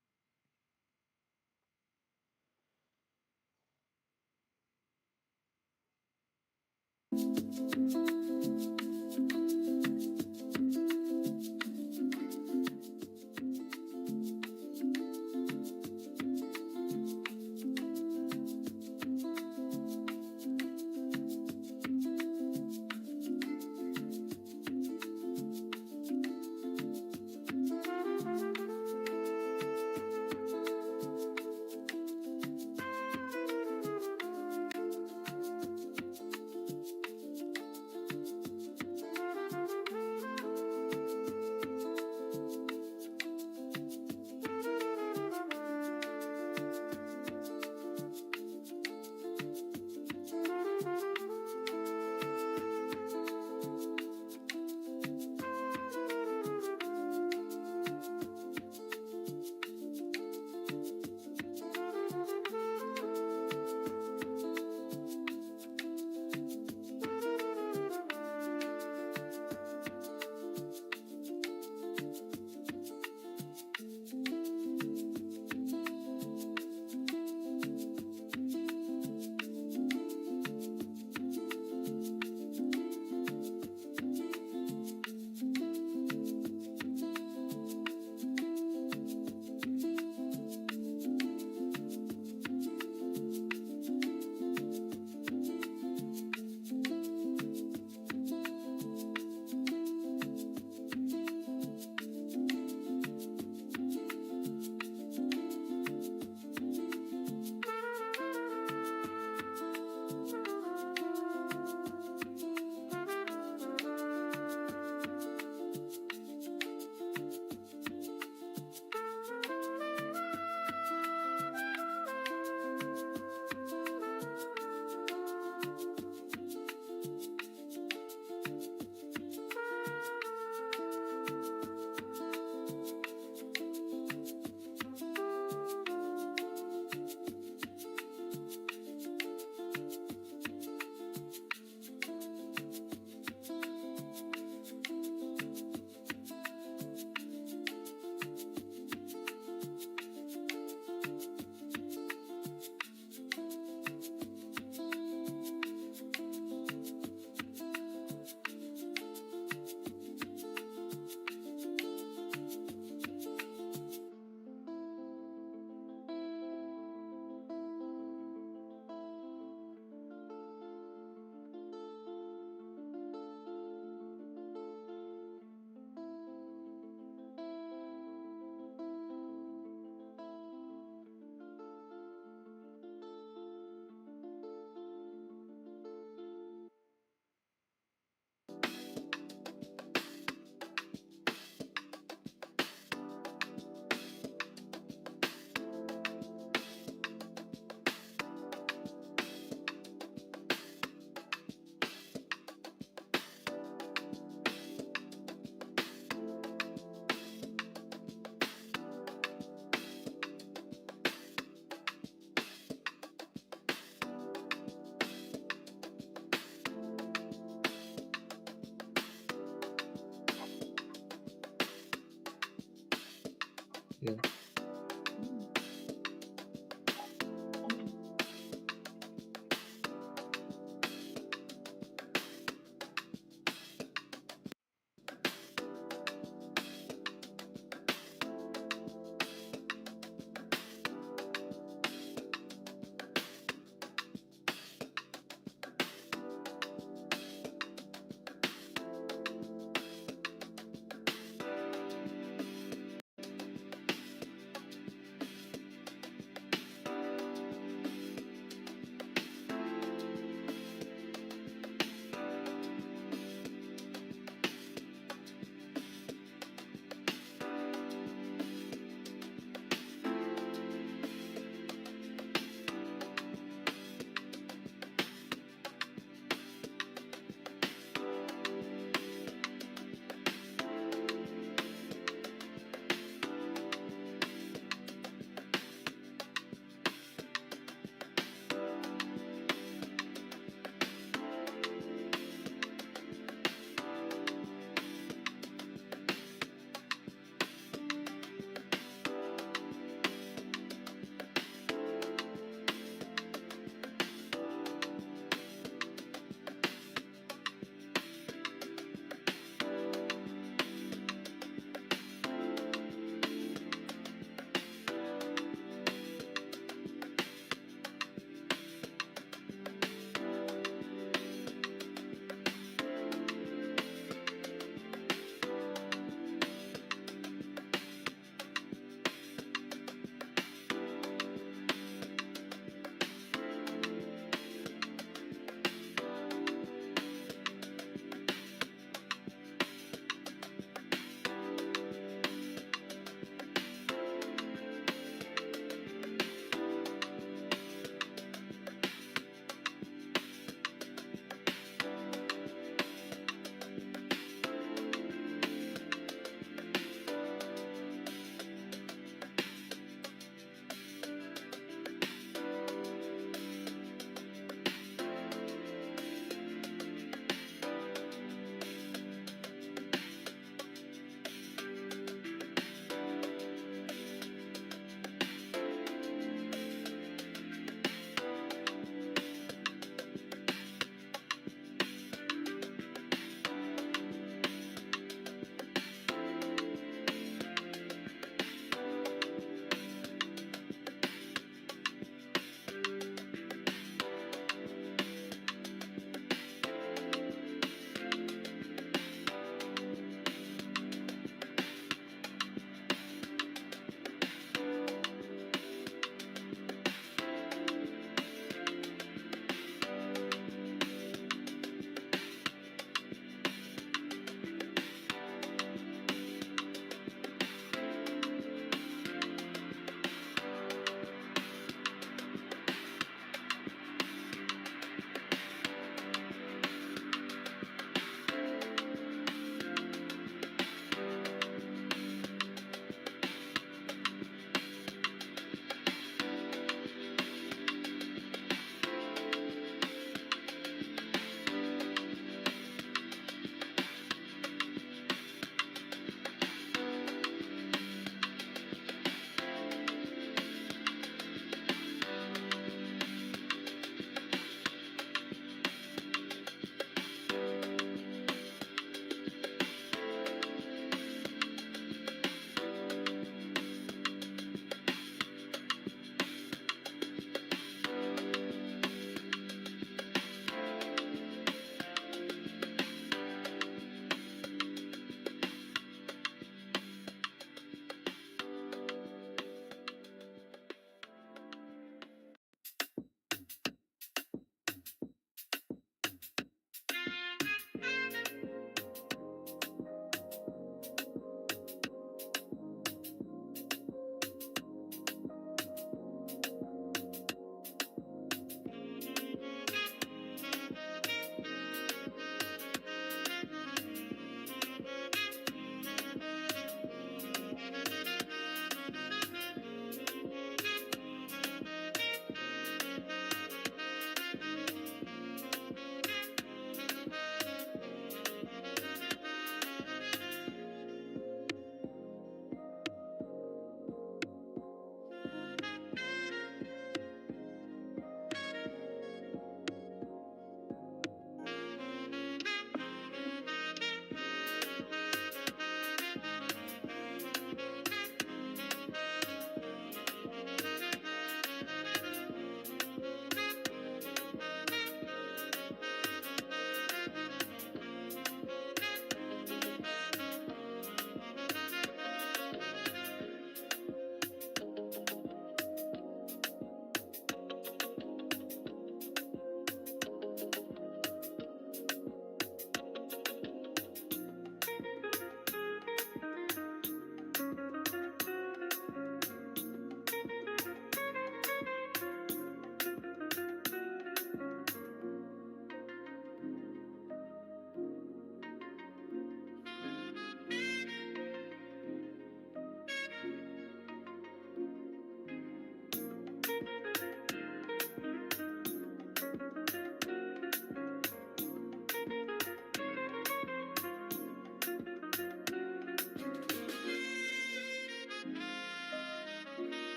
Speaker 3: Yeah.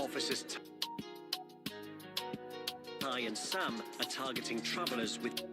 Speaker 12: officers Ty and Sam are targeting travellers with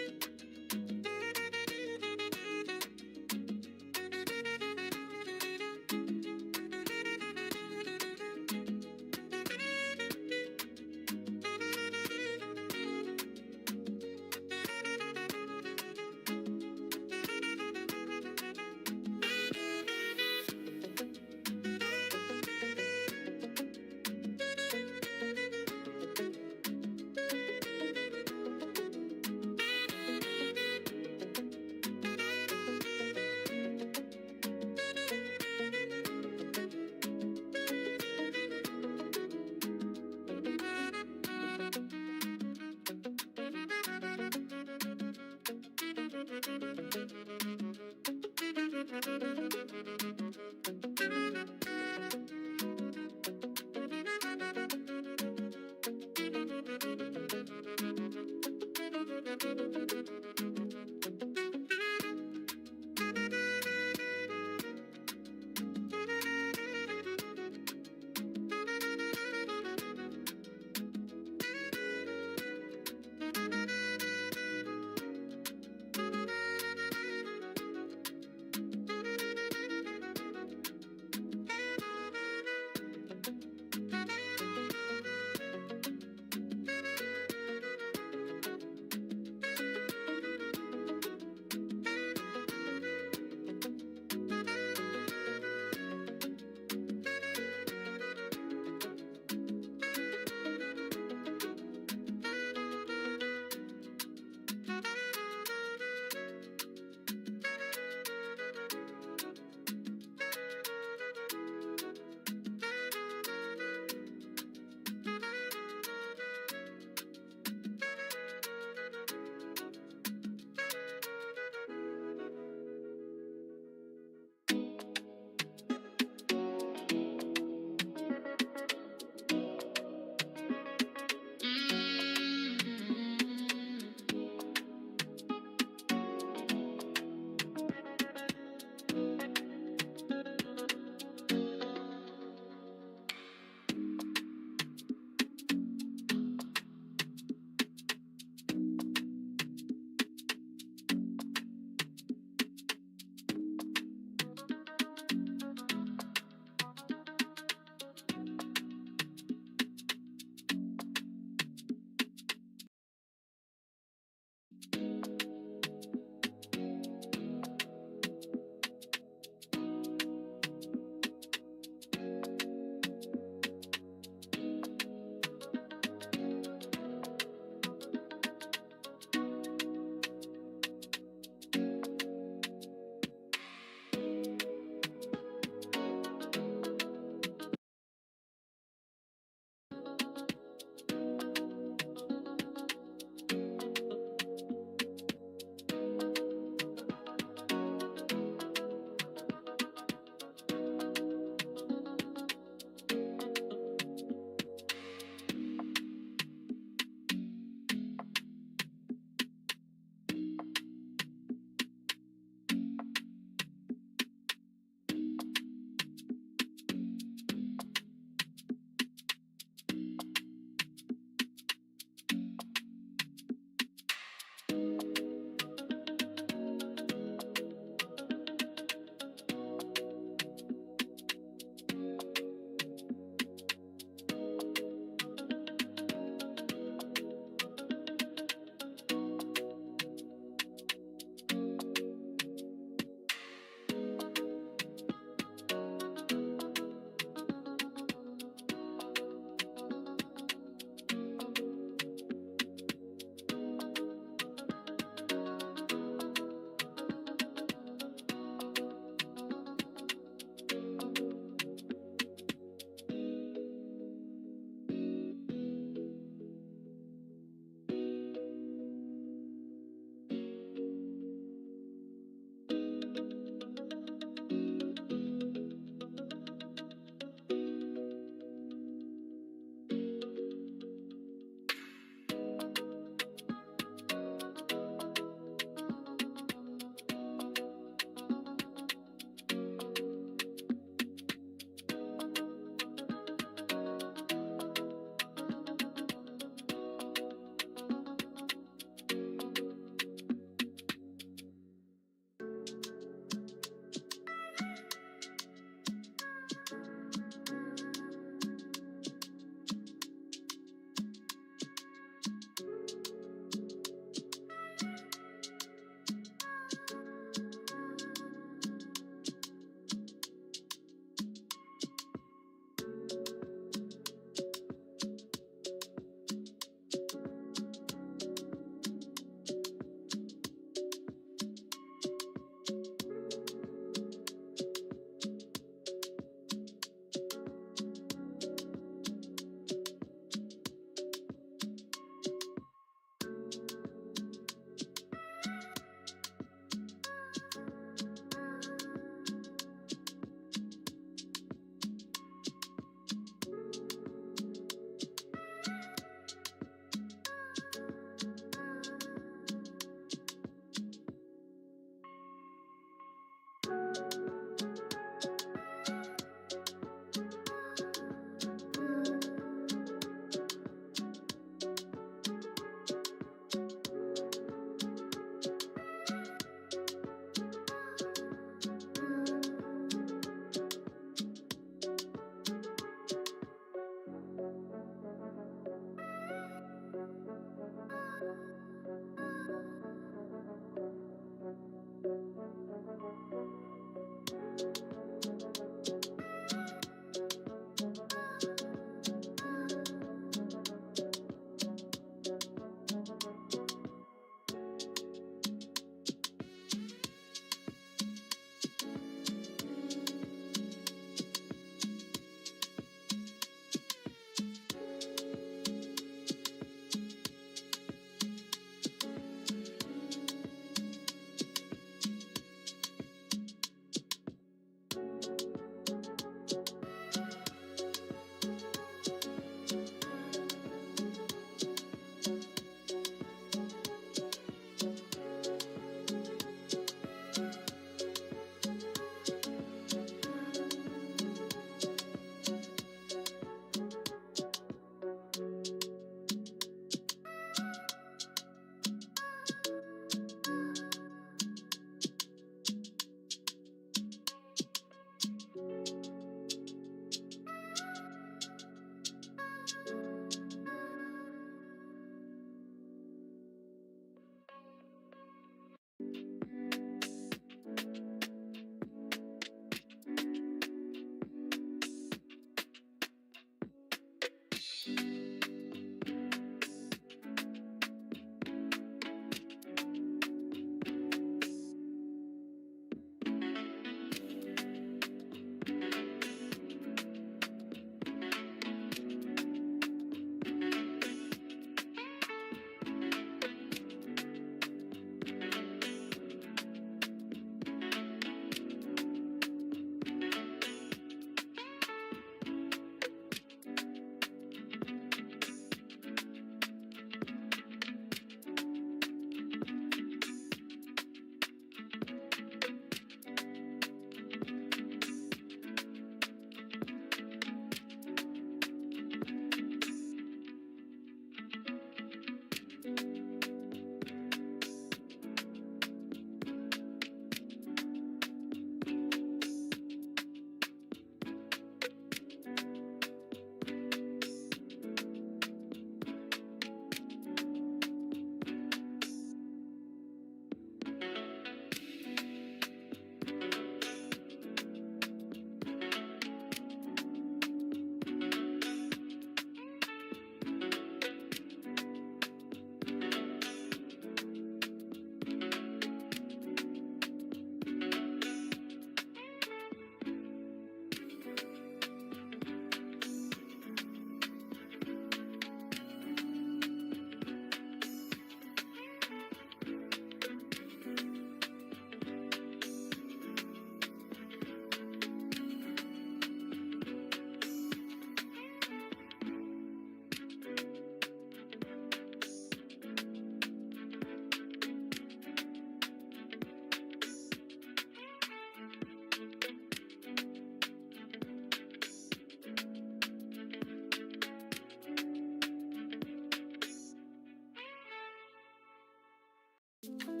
Speaker 5: you.